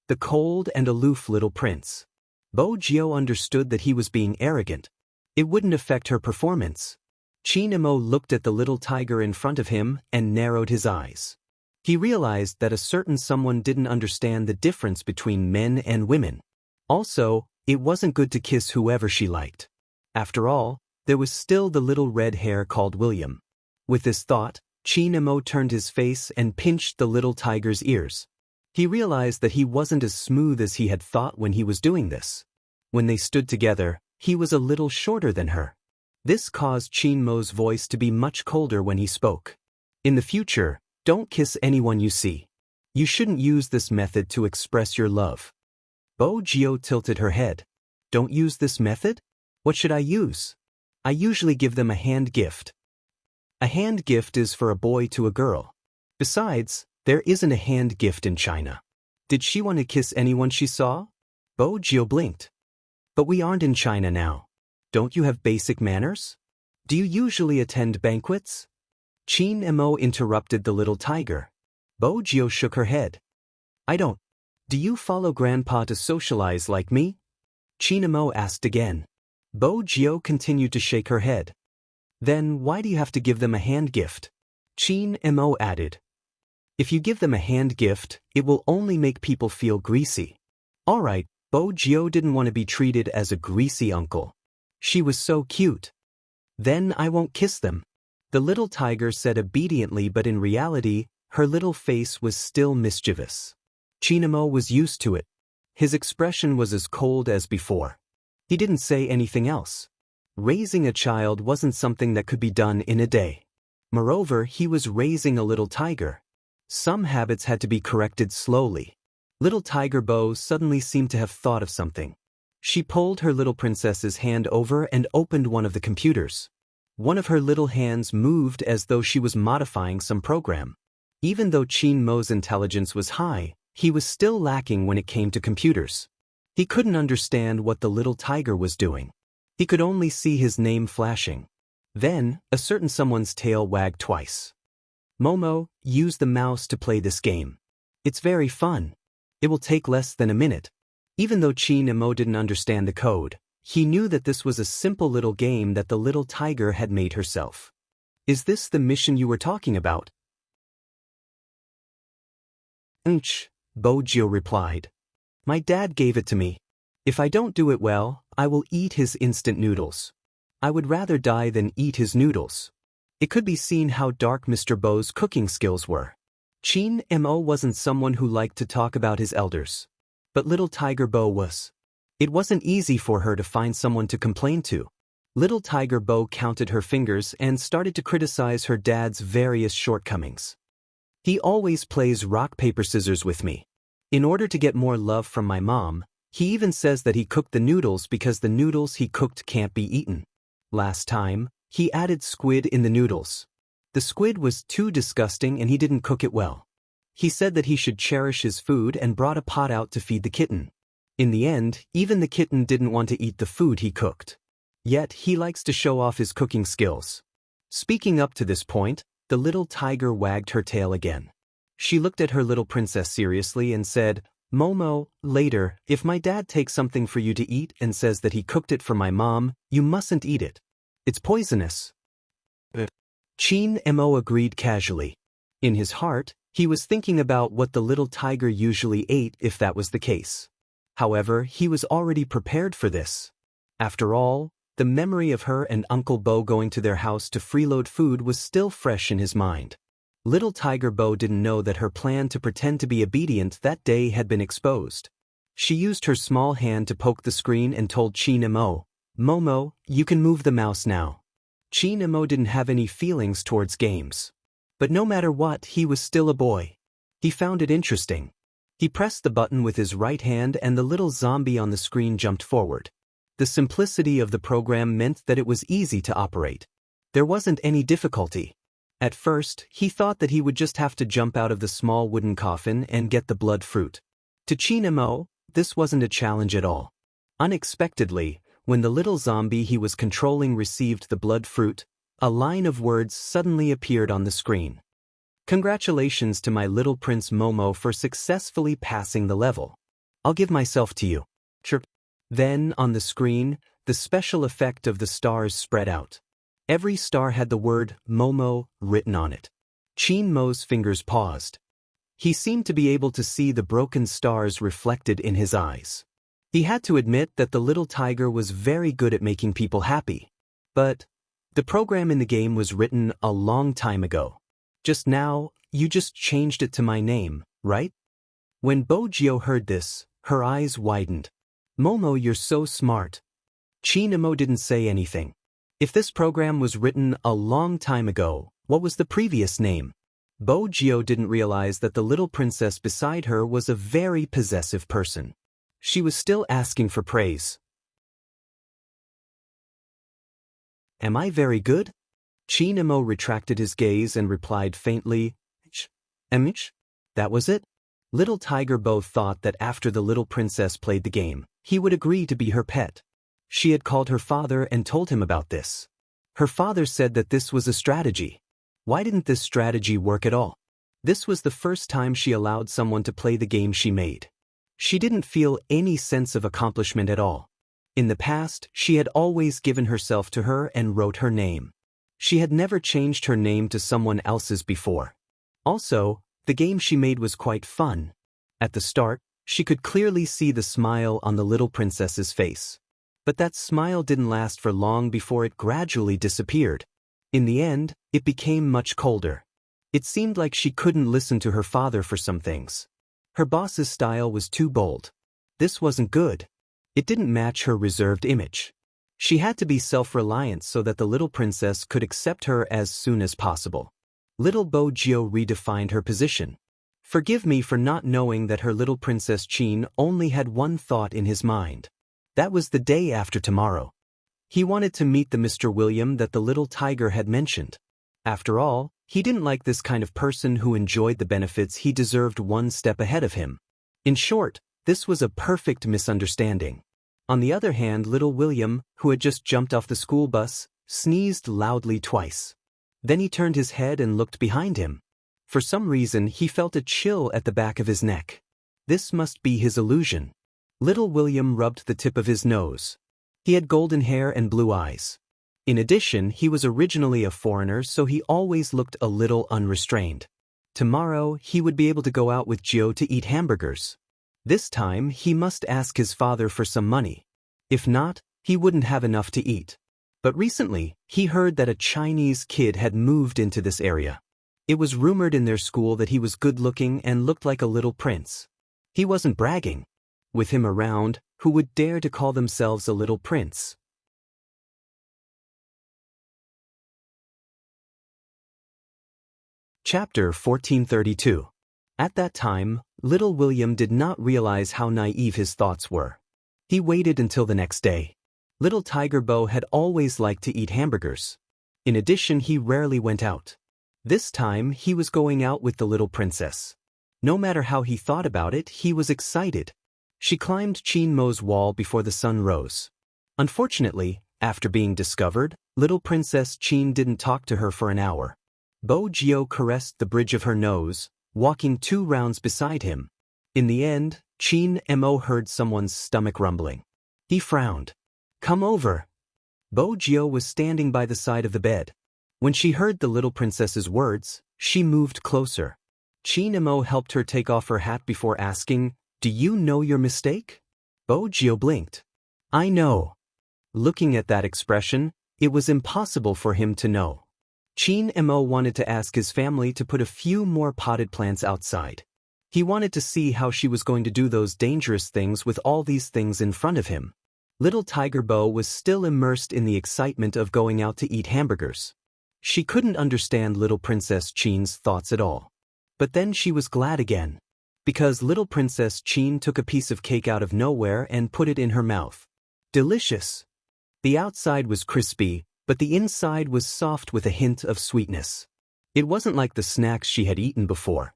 The cold and aloof little prince. Bojo understood that he was being arrogant. It wouldn't affect her performance. Chin-mo looked at the little tiger in front of him and narrowed his eyes. He realized that a certain someone didn't understand the difference between men and women. Also, it wasn't good to kiss whoever she liked. After all, there was still the little red hair called William. With this thought, Chin-mo turned his face and pinched the little tiger's ears. He realized that he wasn't as smooth as he had thought when he was doing this. When they stood together, he was a little shorter than her. This caused Chin-mo's voice to be much colder when he spoke. In the future, don't kiss anyone you see. You shouldn't use this method to express your love. Bojo tilted her head. Don't use this method? What should I use? I usually give them a hand gift. A hand gift is for a boy to a girl. Besides, there isn't a hand gift in China. Did she want to kiss anyone she saw? Bojo blinked. But we aren't in China now. Don't you have basic manners? Do you usually attend banquets? Chin-mo interrupted the little tiger. Bojo shook her head. I don't. Do you follow Grandpa to socialize like me? Chin-mo asked again. Bojo continued to shake her head. Then why do you have to give them a hand gift? Chin-mo added. If you give them a hand gift, it will only make people feel greasy. All right, Bojo didn't want to be treated as a greasy uncle. She was so cute. Then I won't kiss them. The little tiger said obediently, but in reality, her little face was still mischievous. Chin-mo was used to it. His expression was as cold as before. He didn't say anything else. Raising a child wasn't something that could be done in a day. Moreover, he was raising a little tiger. Some habits had to be corrected slowly. Little Tiger Bo suddenly seemed to have thought of something. She pulled her little princess's hand over and opened one of the computers. One of her little hands moved as though she was modifying some program. Even though Qin Mo's intelligence was high, he was still lacking when it came to computers. He couldn't understand what the little tiger was doing. He could only see his name flashing. Then, a certain someone's tail wagged twice. Momo, use the mouse to play this game. It's very fun. It will take less than a minute. Even though Qin Mo didn't understand the code, he knew that this was a simple little game that the little tiger had made herself. Is this the mission you were talking about? Bojio replied. My dad gave it to me. If I don't do it well, I will eat his instant noodles. I would rather die than eat his noodles. It could be seen how dark Mr. Bo's cooking skills were. Qin Mo wasn't someone who liked to talk about his elders. But little Tiger Bo was. It wasn't easy for her to find someone to complain to. Little Tiger Bo counted her fingers and started to criticize her dad's various shortcomings. He always plays rock, paper, scissors with me. In order to get more love from my mom, he even says that he cooked the noodles because the noodles he cooked can't be eaten. Last time, he added squid in the noodles. The squid was too disgusting and he didn't cook it well. He said that he should cherish his food and brought a pot out to feed the kitten. In the end, even the kitten didn't want to eat the food he cooked. Yet, he likes to show off his cooking skills. Speaking up to this point, the little tiger wagged her tail again. She looked at her little princess seriously and said, Momo, later, if my dad takes something for you to eat and says that he cooked it for my mom, you mustn't eat it. It's poisonous. Qin Mo agreed casually. In his heart, he was thinking about what the little tiger usually ate if that was the case. However, he was already prepared for this. After all, the memory of her and Uncle Bo going to their house to freeload food was still fresh in his mind. Little Tiger Bo didn't know that her plan to pretend to be obedient that day had been exposed. She used her small hand to poke the screen and told Qin Mo, Momo, you can move the mouse now. Qin Mo didn't have any feelings towards games. But no matter what, he was still a boy. He found it interesting. He pressed the button with his right hand and the little zombie on the screen jumped forward. The simplicity of the program meant that it was easy to operate. There wasn't any difficulty. At first, he thought that he would just have to jump out of the small wooden coffin and get the blood fruit. To Qin Mo, this wasn't a challenge at all. Unexpectedly, when the little zombie he was controlling received the blood fruit, a line of words suddenly appeared on the screen. Congratulations to my little Prince Momo for successfully passing the level. I'll give myself to you. Chirp. Then, on the screen, the special effect of the stars spread out. Every star had the word Momo written on it. Qin Mo's fingers paused. He seemed to be able to see the broken stars reflected in his eyes. He had to admit that the little tiger was very good at making people happy. But the program in the game was written a long time ago. Just now, you just changed it to my name, right? When Bojio heard this, her eyes widened. Momo, you're so smart. Qin Mo didn't say anything. If this program was written a long time ago, what was the previous name? Bojio didn't realize that the little princess beside her was a very possessive person. She was still asking for praise. Am I very good? Qin Mo retracted his gaze and replied faintly, Emich? That was it? Little Tiger Bo thought that after the little princess played the game, he would agree to be her pet. She had called her father and told him about this. Her father said that this was a strategy. Why didn't this strategy work at all? This was the first time she allowed someone to play the game she made. She didn't feel any sense of accomplishment at all. In the past, she had always given herself to her and wrote her name. She had never changed her name to someone else's before. Also, the game she made was quite fun. At the start, she could clearly see the smile on the little princess's face. But that smile didn't last for long before it gradually disappeared. In the end, it became much colder. It seemed like she couldn't listen to her father for some things. Her boss's style was too bold. This wasn't good. It didn't match her reserved image. She had to be self-reliant so that the little princess could accept her as soon as possible. Little Bojio redefined her position. Forgive me for not knowing that her little Princess Qin only had one thought in his mind. That was the day after tomorrow. He wanted to meet the Mr. William that the little tiger had mentioned. After all, he didn't like this kind of person who enjoyed the benefits he deserved one step ahead of him. In short, this was a perfect misunderstanding. On the other hand, little William, who had just jumped off the school bus, sneezed loudly twice. Then he turned his head and looked behind him. For some reason, he felt a chill at the back of his neck. This must be his illusion. Little William rubbed the tip of his nose. He had golden hair and blue eyes. In addition, he was originally a foreigner, so he always looked a little unrestrained. Tomorrow, he would be able to go out with Gio to eat hamburgers. This time, he must ask his father for some money. If not, he wouldn't have enough to eat. But recently, he heard that a Chinese kid had moved into this area. It was rumored in their school that he was good-looking and looked like a little prince. He wasn't bragging. With him around, who would dare to call themselves a little prince? Chapter 1432. At that time, little William did not realize how naive his thoughts were. He waited until the next day. Little Tiger Bo had always liked to eat hamburgers. In addition, he rarely went out. This time, he was going out with the little princess. No matter how he thought about it, he was excited. She climbed Chin Mo's wall before the sun rose. Unfortunately, after being discovered, little Princess Chin didn't talk to her for an hour. Bo Gio caressed the bridge of her nose, walking 2 rounds beside him. In the end, Chin Mo heard someone's stomach rumbling. He frowned. "Come over." Bo Gio was standing by the side of the bed. When she heard the little princess's words, she moved closer. Chin Mo helped her take off her hat before asking, "Do you know your mistake?" Bo Gio blinked. "I know." Looking at that expression, it was impossible for him to know. Chin Mo wanted to ask his family to put a few more potted plants outside. He wanted to see how she was going to do those dangerous things with all these things in front of him. Little Tiger Bo was still immersed in the excitement of going out to eat hamburgers. She couldn't understand little Princess Chin's thoughts at all. But then she was glad again. Because little Princess Chin took a piece of cake out of nowhere and put it in her mouth. Delicious. The outside was crispy, but the inside was soft with a hint of sweetness. It wasn't like the snacks she had eaten before.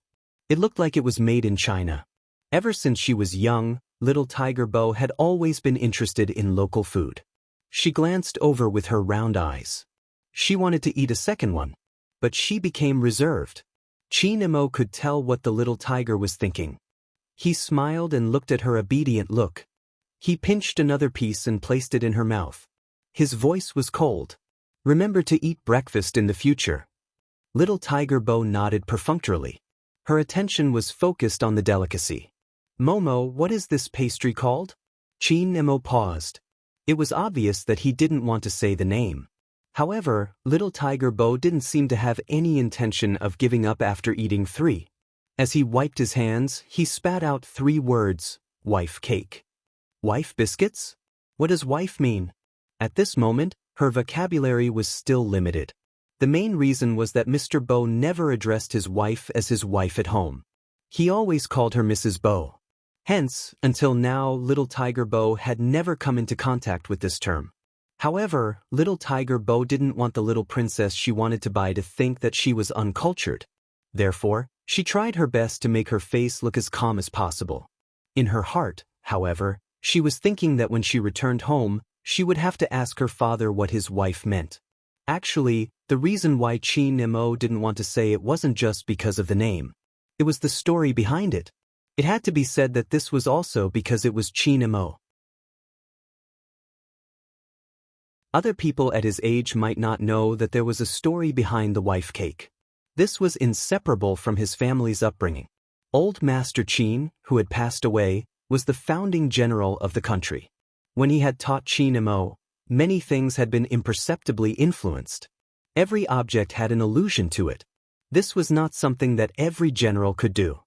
It looked like it was made in China. Ever since she was young, little Tiger Bo had always been interested in local food. She glanced over with her round eyes. She wanted to eat a second one, but she became reserved. Chin Mo could tell what the little tiger was thinking. He smiled and looked at her obedient look. He pinched another piece and placed it in her mouth. His voice was cold. "Remember to eat breakfast in the future." Little Tiger Bo nodded perfunctorily. Her attention was focused on the delicacy. "Momo, what is this pastry called?" Chin Mo paused. It was obvious that he didn't want to say the name. However, little Tiger Bo didn't seem to have any intention of giving up after eating 3. As he wiped his hands, he spat out 3 words, "Wife cake." "Wife biscuits? What does wife mean?" At this moment, her vocabulary was still limited. The main reason was that Mr. Bo never addressed his wife as his wife at home. He always called her Mrs. Bo. Hence, until now, little Tiger Bo had never come into contact with this term. However, little Tiger Bo didn't want the little princess she wanted to buy to think that she was uncultured. Therefore, she tried her best to make her face look as calm as possible. In her heart, however, she was thinking that when she returned home, she would have to ask her father what his wife meant. Actually, the reason why Chin Mo didn't want to say it wasn't just because of the name. It was the story behind it. It had to be said that this was also because it was Chin Mo. Other people at his age might not know that there was a story behind the wife cake. This was inseparable from his family's upbringing. Old Master Chin, who had passed away, was the founding general of the country. When he had taught Chin Mo, many things had been imperceptibly influenced. Every object had an allusion to it. This was not something that every general could do.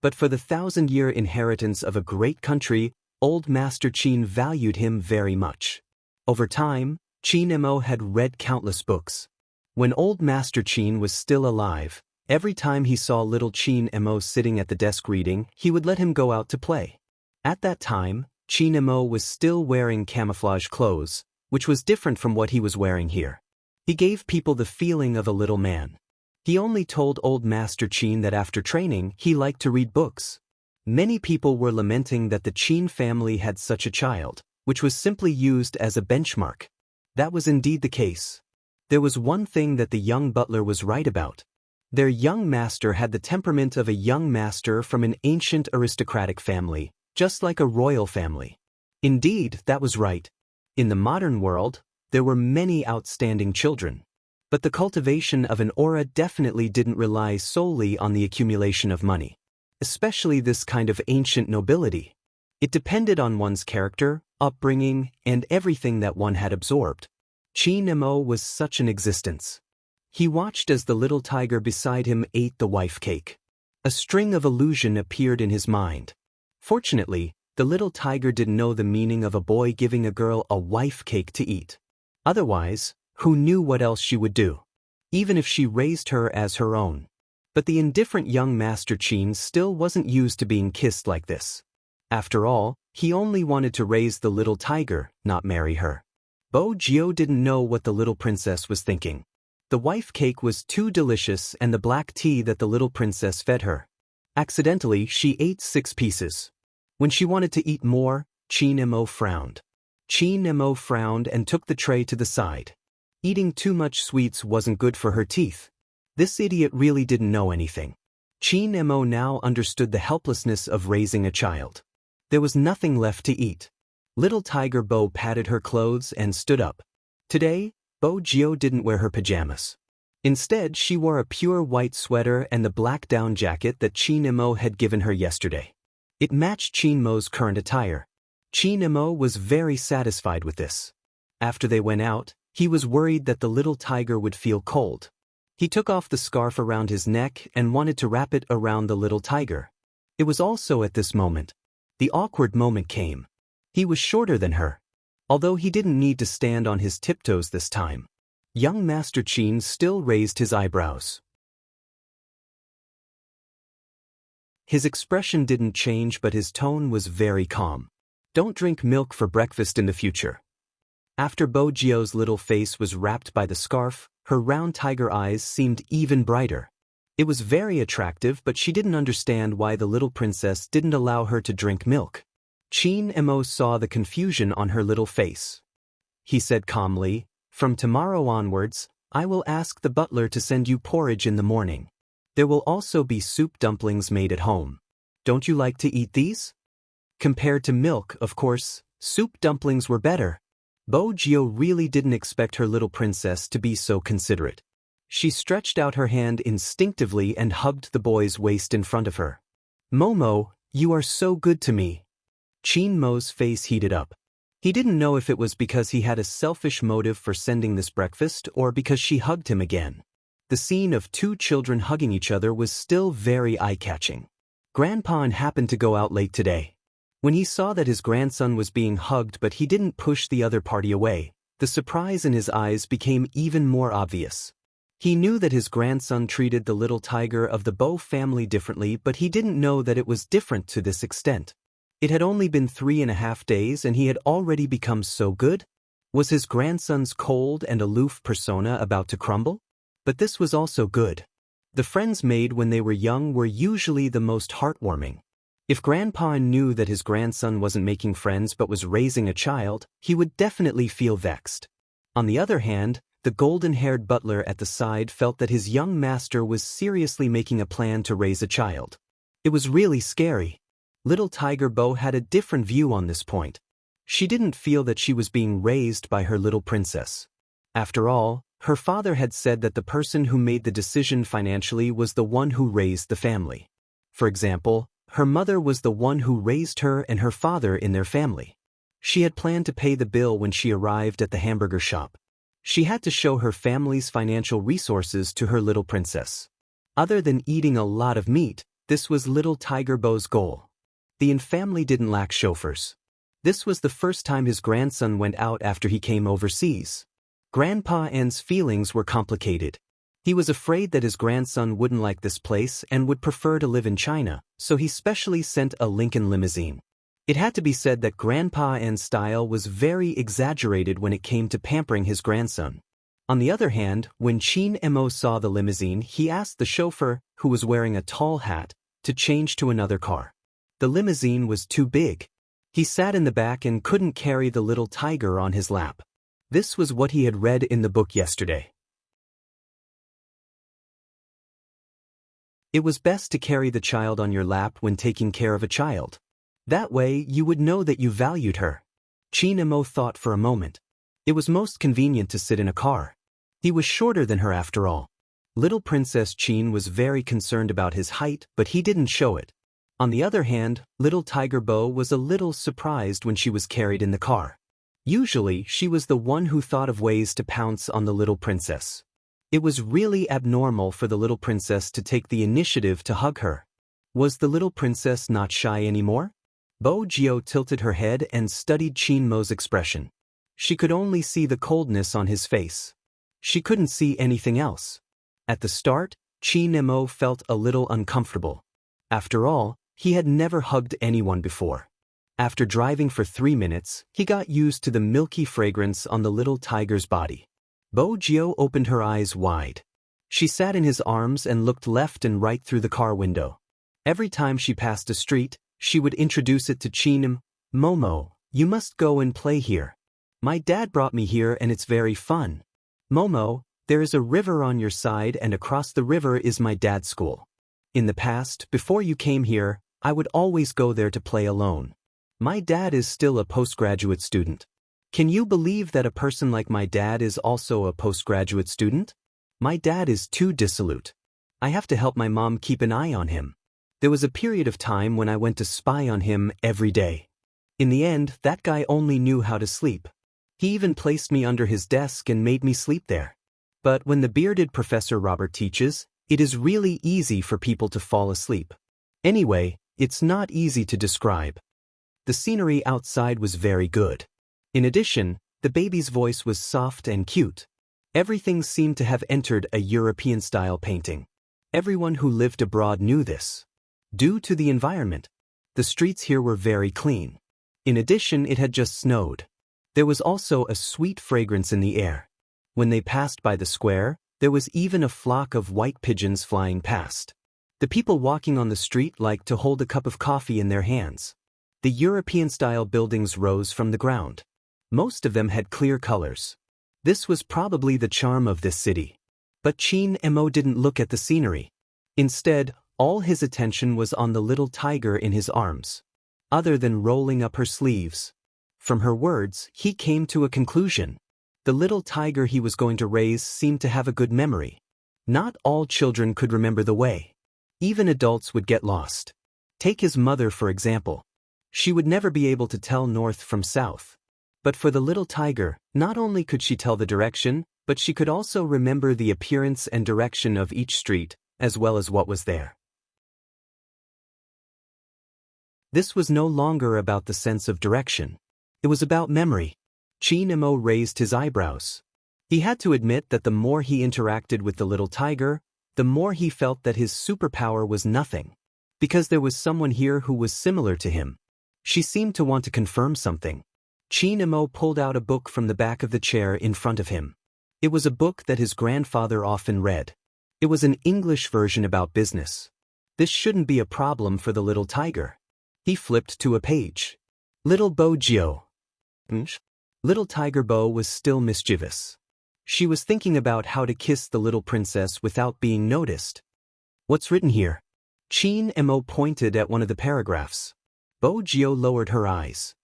But for the 1,000-year inheritance of a great country, Old Master Chin valued him very much. Over time, Chin Mo had read countless books. When Old Master Chin was still alive, every time he saw little Chin Mo sitting at the desk reading, he would let him go out to play. At that time, Chin Mo was still wearing camouflage clothes, which was different from what he was wearing here. He gave people the feeling of a little man. He only told old Master Qin that after training, he liked to read books. Many people were lamenting that the Qin family had such a child, which was simply used as a benchmark. That was indeed the case. There was one thing that the young butler was right about. Their young master had the temperament of a young master from an ancient aristocratic family, just like a royal family. Indeed, that was right. In the modern world, there were many outstanding children. But the cultivation of an aura definitely didn't rely solely on the accumulation of money. Especially this kind of ancient nobility. It depended on one's character, upbringing, and everything that one had absorbed. Qin Mo was such an existence. He watched as the little tiger beside him ate the wife cake. A string of illusion appeared in his mind. Fortunately, the little tiger didn't know the meaning of a boy giving a girl a wife cake to eat. Otherwise, who knew what else she would do? Even if she raised her as her own. But the indifferent young Master Qin still wasn't used to being kissed like this. After all, he only wanted to raise the little tiger, not marry her. Bo Jiu didn't know what the little princess was thinking. The wife cake was too delicious and the black tea that the little princess fed her. Accidentally, she ate 6 pieces. When she wanted to eat more, Qin Mo frowned. Qin Mo frowned and took the tray to the side. Eating too much sweets wasn't good for her teeth. This idiot really didn't know anything. Qin Mo now understood the helplessness of raising a child. There was nothing left to eat. Little Tiger Bo patted her clothes and stood up. Today, Bo Jiu didn't wear her pajamas. Instead, she wore a pure white sweater and the black down jacket that Qin Mo had given her yesterday. It matched Qin Mo's current attire. Qin Mo was very satisfied with this. After they went out, he was worried that the little tiger would feel cold. He took off the scarf around his neck and wanted to wrap it around the little tiger. It was also at this moment. The awkward moment came. He was shorter than her. Although he didn't need to stand on his tiptoes this time. Young Master Qin still raised his eyebrows. His expression didn't change, but his tone was very calm. Don't drink milk for breakfast in the future. After Bo Jiu's little face was wrapped by the scarf, her round tiger eyes seemed even brighter. It was very attractive, but she didn't understand why the little princess didn't allow her to drink milk. Qin Mo saw the confusion on her little face. He said calmly, "From tomorrow onwards, I will ask the butler to send you porridge in the morning. There will also be soup dumplings made at home. Don't you like to eat these?" Compared to milk, of course, soup dumplings were better. Bo Jiu really didn't expect her little princess to be so considerate. She stretched out her hand instinctively and hugged the boy's waist in front of her. "Momo, you are so good to me." Qin Mo's face heated up. He didn't know if it was because he had a selfish motive for sending this breakfast or because she hugged him again. The scene of 2 children hugging each other was still very eye-catching. Grandpa happened to go out late today. When he saw that his grandson was being hugged but he didn't push the other party away, the surprise in his eyes became even more obvious. He knew that his grandson treated the little tiger of the Bo family differently, but he didn't know that it was different to this extent. It had only been 3.5 days and he had already become so good? Was his grandson's cold and aloof persona about to crumble? But this was also good. The friends made when they were young were usually the most heartwarming. If Grandpa knew that his grandson wasn't making friends but was raising a child, he would definitely feel vexed. On the other hand, the golden-haired butler at the side felt that his young master was seriously making a plan to raise a child. It was really scary. Little Tiger Bo had a different view on this point. She didn't feel that she was being raised by her little princess. After all, her father had said that the person who made the decision financially was the one who raised the family. For example, her mother was the one who raised her and her father in their family. She had planned to pay the bill when she arrived at the hamburger shop. She had to show her family's financial resources to her little princess. Other than eating a lot of meat, this was Little Tiger Bo's goal. The Yin family didn't lack chauffeurs. This was the first time his grandson went out after he came overseas. Grandpa N's feelings were complicated. He was afraid that his grandson wouldn't like this place and would prefer to live in China, so he specially sent a Lincoln limousine. It had to be said that Grandpa N's style was very exaggerated when it came to pampering his grandson. On the other hand, when Chin Mo saw the limousine, he asked the chauffeur, who was wearing a tall hat, to change to another car. The limousine was too big. He sat in the back and couldn't carry the little tiger on his lap. This was what he had read in the book yesterday. It was best to carry the child on your lap when taking care of a child. That way, you would know that you valued her. Chin Mo thought for a moment. It was most convenient to sit in a car. He was shorter than her after all. Little Princess Chin was very concerned about his height, but he didn't show it. On the other hand, little Tiger Bo was a little surprised when she was carried in the car. Usually, she was the one who thought of ways to pounce on the little princess. It was really abnormal for the little princess to take the initiative to hug her. Was the little princess not shy anymore? Bo Jio tilted her head and studied Chin Mo's expression. She could only see the coldness on his face. She couldn't see anything else. At the start, Chin Mo felt a little uncomfortable. After all, he had never hugged anyone before. After driving for 3 minutes, he got used to the milky fragrance on the little tiger's body. Bo Jio opened her eyes wide. She sat in his arms and looked left and right through the car window. Every time she passed a street, she would introduce it to Chin Mo. Momo, you must go and play here. My dad brought me here and it's very fun. Momo, there is a river on your side and across the river is my dad's school. In the past, before you came here, I would always go there to play alone. My dad is still a postgraduate student. Can you believe that a person like my dad is also a postgraduate student? My dad is too dissolute. I have to help my mom keep an eye on him. There was a period of time when I went to spy on him every day. In the end, that guy only knew how to sleep. He even placed me under his desk and made me sleep there. But when the bearded Professor Robert teaches, it is really easy for people to fall asleep. Anyway, it's not easy to describe. The scenery outside was very good. In addition, the baby's voice was soft and cute. Everything seemed to have entered a European-style painting. Everyone who lived abroad knew this. Due to the environment, the streets here were very clean. In addition, it had just snowed. There was also a sweet fragrance in the air. When they passed by the square, there was even a flock of white pigeons flying past. The people walking on the street liked to hold a cup of coffee in their hands. The European-style buildings rose from the ground. Most of them had clear colors. This was probably the charm of this city. But Chin Mo didn't look at the scenery. Instead, all his attention was on the little tiger in his arms. Other than rolling up her sleeves. From her words, he came to a conclusion. The little tiger he was going to raise seemed to have a good memory. Not all children could remember the way. Even adults would get lost. Take his mother for example. She would never be able to tell north from south. But for the little tiger, not only could she tell the direction, but she could also remember the appearance and direction of each street, as well as what was there. This was no longer about the sense of direction. It was about memory. Chin Mo raised his eyebrows. He had to admit that the more he interacted with the little tiger, the more he felt that his superpower was nothing. Because there was someone here who was similar to him. She seemed to want to confirm something. Chin Mo pulled out a book from the back of the chair in front of him. It was a book that his grandfather often read. It was an English version about business. This shouldn't be a problem for the little tiger. He flipped to a page. Little Bo Jio. Little Tiger Bo was still mischievous. She was thinking about how to kiss the little princess without being noticed. What's written here? Chin Mo pointed at one of the paragraphs. Bo Jio lowered her eyes.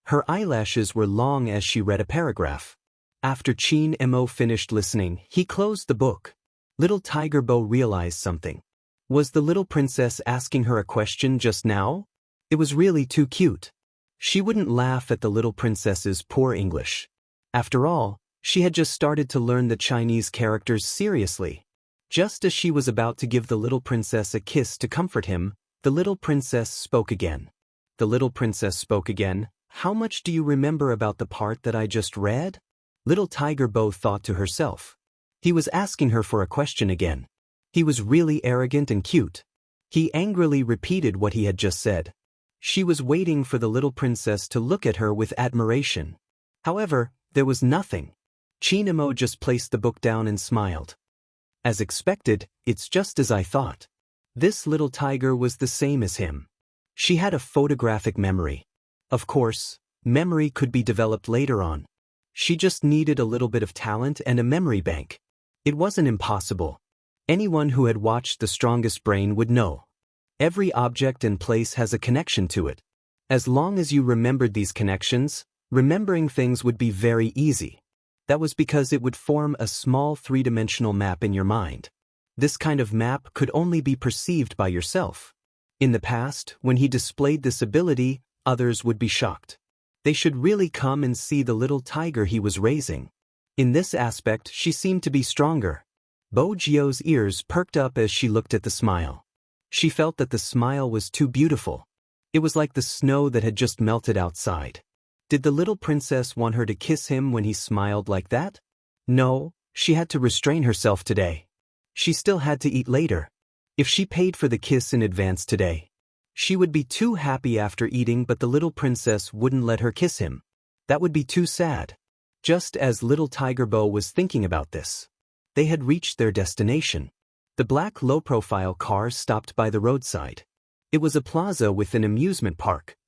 Her eyelashes were long as she read a paragraph. After Chin Mo finished listening, he closed the book. Little Tiger Bo realized something. Was the little princess asking her a question just now? It was really too cute. She wouldn't laugh at the little princess's poor English. After all, she had just started to learn the Chinese characters seriously. Just as she was about to give the little princess a kiss to comfort him, the little princess spoke again. The little princess spoke again. How much do you remember about the part that I just read? Little Tiger Bo thought to herself. He was asking her for a question again. He was really arrogant and cute. He angrily repeated what he had just said. She was waiting for the little princess to look at her with admiration. However, there was nothing. Chinamo just placed the book down and smiled. As expected, it's just as I thought. This little tiger was the same as him. She had a photographic memory. Of course, memory could be developed later on. She just needed a little bit of talent and a memory bank. It wasn't impossible. Anyone who had watched The Strongest Brain would know. Every object and place has a connection to it. As long as you remembered these connections, remembering things would be very easy. That was because it would form a small three-dimensional map in your mind. This kind of map could only be perceived by yourself. In the past, when he displayed this ability, others would be shocked. They should really come and see the little tiger he was raising. In this aspect, she seemed to be stronger. Bo Jio's ears perked up as she looked at the smile. She felt that the smile was too beautiful. It was like the snow that had just melted outside. Did the little princess want her to kiss him when he smiled like that? No, she had to restrain herself today. She still had to eat later. If she paid for the kiss in advance today, she would be too happy after eating, but the little princess wouldn't let her kiss him. That would be too sad. Just as little Tiger Bo was thinking about this, they had reached their destination. The black low-profile car stopped by the roadside. It was a plaza with an amusement park.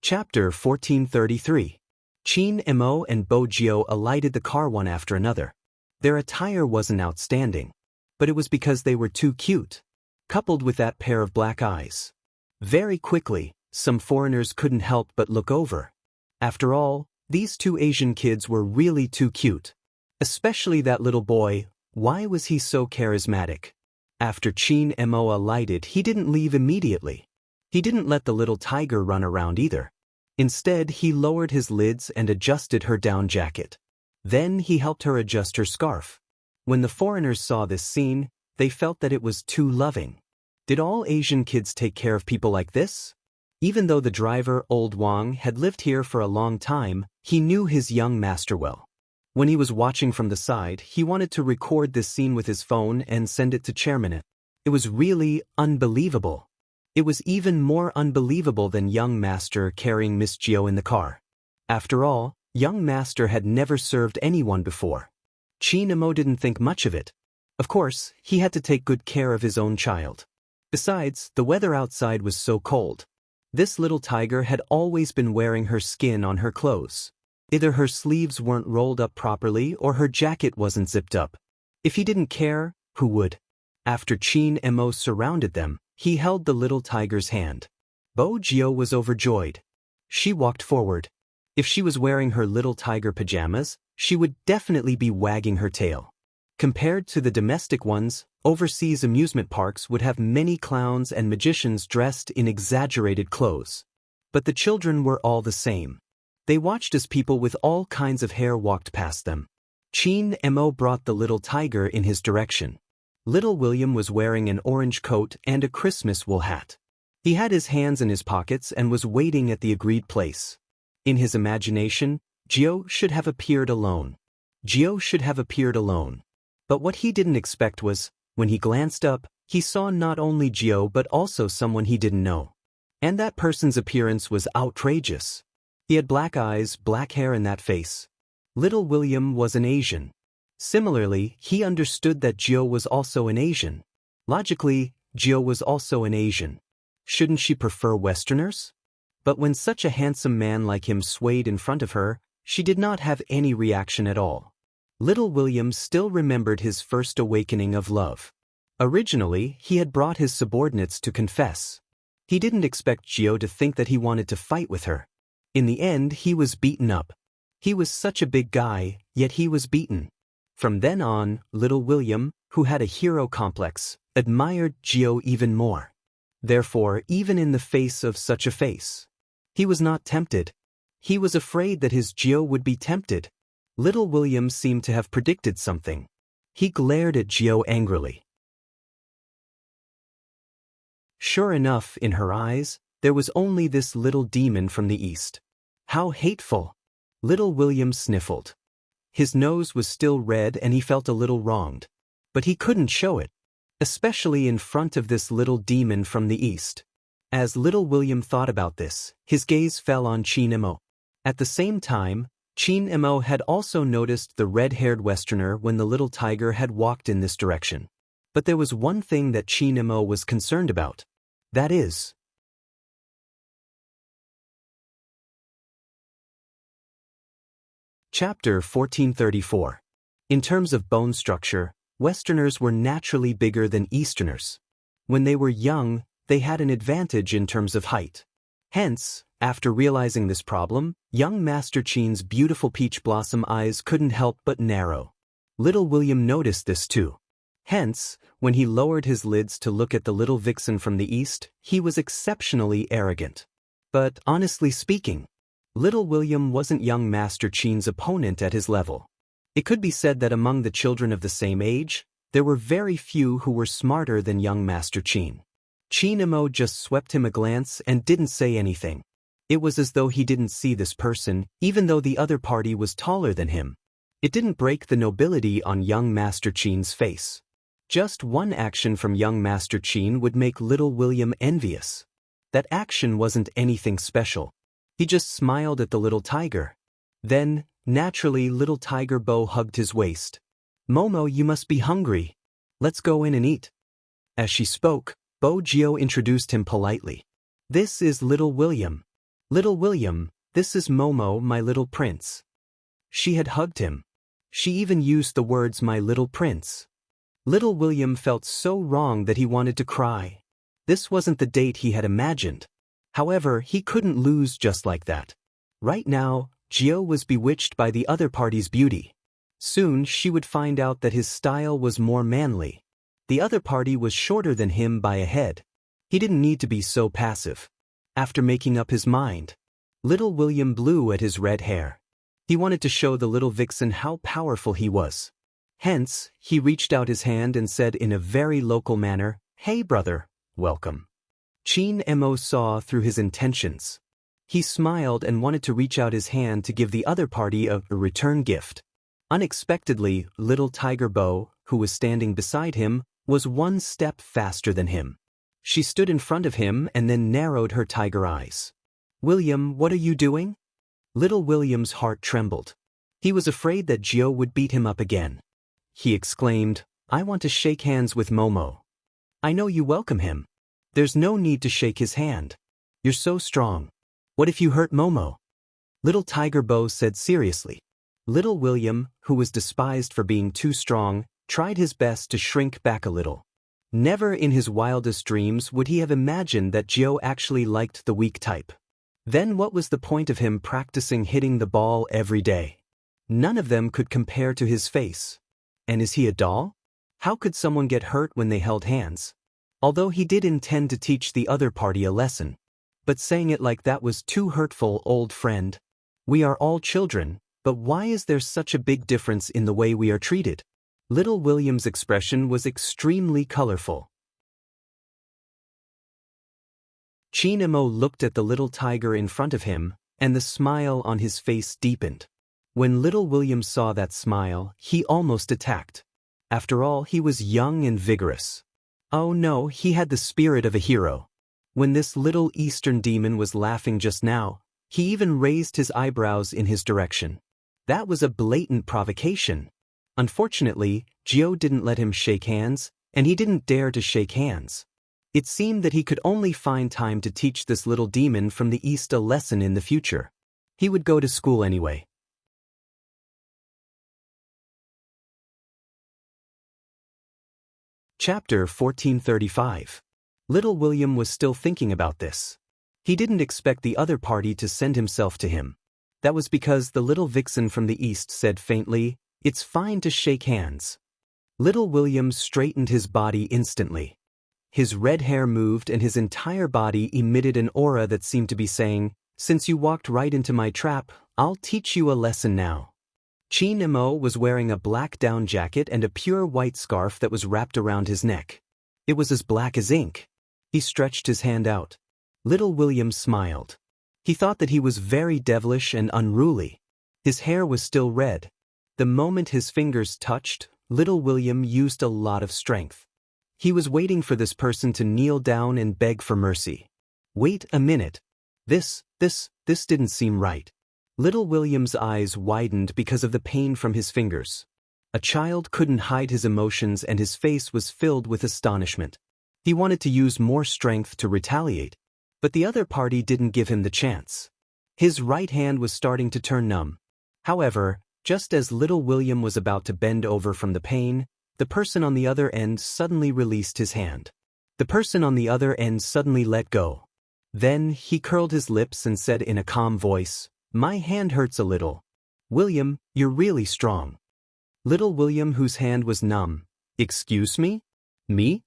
Chapter 1433. Chin Mo and Bo Jio alighted the car one after another. Their attire wasn't outstanding, but it was because they were too cute, coupled with that pair of black eyes. Very quickly, some foreigners couldn't help but look over. After all, these two Asian kids were really too cute. Especially that little boy. Why was he so charismatic? After Chin Mo alighted, he didn't leave immediately. He didn't let the little tiger run around either. Instead, he lowered his lids and adjusted her down jacket. Then he helped her adjust her scarf. When the foreigners saw this scene, they felt that it was too loving. Did all Asian kids take care of people like this? Even though the driver, Old Wang, had lived here for a long time, he knew his young master well. When he was watching from the side, he wanted to record this scene with his phone and send it to Chairman. It was really unbelievable. It was even more unbelievable than young master carrying Miss Jio in the car. After all, young master had never served anyone before. Chin Mo didn't think much of it. Of course, he had to take good care of his own child. Besides, the weather outside was so cold. This little tiger had always been wearing her skin on her clothes. Either her sleeves weren't rolled up properly or her jacket wasn't zipped up. If he didn't care, who would? After Chin Mo surrounded them, he held the little tiger's hand. Bo Jio was overjoyed. She walked forward. If she was wearing her little tiger pajamas, she would definitely be wagging her tail. Compared to the domestic ones, overseas amusement parks would have many clowns and magicians dressed in exaggerated clothes. But the children were all the same. They watched as people with all kinds of hair walked past them. Chin Mo brought the little tiger in his direction. Little William was wearing an orange coat and a Christmas wool hat. He had his hands in his pockets and was waiting at the agreed place. In his imagination, Jio should have appeared alone. Jio should have appeared alone. But what he didn't expect was, when he glanced up, he saw not only Jio but also someone he didn't know. And that person's appearance was outrageous. He had black eyes, black hair, and that face. Little William was an Asian. Similarly, he understood that Jio was also an Asian. Logically, Jio was also an Asian. Shouldn't she prefer Westerners? But when such a handsome man like him swayed in front of her, she did not have any reaction at all. Little William still remembered his first awakening of love. Originally, he had brought his subordinates to confess. He didn't expect Jio to think that he wanted to fight with her. In the end, he was beaten up. He was such a big guy, yet he was beaten. From then on, little William, who had a hero complex, admired Jio even more. Therefore, even in the face of such a face, he was not tempted. He was afraid that his Jio would be tempted. Little William seemed to have predicted something. He glared at Jio angrily. Sure enough, in her eyes, there was only this little demon from the east. How hateful! Little William sniffled. His nose was still red and he felt a little wronged. But he couldn't show it, especially in front of this little demon from the east. As little William thought about this, his gaze fell on Chin Emo. At the same time, Chin Emo had also noticed the red-haired Westerner when the little tiger had walked in this direction. But there was one thing that Chin Emo was concerned about. That is, Chapter 1434. In terms of bone structure, Westerners were naturally bigger than Easterners. When they were young, they had an advantage in terms of height. Hence, after realizing this problem, young Master Chin's beautiful peach blossom eyes couldn't help but narrow. Little William noticed this too. Hence, when he lowered his lids to look at the little vixen from the east, he was exceptionally arrogant. But honestly speaking, Little William wasn't young Master Chin's opponent at his level. It could be said that among the children of the same age, there were very few who were smarter than young Master Chin. Chin Emo just swept him a glance and didn't say anything. It was as though he didn't see this person, even though the other party was taller than him. It didn't break the nobility on young Master Chin's face. Just one action from young Master Chin would make Little William envious. That action wasn't anything special. He just smiled at the little tiger. Then, naturally, little Tiger Bo hugged his waist. "Momo, you must be hungry. Let's go in and eat." As she spoke, Bo Gio introduced him politely. "This is Little William. Little William, this is Momo, my little prince." She had hugged him. She even used the words "my little prince." Little William felt so wrong that he wanted to cry. This wasn't the date he had imagined. However, he couldn't lose just like that. Right now, Gio was bewitched by the other party's beauty. Soon she would find out that his style was more manly. The other party was shorter than him by a head. He didn't need to be so passive. After making up his mind, Little William blew at his red hair. He wanted to show the little vixen how powerful he was. Hence, he reached out his hand and said in a very local manner, "Hey brother, welcome." Chin Emo saw through his intentions. He smiled and wanted to reach out his hand to give the other party a return gift. Unexpectedly, little Tiger Bo, who was standing beside him, was one step faster than him. She stood in front of him and then narrowed her tiger eyes. "William, what are you doing?" Little William's heart trembled. He was afraid that Gio would beat him up again. He exclaimed, "I want to shake hands with Momo." "I know you welcome him. There's no need to shake his hand. You're so strong. What if you hurt Momo?" Little Tiger Bo said seriously. Little William, who was despised for being too strong, tried his best to shrink back a little. Never in his wildest dreams would he have imagined that Gio actually liked the weak type. Then what was the point of him practicing hitting the ball every day? None of them could compare to his face. And is he a doll? How could someone get hurt when they held hands? Although he did intend to teach the other party a lesson. But saying it like that was too hurtful, old friend. We are all children, but why is there such a big difference in the way we are treated? Little William's expression was extremely colorful. Chin Emo looked at the little tiger in front of him, and the smile on his face deepened. When Little William saw that smile, he almost attacked. After all, he was young and vigorous. Oh no, he had the spirit of a hero. When this little Eastern demon was laughing just now, he even raised his eyebrows in his direction. That was a blatant provocation. Unfortunately, Gio didn't let him shake hands, and he didn't dare to shake hands. It seemed that he could only find time to teach this little demon from the East a lesson in the future. He would go to school anyway. Chapter 1435. Little William was still thinking about this. He didn't expect the other party to send himself to him. That was because the little vixen from the east said faintly, "It's fine to shake hands." Little William straightened his body instantly. His red hair moved and his entire body emitted an aura that seemed to be saying, "Since you walked right into my trap, I'll teach you a lesson now." Chin Emo was wearing a black down jacket and a pure white scarf that was wrapped around his neck. It was as black as ink. He stretched his hand out. Little William smiled. He thought that he was very devilish and unruly. His hair was still red. The moment his fingers touched, little William used a lot of strength. He was waiting for this person to kneel down and beg for mercy. Wait a minute. This didn't seem right. Little William's eyes widened because of the pain from his fingers. A child couldn't hide his emotions and his face was filled with astonishment. He wanted to use more strength to retaliate, but the other party didn't give him the chance. His right hand was starting to turn numb. However, just as little William was about to bend over from the pain, the person on the other end suddenly released his hand. The person on the other end suddenly let go. Then he curled his lips and said in a calm voice, "My hand hurts a little. William, you're really strong." Little William, whose hand was numb, "Excuse me? Me?"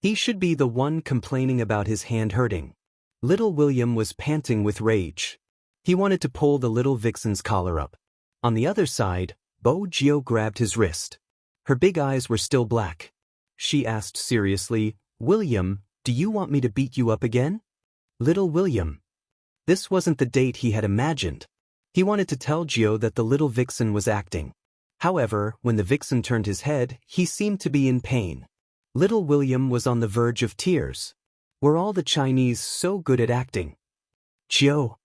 He should be the one complaining about his hand hurting. Little William was panting with rage. He wanted to pull the little vixen's collar up. On the other side, Bo Gio grabbed his wrist. Her big eyes were still black. She asked seriously, "William, do you want me to beat you up again?" Little William. This wasn't the date he had imagined. He wanted to tell Gio that the little vixen was acting. However, when the vixen turned his head, he seemed to be in pain. Little William was on the verge of tears. Were all the Chinese so good at acting? Gio.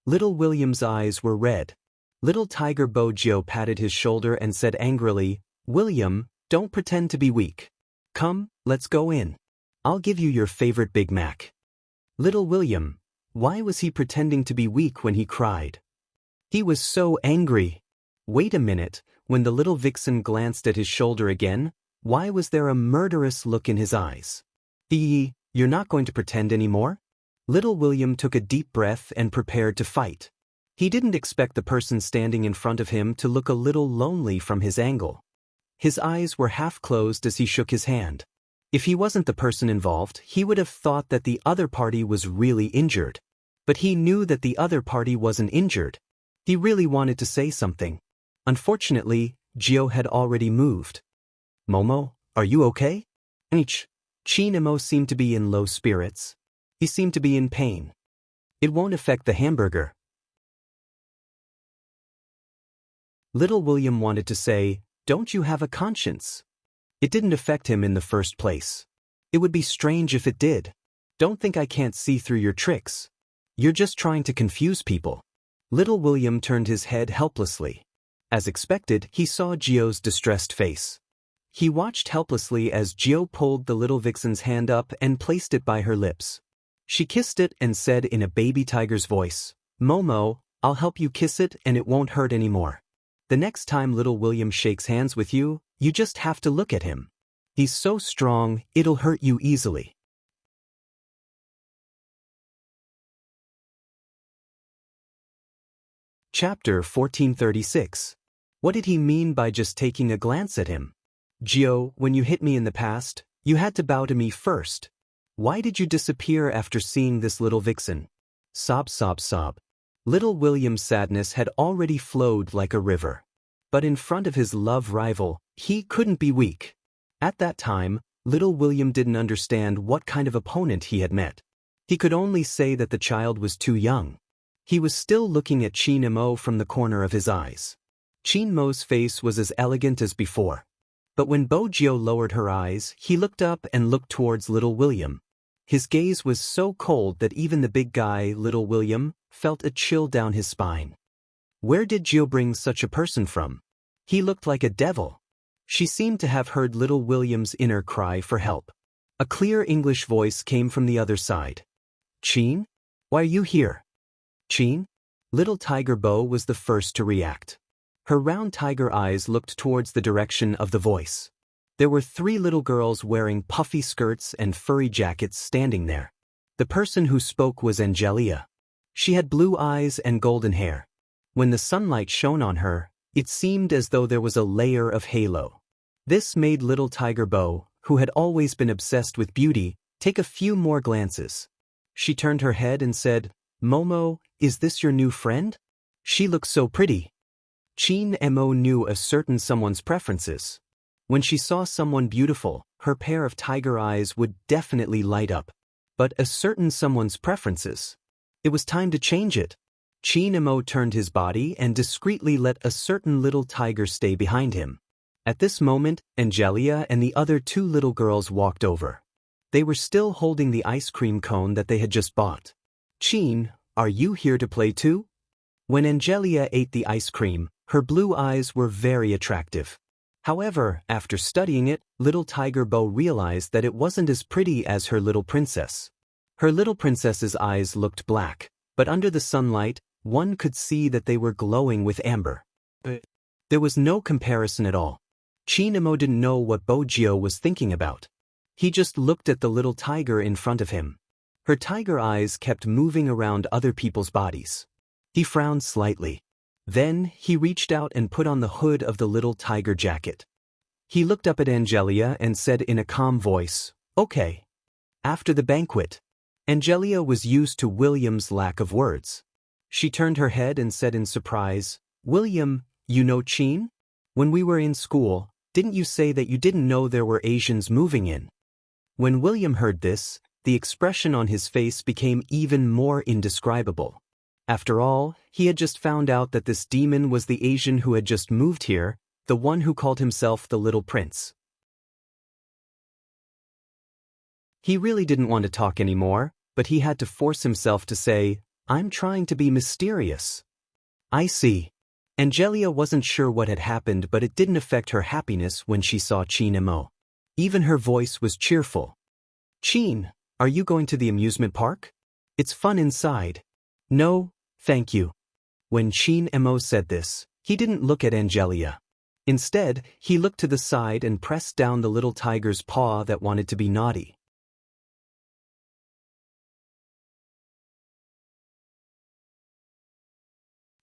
Little William's eyes were red. Little Tiger Bo Gio patted his shoulder and said angrily, "William, don't pretend to be weak. Come, let's go in. I'll give you your favorite Big Mac." Little William. Why was he pretending to be weak when he cried? He was so angry. Wait a minute, when the little vixen glanced at his shoulder again, why was there a murderous look in his eyes? You're not going to pretend anymore? Little William took a deep breath and prepared to fight. He didn't expect the person standing in front of him to look a little lonely from his angle. His eyes were half closed as he shook his hand. If he wasn't the person involved, he would have thought that the other party was really injured. But he knew that the other party wasn't injured. He really wanted to say something. Unfortunately, Gio had already moved. "Momo, are you okay?" Chinemo seemed to be in low spirits. He seemed to be in pain. "It won't affect the hamburger." Little William wanted to say, "Don't you have a conscience?" It didn't affect him in the first place. It would be strange if it did. Don't think I can't see through your tricks. You're just trying to confuse people. Little William turned his head helplessly. As expected, he saw Gio's distressed face. He watched helplessly as Gio pulled the little vixen's hand up and placed it by her lips. She kissed it and said in a baby tiger's voice, "Momo, I'll help you kiss it and it won't hurt anymore. The next time little William shakes hands with you, you just have to look at him. He's so strong, it'll hurt you easily." Chapter 1436. What did he mean by just taking a glance at him? "Gio, when you hit me in the past, you had to bow to me first. Why did you disappear after seeing this little vixen?" Sob, sob, sob. Little William's sadness had already flowed like a river. But in front of his love rival, he couldn't be weak. At that time, little William didn't understand what kind of opponent he had met. He could only say that the child was too young. He was still looking at Chinemo from the corner of his eyes. Chinmo's face was as elegant as before. But when Bo Gio lowered her eyes, he looked up and looked towards little William. His gaze was so cold that even the big guy, little William, felt a chill down his spine. Where did Gio bring such a person from? He looked like a devil. She seemed to have heard little William's inner cry for help. A clear English voice came from the other side. "Chin? Why are you here?" "Chin?" Little Tiger Bo was the first to react. Her round tiger eyes looked towards the direction of the voice. There were 3 little girls wearing puffy skirts and furry jackets standing there. The person who spoke was Angelia. She had blue eyes and golden hair. When the sunlight shone on her, it seemed as though there was a layer of halo. This made little Tiger Bo, who had always been obsessed with beauty, take a few more glances. She turned her head and said, "Momo, is this your new friend? She looks so pretty." Chin Mo knew a certain someone's preferences. When she saw someone beautiful, her pair of tiger eyes would definitely light up. But a certain someone's preferences. It was time to change it. Chin Mo turned his body and discreetly let a certain little tiger stay behind him. At this moment, Angelia and the other two little girls walked over. They were still holding the ice cream cone that they had just bought. "Chin, are you here to play too?" When Angelia ate the ice cream, her blue eyes were very attractive. However, after studying it, little Tiger Bo realized that it wasn't as pretty as her little princess. Her little princess's eyes looked black, but under the sunlight, one could see that they were glowing with amber. There was no comparison at all. Chinamo didn't know what Bojio was thinking about. He just looked at the little tiger in front of him. Her tiger eyes kept moving around other people's bodies. He frowned slightly. Then, he reached out and put on the hood of the little tiger jacket. He looked up at Angelia and said in a calm voice, "Okay." After the banquet, Angelia was used to William's lack of words. She turned her head and said in surprise, "William, you know Chin? When we were in school, didn't you say that you didn't know there were Asians moving in?" When William heard this, the expression on his face became even more indescribable. After all, he had just found out that this demon was the Asian who had just moved here, the one who called himself the Little Prince. He really didn't want to talk anymore, but he had to force himself to say, "I'm trying to be mysterious." "I see." Angelia wasn't sure what had happened, but it didn't affect her happiness when she saw Chinamo. Even her voice was cheerful. "Chin, are you going to the amusement park? It's fun inside." "No, thank you." When Chinamo said this, he didn't look at Angelia. Instead, he looked to the side and pressed down the little tiger's paw that wanted to be naughty.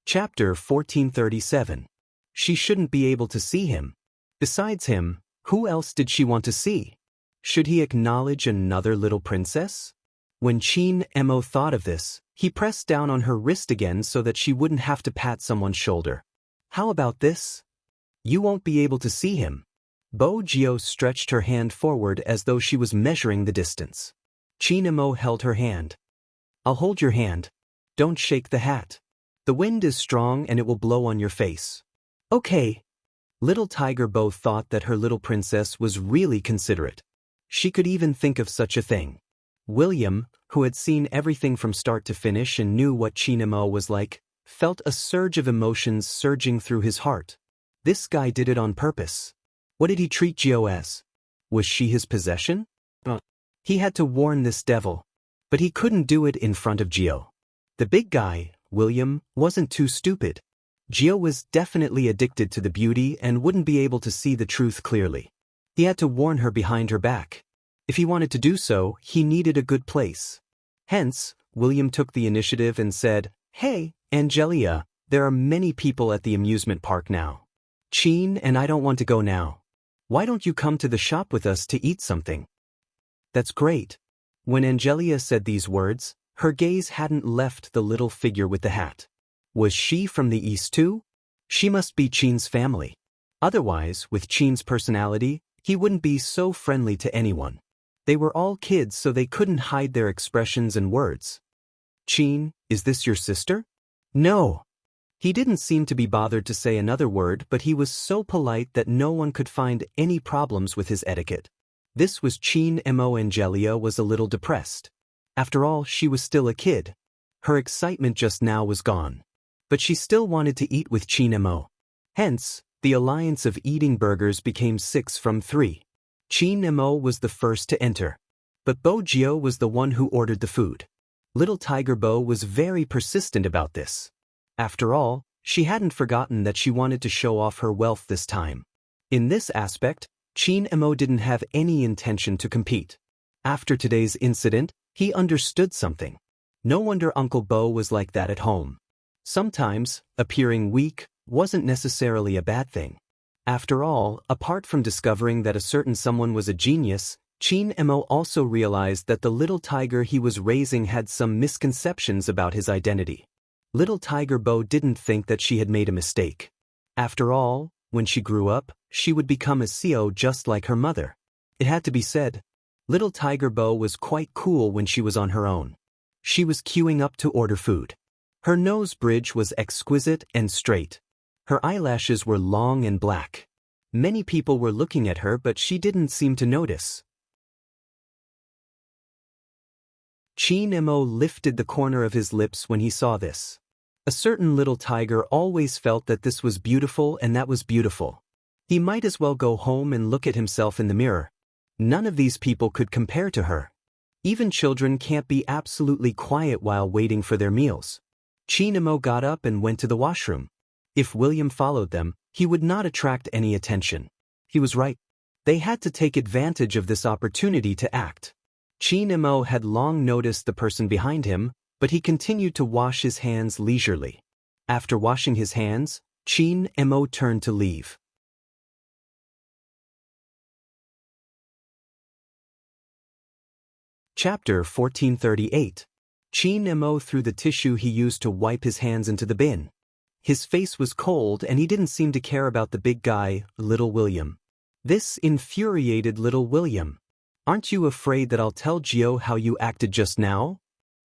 Chapter 1437. She shouldn't be able to see him. Besides him, who else did she want to see? Should he acknowledge another little princess? When Chin-Emo thought of this, he pressed down on her wrist again so that she wouldn't have to pat someone's shoulder. "How about this? You won't be able to see him." Bojio stretched her hand forward as though she was measuring the distance. Chin-Emo held her hand. "I'll hold your hand. Don't shake the hat. The wind is strong and it will blow on your face." "Okay." Little Tiger Bo thought that her little princess was really considerate. She could even think of such a thing. William, who had seen everything from start to finish and knew what Chinamo was like, felt a surge of emotions surging through his heart. This guy did it on purpose. What did he treat Gio as? Was she his possession? He had to warn this devil. But he couldn't do it in front of Gio. The big guy, William, wasn't too stupid. Gio was definitely addicted to the beauty and wouldn't be able to see the truth clearly. He had to warn her behind her back. If he wanted to do so, he needed a good place. Hence, William took the initiative and said, "Hey, Angelia, there are many people at the amusement park now. Chin and I don't want to go now. Why don't you come to the shop with us to eat something?" "That's great." When Angelia said these words, her gaze hadn't left the little figure with the hat. Was she from the East too? She must be Chin's family. Otherwise, with Chin's personality, he wouldn't be so friendly to anyone. They were all kids, so they couldn't hide their expressions and words. "Chin, is this your sister?" "No." He didn't seem to be bothered to say another word, but he was so polite that no one could find any problems with his etiquette. This was Chin-Emo. Angelia was a little depressed. After all, she was still a kid. Her excitement just now was gone. But she still wanted to eat with Chin-Emo. Hence, the alliance of eating burgers became 6 from 3. Chin-Emo was the first to enter. But Bojio was the one who ordered the food. Little Tiger Bo was very persistent about this. After all, she hadn't forgotten that she wanted to show off her wealth this time. In this aspect, Chin-Emo didn't have any intention to compete. After today's incident, he understood something. No wonder Uncle Bo was like that at home. Sometimes, appearing weak wasn't necessarily a bad thing. After all, apart from discovering that a certain someone was a genius, Chin-Emo also realized that the little tiger he was raising had some misconceptions about his identity. Little Tiger Bo didn't think that she had made a mistake. After all, when she grew up, she would become a CEO just like her mother. It had to be said. Little Tiger Bo was quite cool when she was on her own. She was queuing up to order food. Her nose bridge was exquisite and straight. Her eyelashes were long and black. Many people were looking at her, but she didn't seem to notice. Qin Mo lifted the corner of his lips when he saw this. A certain little tiger always felt that this was beautiful and that was beautiful. He might as well go home and look at himself in the mirror. None of these people could compare to her. Even children can't be absolutely quiet while waiting for their meals. Qin Mo got up and went to the washroom. If William followed them, he would not attract any attention. He was right. They had to take advantage of this opportunity to act. Qin Mo had long noticed the person behind him, but he continued to wash his hands leisurely. After washing his hands, Qin Mo turned to leave. Chapter 1438. Qin Mo threw the tissue he used to wipe his hands into the bin. His face was cold and he didn't seem to care about the big guy, little William. This infuriated little William. Aren't you afraid that I'll tell Gio how you acted just now?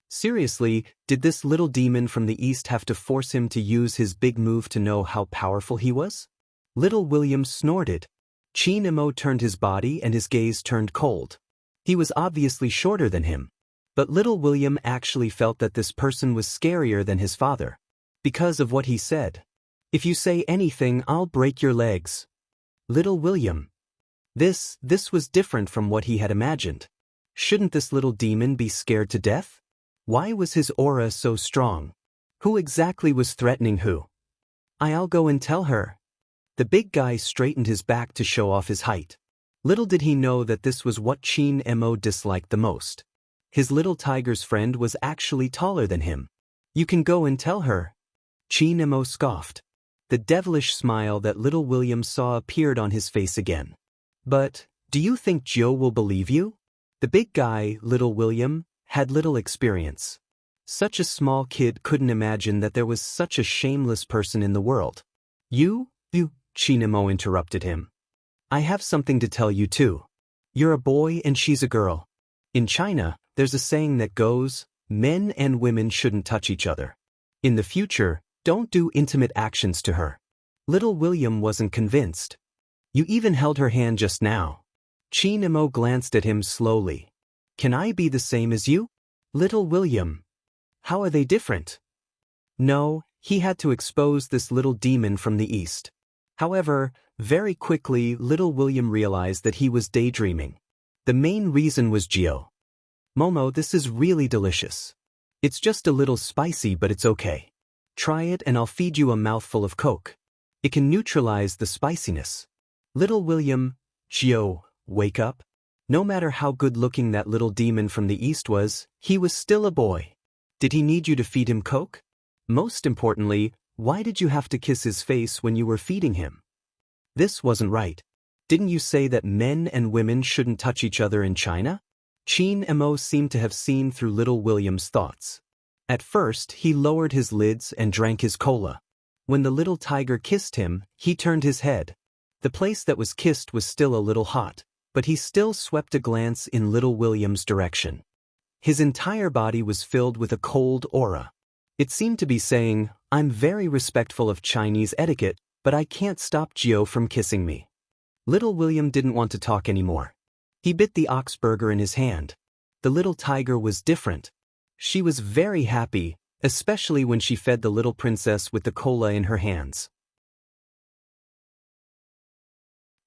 Seriously, did this little demon from the east have to force him to use his big move to know how powerful he was? Little William snorted. Qin Mo turned his body and his gaze turned cold. He was obviously shorter than him. But little William actually felt that this person was scarier than his father. Because of what he said. If you say anything, I'll break your legs. Little William. This was different from what he had imagined. Shouldn't this little demon be scared to death? Why was his aura so strong? Who exactly was threatening who? I'll go and tell her. The big guy straightened his back to show off his height. Little did he know that this was what Qin Mo disliked the most. His little tiger's friend was actually taller than him. You can go and tell her. Qin Mo scoffed. The devilish smile that little William saw appeared on his face again. But, do you think Joe will believe you? The big guy, little William, had little experience. Such a small kid couldn't imagine that there was such a shameless person in the world. You, Qin Mo interrupted him. I have something to tell you too. You're a boy and she's a girl. In China, there's a saying that goes, men and women shouldn't touch each other. In the future, don't do intimate actions to her. Little William wasn't convinced. You even held her hand just now. Qin Mo glanced at him slowly. Can I be the same as you? Little William. How are they different? No, he had to expose this little demon from the east. However, very quickly little William realized that he was daydreaming. The main reason was Gio. Momo, this is really delicious. It's just a little spicy, but it's okay. Try it and I'll feed you a mouthful of Coke. It can neutralize the spiciness. Little William, Gio, wake up. No matter how good-looking that little demon from the east was, he was still a boy. Did he need you to feed him Coke? Most importantly, why did you have to kiss his face when you were feeding him? This wasn't right. Didn't you say that men and women shouldn't touch each other in China? Qin Mo seemed to have seen through little William's thoughts. At first, he lowered his lids and drank his cola. When the little tiger kissed him, he turned his head. The place that was kissed was still a little hot, but he still swept a glance in little William's direction. His entire body was filled with a cold aura. It seemed to be saying, I'm very respectful of Chinese etiquette, but I can't stop Gio from kissing me. Little William didn't want to talk anymore. He bit the ox burger in his hand. The little tiger was different. She was very happy, especially when she fed the little princess with the cola in her hands.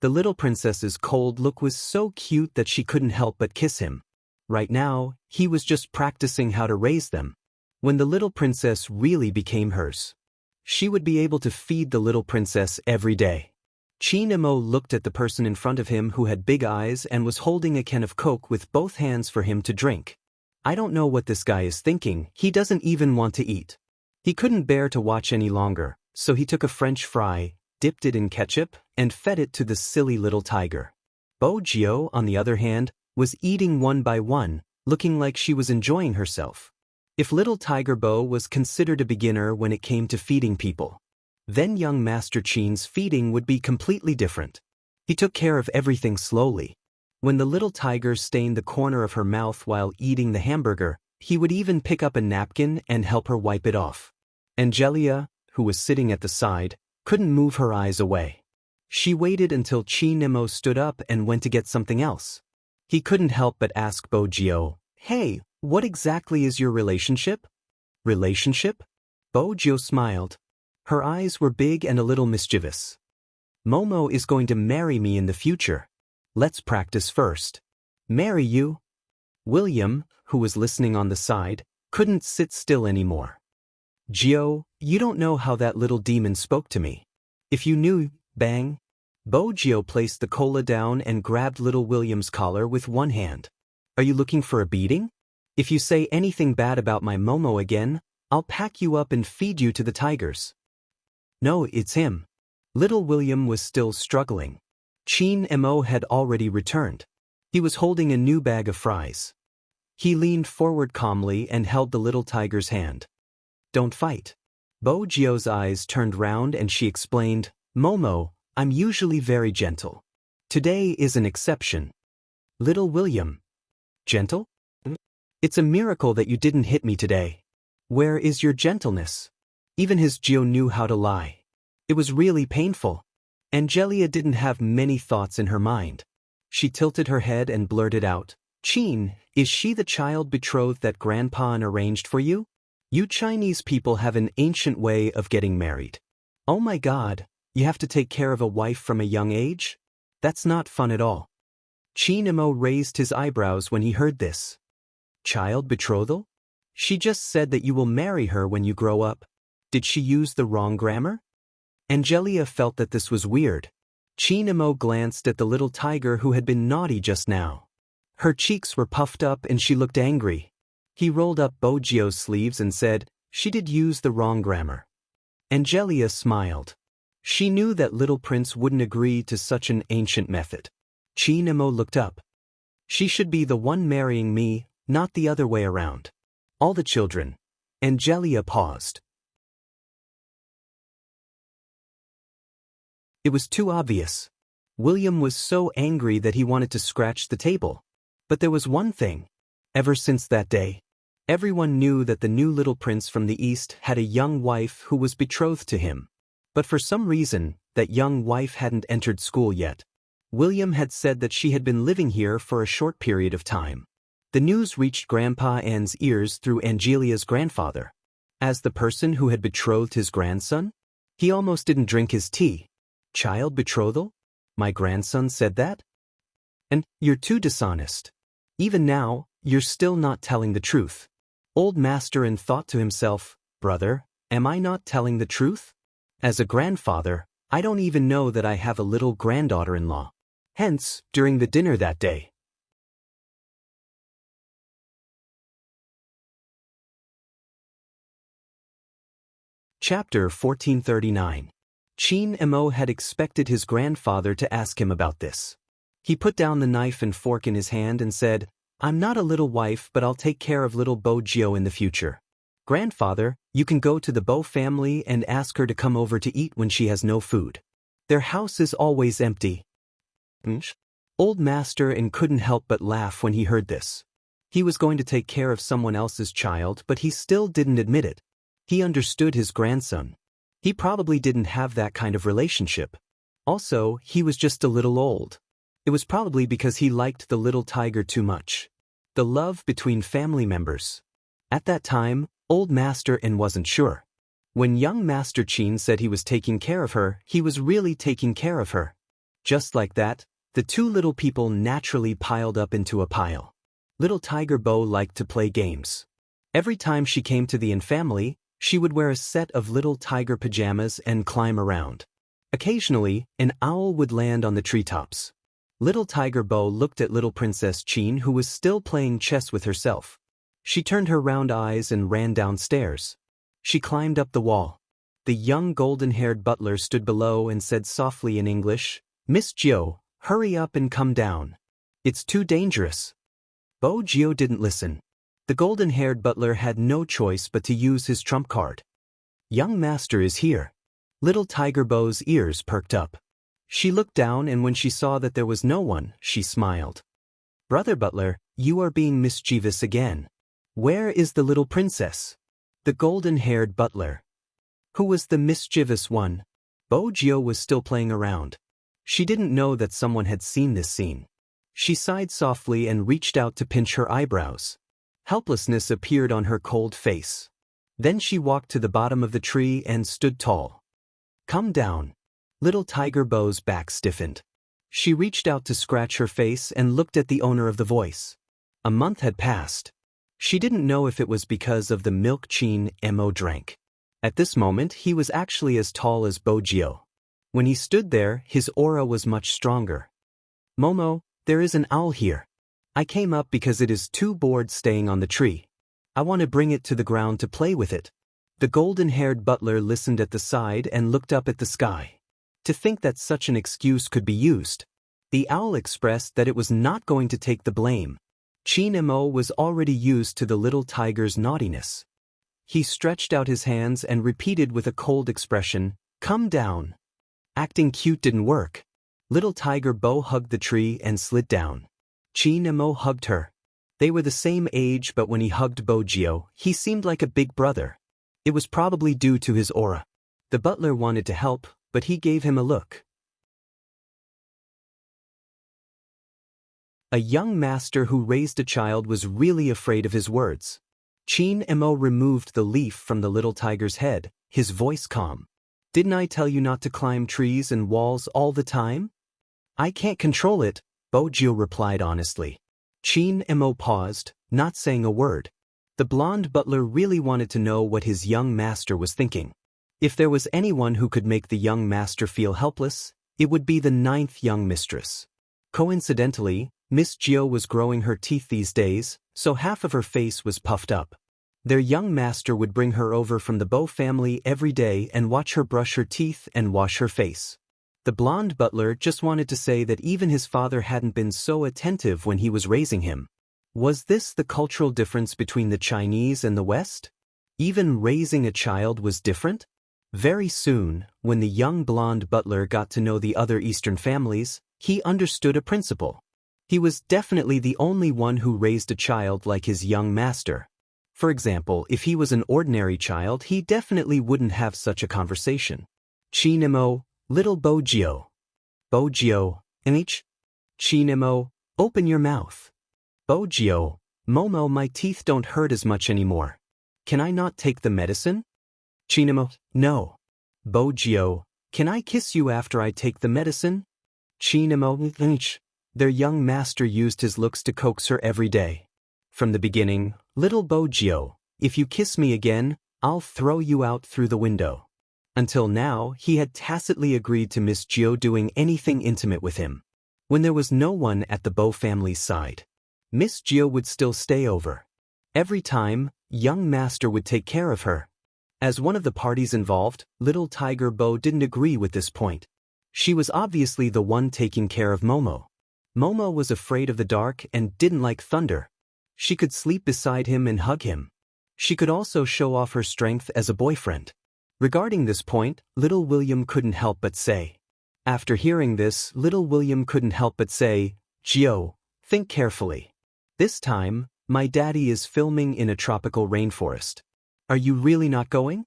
The little princess's cold look was so cute that she couldn't help but kiss him. Right now, he was just practicing how to raise them. When the little princess really became hers, she would be able to feed the little princess every day. Qin Mo looked at the person in front of him who had big eyes and was holding a can of Coke with both hands for him to drink. I don't know what this guy is thinking, he doesn't even want to eat. He couldn't bear to watch any longer, so he took a French fry, dipped it in ketchup, and fed it to the silly little tiger. Bo Gio, on the other hand, was eating one by one, looking like she was enjoying herself. If little Tiger Bo was considered a beginner when it came to feeding people, then young Master Qin's feeding would be completely different. He took care of everything slowly. When the little tiger stained the corner of her mouth while eating the hamburger, he would even pick up a napkin and help her wipe it off. Angelia, who was sitting at the side, couldn't move her eyes away. She waited until Chi Nemo stood up and went to get something else. He couldn't help but ask Bojio, "Hey, what exactly is your relationship?" "Relationship?" Bojio smiled. Her eyes were big and a little mischievous. "Momo is going to marry me in the future. Let's practice first." "Marry you?" William, who was listening on the side, couldn't sit still anymore. "Gio, you don't know how that little demon spoke to me. If you knew, bang." Bojio placed the cola down and grabbed little William's collar with one hand. "Are you looking for a beating? If you say anything bad about my Momo again, I'll pack you up and feed you to the tigers." "No, it's him." Little William was still struggling. Chin Mo had already returned. He was holding a new bag of fries. He leaned forward calmly and held the little tiger's hand. "Don't fight." Bojio's eyes turned round and she explained, "Momo, I'm usually very gentle. Today is an exception." "Little William." "Gentle? It's a miracle that you didn't hit me today. Where is your gentleness?" Even his Gio knew how to lie. It was really painful. Angelia didn't have many thoughts in her mind. She tilted her head and blurted out, "Chin, is she the child betrothed that Grandpa arranged for you? You Chinese people have an ancient way of getting married. Oh my God, you have to take care of a wife from a young age? That's not fun at all." Chin Mo raised his eyebrows when he heard this. "Child betrothal? She just said that you will marry her when you grow up. Did she use the wrong grammar?" Angelia felt that this was weird. Chin Mo glanced at the little tiger who had been naughty just now. Her cheeks were puffed up and she looked angry. He rolled up Bojio's sleeves and said, "She did use the wrong grammar." Angelia smiled. She knew that little prince wouldn't agree to such an ancient method. Chin Mo looked up. "She should be the one marrying me, not the other way around. All the children." Angelia paused. It was too obvious. William was so angry that he wanted to scratch the table. But there was one thing. Ever since that day, everyone knew that the new little prince from the east had a young wife who was betrothed to him. But for some reason, that young wife hadn't entered school yet. William had said that she had been living here for a short period of time. The news reached Grandpa An's ears through Angelia's grandfather. As the person who had betrothed his grandson? He almost didn't drink his tea. "Child betrothal? My grandson said that? And you're too dishonest. Even now, you're still not telling the truth." Old Master An thought to himself, "Brother, am I not telling the truth? As a grandfather, I don't even know that I have a little granddaughter-in-law." Hence, during the dinner that day, Chapter 1439. Chin Mo had expected his grandfather to ask him about this. He put down the knife and fork in his hand and said, "I'm not a little wife, but I'll take care of little Bojio in the future. Grandfather, you can go to the Bo family and ask her to come over to eat when she has no food. Their house is always empty." Old Master An couldn't help but laugh when he heard this. He was going to take care of someone else's child, but he still didn't admit it. He understood his grandson. He probably didn't have that kind of relationship. Also, he was just a little old. It was probably because he liked the little tiger too much. The love between family members. At that time, Old Master An wasn't sure. When young Master Chin said he was taking care of her, he was really taking care of her. Just like that, the two little people naturally piled up into a pile. Little Tiger Bo liked to play games. Every time she came to the An family, she would wear a set of little tiger pajamas and climb around. Occasionally, an owl would land on the treetops. Little Tiger Bo looked at little Princess Chin, who was still playing chess with herself. She turned her round eyes and ran downstairs. She climbed up the wall. The young golden-haired butler stood below and said softly in English, "Miss Gio, hurry up and come down. It's too dangerous." Bojio didn't listen. The golden-haired butler had no choice but to use his trump card. "Young master is here." Little Tiger Bo's ears perked up. She looked down and when she saw that there was no one, she smiled. "Brother Butler, you are being mischievous again. Where is the little princess?" The golden-haired butler. Who was the mischievous one? Bojio was still playing around. She didn't know that someone had seen this scene. She sighed softly and reached out to pinch her eyebrows. Helplessness appeared on her cold face. Then she walked to the bottom of the tree and stood tall. "Come down." Little Tiger Bo's back stiffened. She reached out to scratch her face and looked at the owner of the voice. A month had passed. She didn't know if it was because of the milk Chin Mo drank. At this moment he was actually as tall as Bojio. When he stood there, his aura was much stronger. "Momo, there is an owl here. I came up because it is too bored staying on the tree. I want to bring it to the ground to play with it." The golden-haired butler listened at the side and looked up at the sky. To think that such an excuse could be used. The owl expressed that it was not going to take the blame. Chin Mo was already used to the little tiger's naughtiness. He stretched out his hands and repeated with a cold expression, "Come down." Acting cute didn't work. Little Tiger Bo hugged the tree and slid down. Chin Mo hugged her. They were the same age, but when he hugged Bojio, he seemed like a big brother. It was probably due to his aura. The butler wanted to help, but he gave him a look. A young master who raised a child was really afraid of his words. Chin Mo removed the leaf from the little tiger's head, his voice calm. "Didn't I tell you not to climb trees and walls all the time?" "I can't control it," Bojio replied honestly. Chin Mo paused, not saying a word. The blonde butler really wanted to know what his young master was thinking. If there was anyone who could make the young master feel helpless, it would be the 9th young mistress. Coincidentally, Miss Gio was growing her teeth these days, so half of her face was puffed up. Their young master would bring her over from the Bo family every day and watch her brush her teeth and wash her face. The blonde butler just wanted to say that even his father hadn't been so attentive when he was raising him. Was this the cultural difference between the Chinese and the West? Even raising a child was different? Very soon, when the young blonde butler got to know the other Eastern families, he understood a principle. He was definitely the only one who raised a child like his young master. For example, if he was an ordinary child, he definitely wouldn't have such a conversation. Chin Mo, little Bojio. Bojio, Nh. Chin Mo, open your mouth. Bojio, Momo, my teeth don't hurt as much anymore. Can I not take the medicine? Chin Mo, no. Bojio, can I kiss you after I take the medicine? Chin Mo, Nh. Their young master used his looks to coax her every day. From the beginning, little Bojio, if you kiss me again, I'll throw you out through the window. Until now, he had tacitly agreed to Miss Gio doing anything intimate with him. When there was no one at the Bo family's side, Miss Gio would still stay over. Every time, young master would take care of her. As one of the parties involved, little Tiger Bo didn't agree with this point. She was obviously the one taking care of Momo. Momo was afraid of the dark and didn't like thunder. She could sleep beside him and hug him. She could also show off her strength as a boyfriend. Regarding this point, little William couldn't help but say. After hearing this, little William couldn't help but say, "Gio, think carefully. This time, my daddy is filming in a tropical rainforest. Are you really not going?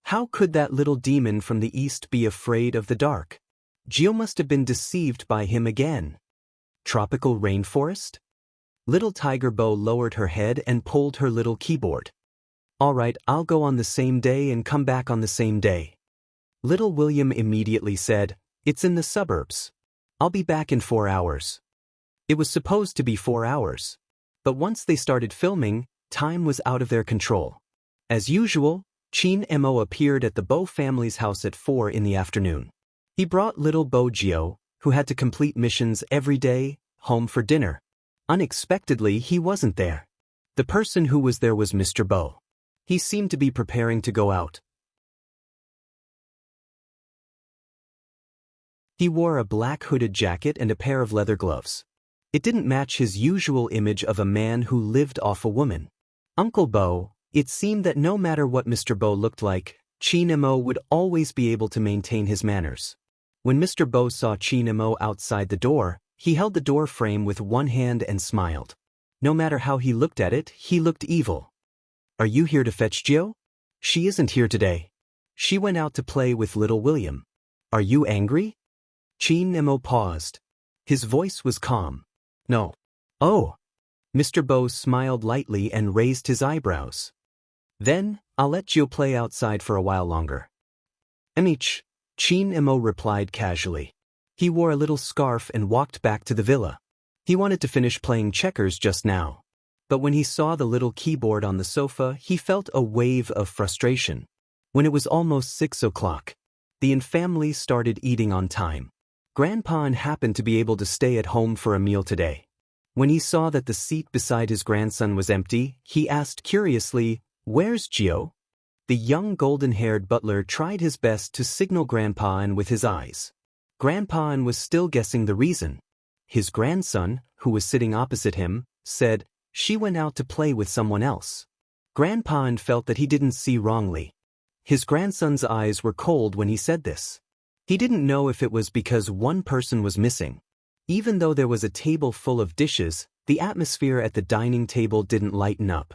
How could that little demon from the east be afraid of the dark? Gio must have been deceived by him again." Tropical rainforest? Little Tiger Bo lowered her head and pulled her little keyboard. "All right, I'll go on the same day and come back on the same day." Little William immediately said, "It's in the suburbs. I'll be back in 4 hours." It was supposed to be 4 hours. But once they started filming, time was out of their control. As usual, Chin Mo appeared at the Bo family's house at 4 in the afternoon. He brought little Bojio, who had to complete missions every day, home for dinner. Unexpectedly, he wasn't there. The person who was there was Mr. Bo. He seemed to be preparing to go out. He wore a black hooded jacket and a pair of leather gloves. It didn't match his usual image of a man who lived off a woman. Uncle Bo, it seemed that no matter what Mr. Bo looked like, Chin Mo would always be able to maintain his manners. When Mr. Bo saw Chin Mo outside the door, he held the door frame with one hand and smiled. No matter how he looked at it, he looked evil. "Are you here to fetch Gio? She isn't here today. She went out to play with little William. Are you angry?" Chin Mo paused. His voice was calm. No. Oh. Mr. Bo smiled lightly and raised his eyebrows. Then, I'll let Gio play outside for a while longer. Emich, Chin Mo replied casually. He wore a little scarf and walked back to the villa. He wanted to finish playing checkers just now. But when he saw the little keyboard on the sofa, he felt a wave of frustration. When it was almost 6 o'clock, the Yin family started eating on time. Grandpa happened to be able to stay at home for a meal today. When he saw that the seat beside his grandson was empty, he asked curiously, "Where's Gio?" The young golden-haired butler tried his best to signal Grandpa with his eyes. Grandpa was still guessing the reason. His grandson, who was sitting opposite him, said, "She went out to play with someone else." Grandpa felt that he didn't see wrongly. His grandson's eyes were cold when he said this. He didn't know if it was because one person was missing. Even though there was a table full of dishes, the atmosphere at the dining table didn't lighten up.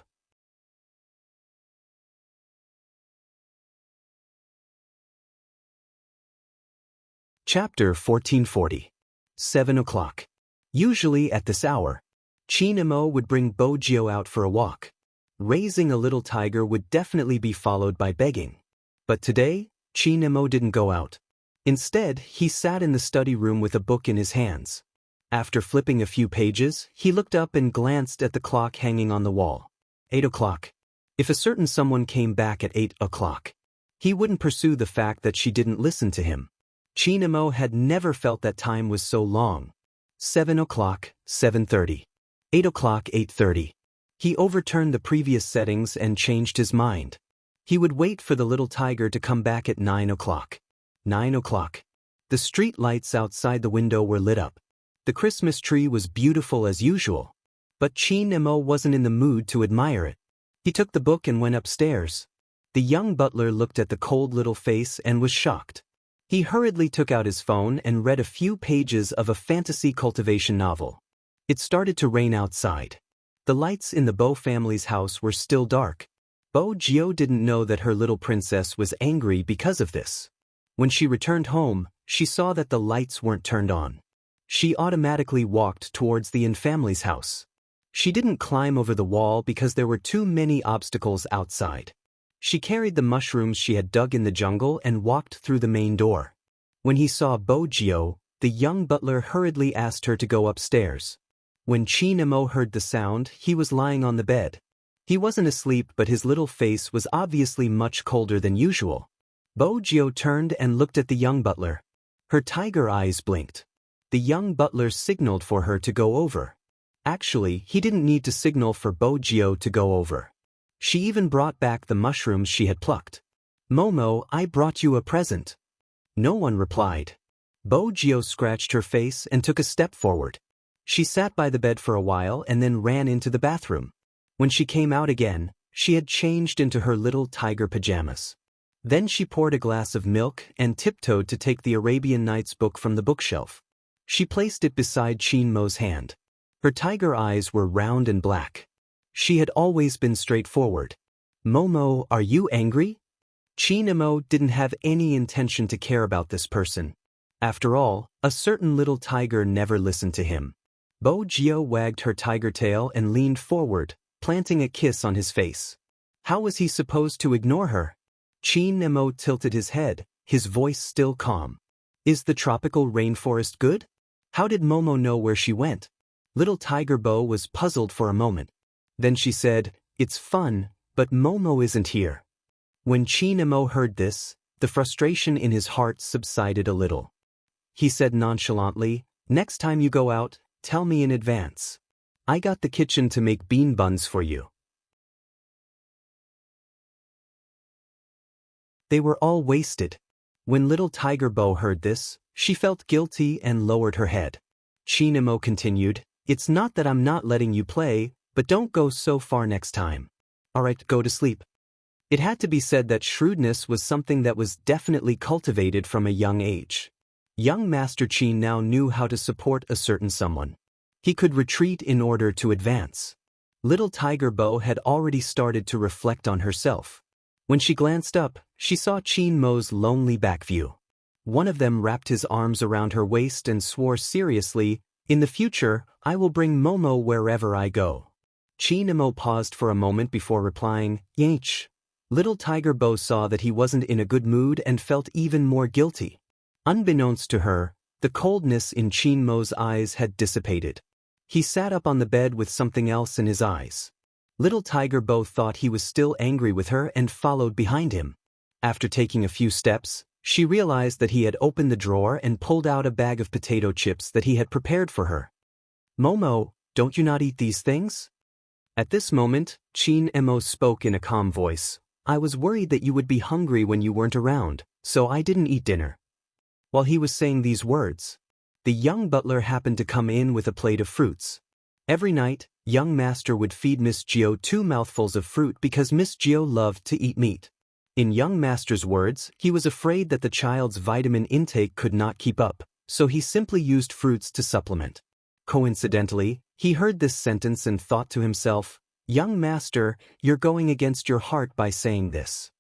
Chapter 1440. 7 o'clock. Usually at this hour, Chin Mo would bring Bo Gio out for a walk. Raising a little tiger would definitely be followed by begging. But today, Chin Mo didn't go out. Instead, he sat in the study room with a book in his hands. After flipping a few pages, he looked up and glanced at the clock hanging on the wall. 8 o'clock. If a certain someone came back at 8 o'clock, he wouldn't pursue the fact that she didn't listen to him. Chin Mo had never felt that time was so long. 7 o'clock, 7:30. 8 o'clock, 8:30. He overturned the previous settings and changed his mind. He would wait for the little tiger to come back at 9 o'clock. 9 o'clock. The street lights outside the window were lit up. The Christmas tree was beautiful as usual. But Chin Mo wasn't in the mood to admire it. He took the book and went upstairs. The young butler looked at the cold little face and was shocked. He hurriedly took out his phone and read a few pages of a fantasy cultivation novel. It started to rain outside. The lights in the Bo family's house were still dark. Bo Gio didn't know that her little princess was angry because of this. When she returned home, she saw that the lights weren't turned on. She automatically walked towards the Yin family's house. She didn't climb over the wall because there were too many obstacles outside. She carried the mushrooms she had dug in the jungle and walked through the main door. When he saw Bo Gio, the young butler hurriedly asked her to go upstairs. When Chin Mo heard the sound, he was lying on the bed. He wasn't asleep, but his little face was obviously much colder than usual. Bo Gio turned and looked at the young butler. Her tiger eyes blinked. The young butler signaled for her to go over. Actually, he didn't need to signal for Bo Gio to go over. She even brought back the mushrooms she had plucked. "Momo, I brought you a present." No one replied. Bo Gio scratched her face and took a step forward. She sat by the bed for a while and then ran into the bathroom. When she came out again, she had changed into her little tiger pajamas. Then she poured a glass of milk and tiptoed to take the Arabian Nights book from the bookshelf. She placed it beside Chin Mo's hand. Her tiger eyes were round and black. She had always been straightforward. "Momo, are you angry?" Chin Mo didn't have any intention to care about this person. After all, a certain little tiger never listened to him. Bo Gio wagged her tiger tail and leaned forward, planting a kiss on his face. How was he supposed to ignore her? Chin Mo tilted his head, his voice still calm. "Is the tropical rainforest good? How did Momo know where she went?" Little Tiger Bo was puzzled for a moment. Then she said, "It's fun, but Momo isn't here." When Chin Mo heard this, the frustration in his heart subsided a little. He said nonchalantly, "Next time you go out, tell me in advance. I got the kitchen to make bean buns for you." They were all wasted. When little Tiger Bo heard this, she felt guilty and lowered her head. Chin Mo continued, "It's not that I'm not letting you play, but don't go so far next time. Alright, go to sleep." It had to be said that shrewdness was something that was definitely cultivated from a young age. Young Master Chin now knew how to support a certain someone. He could retreat in order to advance. Little Tiger Bo had already started to reflect on herself. When she glanced up, she saw Chin Mo's lonely back view. One of them wrapped his arms around her waist and swore seriously, "In the future, I will bring Momo wherever I go." Chinamo paused for a moment before replying, "Yanch." Little Tiger Bo saw that he wasn't in a good mood and felt even more guilty. Unbeknownst to her, the coldness in Chinmo's eyes had dissipated. He sat up on the bed with something else in his eyes. Little Tiger Bo thought he was still angry with her and followed behind him. After taking a few steps, she realized that he had opened the drawer and pulled out a bag of potato chips that he had prepared for her. "Momo, don't you not eat these things?" At this moment, Chin-mo spoke in a calm voice. "I was worried that you would be hungry when you weren't around, so I didn't eat dinner." While he was saying these words, the young butler happened to come in with a plate of fruits. Every night, young master would feed Miss Gio 2 mouthfuls of fruit because Miss Gio loved to eat meat. In young master's words, he was afraid that the child's vitamin intake could not keep up, so he simply used fruits to supplement. Coincidentally, he heard this sentence and thought to himself, "Young master, you're going against your heart by saying this."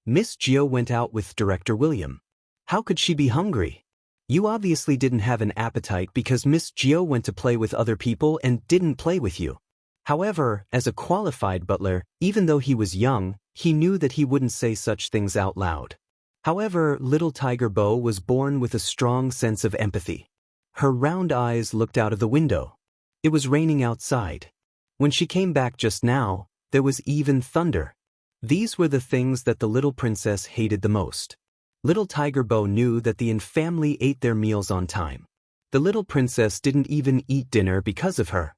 Miss Gio went out with Director William. How could she be hungry? You obviously didn't have an appetite because Miss Gio went to play with other people and didn't play with you. However, as a qualified butler, even though he was young, he knew that he wouldn't say such things out loud. However, Little Tiger Bo was born with a strong sense of empathy. Her round eyes looked out of the window. It was raining outside. When she came back just now, there was even thunder. These were the things that the little princess hated the most. Little Tiger Bo knew that the Yin family ate their meals on time. The little princess didn't even eat dinner because of her.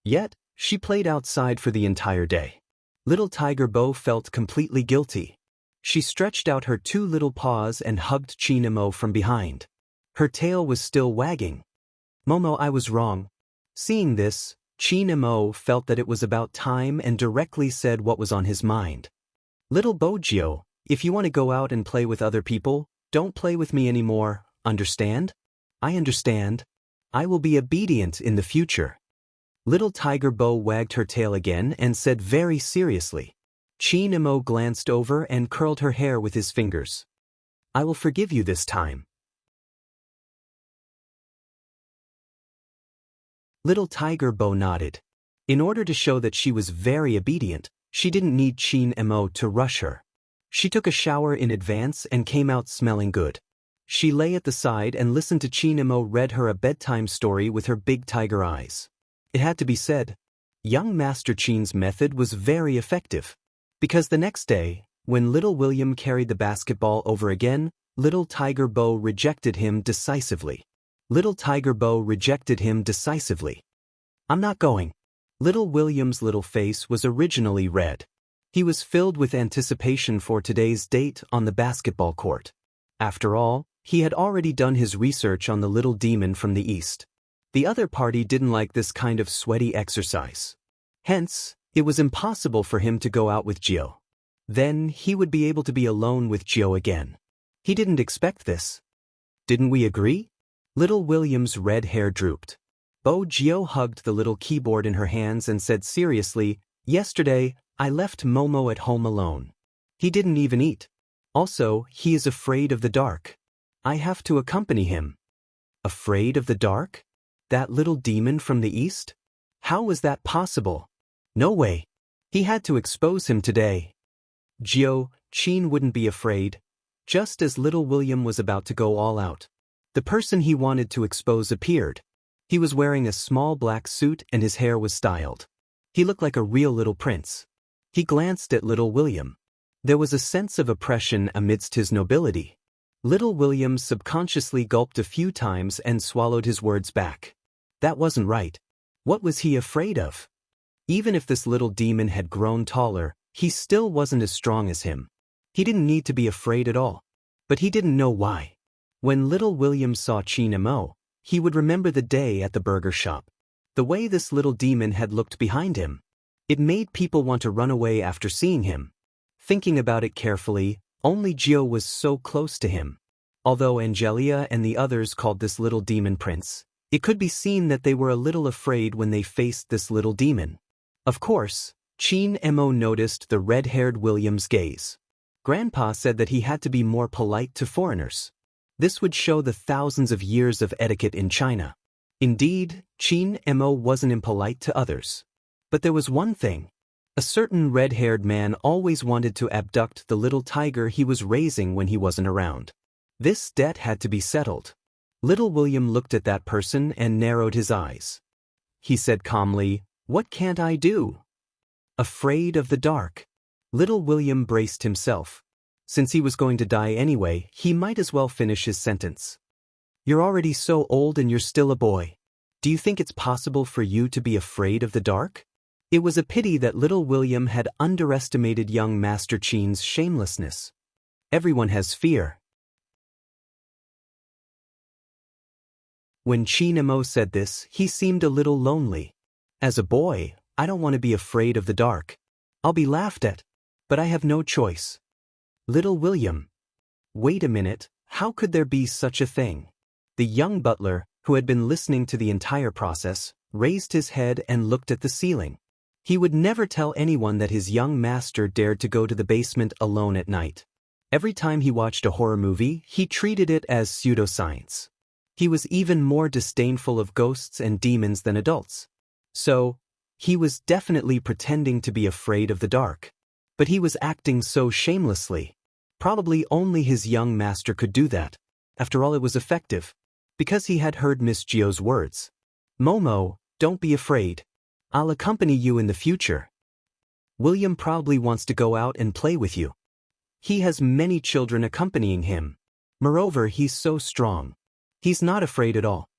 Yet, she played outside for the entire day. Little Tiger Bo felt completely guilty. She stretched out her 2 little paws and hugged Chinamo from behind. Her tail was still wagging. "Momo, I was wrong." Seeing this, Chinamo felt that it was about time and directly said what was on his mind. "Little Bojio, if you want to go out and play with other people, don't play with me anymore, understand?" "I understand. I will be obedient in the future." Little Tiger Bo wagged her tail again and said very seriously. Chinamo glanced over and curled her hair with his fingers. "I will forgive you this time." Little Tiger Bo nodded. In order to show that she was very obedient, she didn't need Chin-mo to rush her. She took a shower in advance and came out smelling good. She lay at the side and listened to Chin-mo read her a bedtime story with her big tiger eyes. It had to be said, young Master Chin's method was very effective. Because the next day, when little William carried the basketball over again, Little Tiger Bo rejected him decisively. Little Tiger Bo rejected him decisively. "I'm not going." Little William's little face was originally red. He was filled with anticipation for today's date on the basketball court. After all, he had already done his research on the little demon from the east. The other party didn't like this kind of sweaty exercise. Hence, it was impossible for him to go out with Gio. Then he would be able to be alone with Gio again. He didn't expect this. "Didn't we agree?" Little William's red hair drooped. Bo Gio hugged the little keyboard in her hands and said seriously, "Yesterday, I left Momo at home alone. He didn't even eat. Also, he is afraid of the dark. I have to accompany him." Afraid of the dark? That little demon from the east? How was that possible? No way. He had to expose him today. Gio, Chin wouldn't be afraid. Just as little William was about to go all out, the person he wanted to expose appeared. He was wearing a small black suit and his hair was styled. He looked like a real little prince. He glanced at little William. There was a sense of oppression amidst his nobility. Little William subconsciously gulped a few times and swallowed his words back. That wasn't right. What was he afraid of? Even if this little demon had grown taller, he still wasn't as strong as him. He didn't need to be afraid at all. But he didn't know why. When little William saw Chin-mo, he would remember the day at the burger shop. The way this little demon had looked behind him. It made people want to run away after seeing him. Thinking about it carefully, only Gio was so close to him. Although Angelia and the others called this little demon Prince, it could be seen that they were a little afraid when they faced this little demon. Of course, Chin-mo noticed the red-haired William's gaze. Grandpa said that he had to be more polite to foreigners. This would show the thousands of years of etiquette in China. Indeed, Qin Mo wasn't impolite to others. But there was one thing. A certain red-haired man always wanted to abduct the little tiger he was raising when he wasn't around. This debt had to be settled. Little William looked at that person and narrowed his eyes. He said calmly, "What can't I do?" Afraid of the dark. Little William braced himself. Since he was going to die anyway, he might as well finish his sentence. "You're already so old and you're still a boy. Do you think it's possible for you to be afraid of the dark?" It was a pity that little William had underestimated young Master Qin's shamelessness. Everyone has fear. When Qin Mo said this, he seemed a little lonely. As a boy, I don't want to be afraid of the dark. I'll be laughed at. But I have no choice. Little William. Wait a minute, how could there be such a thing? The young butler, who had been listening to the entire process, raised his head and looked at the ceiling. He would never tell anyone that his young master dared to go to the basement alone at night. Every time he watched a horror movie, he treated it as pseudoscience. He was even more disdainful of ghosts and demons than adults. So, he was definitely pretending to be afraid of the dark. But he was acting so shamelessly. Probably only his young master could do that. After all, it was effective. Because he had heard Miss Gio's words. "Momo, don't be afraid. I'll accompany you in the future. William probably wants to go out and play with you. He has many children accompanying him. Moreover, he's so strong. He's not afraid at all."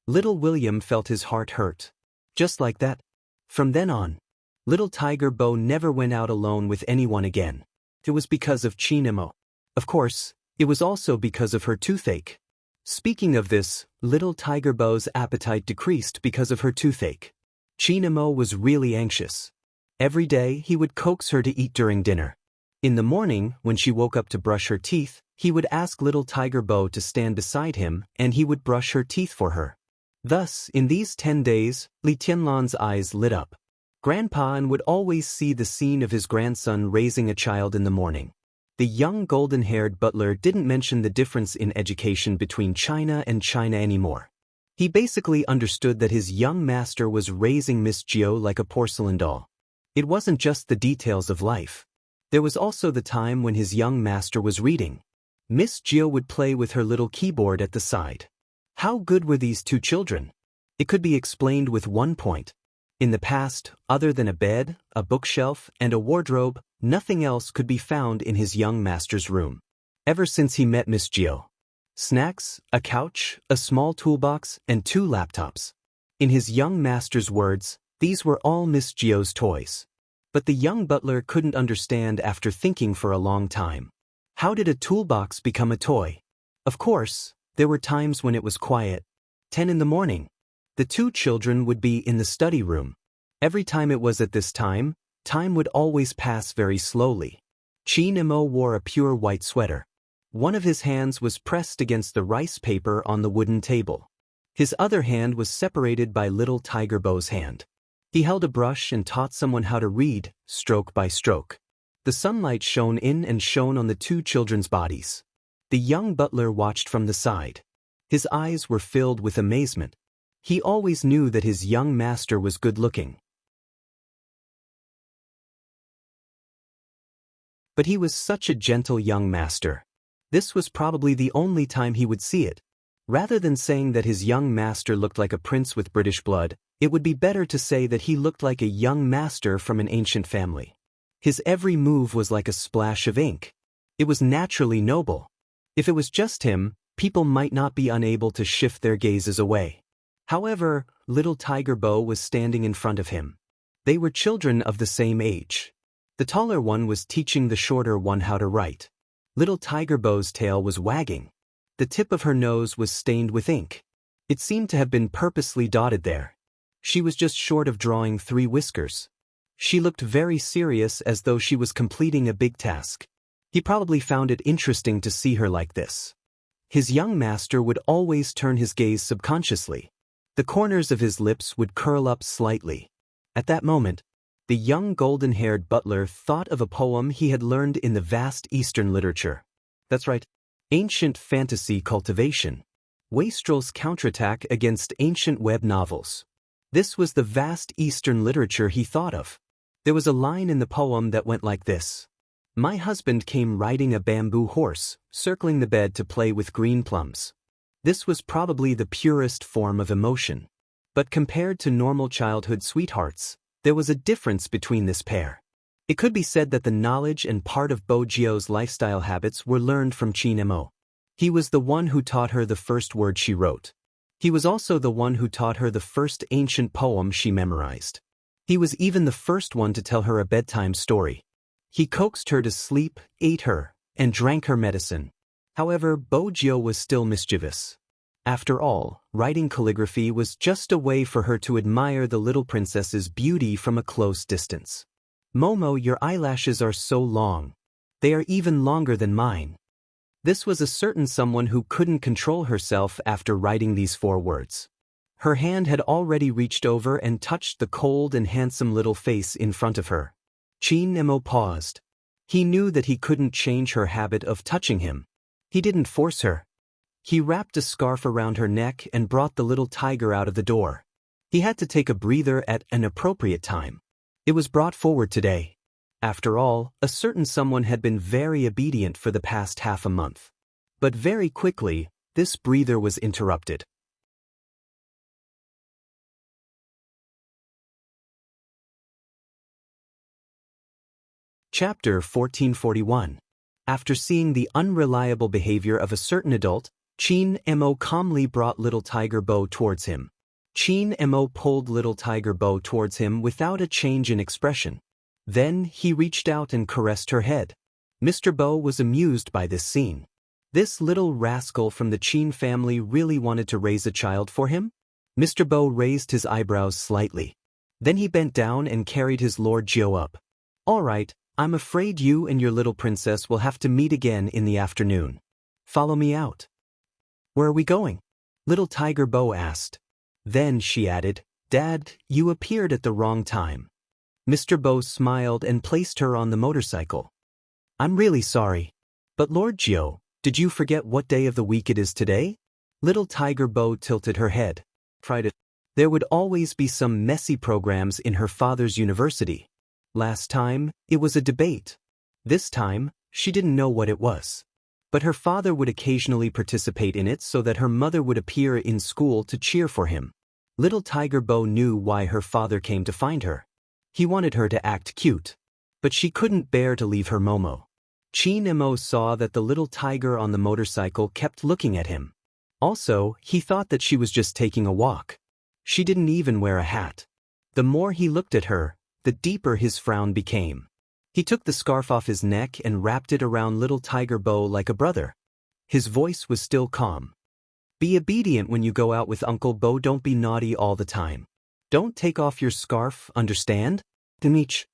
Little William felt his heart hurt. Just like that. From then on, little Tiger Bo never went out alone with anyone again. It was because of Qin Mo. Of course, it was also because of her toothache. Speaking of this, little Tiger Bo's appetite decreased because of her toothache. Qin Mo was really anxious. Every day, he would coax her to eat during dinner. In the morning, when she woke up to brush her teeth, he would ask little Tiger Bo to stand beside him and he would brush her teeth for her. Thus, in these 10 days, Li Tianlan's eyes lit up. Grandpa and would always see the scene of his grandson raising a child in the morning. The young golden-haired butler didn't mention the difference in education between China and China anymore. He basically understood that his young master was raising Miss Gio like a porcelain doll. It wasn't just the details of life. There was also the time when his young master was reading. Miss Gio would play with her little keyboard at the side. How good were these two children? It could be explained with one point. In the past, other than a bed, a bookshelf, and a wardrobe, nothing else could be found in his young master's room. Ever since he met Miss Gio. Snacks, a couch, a small toolbox, and 2 laptops. In his young master's words, these were all Miss Gio's toys. But the young butler couldn't understand after thinking for a long time. How did a toolbox become a toy? Of course, there were times when it was quiet. 10 in the morning. The 2 children would be in the study room. Every time it was at this time, time would always pass very slowly. Qin Mo wore a pure white sweater. One of his hands was pressed against the rice paper on the wooden table. His other hand was separated by little Tiger Bo's hand. He held a brush and taught someone how to read, stroke by stroke. The sunlight shone in and shone on the 2 children's bodies. The young butler watched from the side. His eyes were filled with amazement. He always knew that his young master was good-looking. But he was such a gentle young master. This was probably the only time he would see it. Rather than saying that his young master looked like a prince with British blood, it would be better to say that he looked like a young master from an ancient family. His every move was like a splash of ink. It was naturally noble. If it was just him, people might not be unable to shift their gazes away. However, little Tiger Bo was standing in front of him. They were children of the same age. The taller one was teaching the shorter one how to write. Little Tiger Bo's tail was wagging. The tip of her nose was stained with ink. It seemed to have been purposely dotted there. She was just short of drawing 3 whiskers. She looked very serious as though she was completing a big task. He probably found it interesting to see her like this. His young master would always turn his gaze subconsciously. The corners of his lips would curl up slightly. At that moment, the young golden-haired butler thought of a poem he had learned in the vast Eastern literature. That's right. Ancient fantasy cultivation. Wastrel's counterattack against ancient web novels. This was the vast Eastern literature he thought of. There was a line in the poem that went like this. My husband came riding a bamboo horse, circling the bed to play with green plums. This was probably the purest form of emotion. But compared to normal childhood sweethearts, there was a difference between this pair. It could be said that the knowledge and part of Bojio's lifestyle habits were learned from Chin-mo. He was the one who taught her the first word she wrote. He was also the one who taught her the first ancient poem she memorized. He was even the first one to tell her a bedtime story. He coaxed her to sleep, ate her, and drank her medicine. However, Bojio was still mischievous. After all, writing calligraphy was just a way for her to admire the little princess's beauty from a close distance. Momo, your eyelashes are so long. They are even longer than mine. This was a certain someone who couldn't control herself after writing these 4 words. Her hand had already reached over and touched the cold and handsome little face in front of her. Chin-mo paused. He knew that he couldn't change her habit of touching him. He didn't force her. He wrapped a scarf around her neck and brought the little tiger out of the door. He had to take a breather at an appropriate time. It was brought forward today. After all, a certain someone had been very obedient for the past half a month. But very quickly, this breather was interrupted. Chapter 1441. After seeing the unreliable behavior of a certain adult, Chin-mo calmly brought little Tiger Bo towards him. Chin-mo pulled little Tiger Bo towards him without a change in expression. Then he reached out and caressed her head. Mr. Bo was amused by this scene. This little rascal from the Chin family really wanted to raise a child for him? Mr. Bo raised his eyebrows slightly. Then he bent down and carried his Lord Jiu up. All right, I'm afraid you and your little princess will have to meet again in the afternoon. Follow me out. Where are we going? Little Tiger Bo asked. Then she added, Dad, you appeared at the wrong time. Mr. Bo smiled and placed her on the motorcycle. I'm really sorry. But Lord Jiu, did you forget what day of the week it is today? Little Tiger Bo tilted her head. There would always be some messy programs in her father's university. Last time, it was a debate. This time, she didn't know what it was. But her father would occasionally participate in it so that her mother would appear in school to cheer for him. Little Tiger Bo knew why her father came to find her. He wanted her to act cute. But she couldn't bear to leave her Momo. Chin-mo saw that the little tiger on the motorcycle kept looking at him. Also, he thought that she was just taking a walk. She didn't even wear a hat. The more he looked at her, the deeper his frown became. He took the scarf off his neck and wrapped it around little Tiger Bo like a brother. His voice was still calm. Be obedient when you go out with Uncle Bo. Don't be naughty all the time. Don't take off your scarf, understand? Dimich.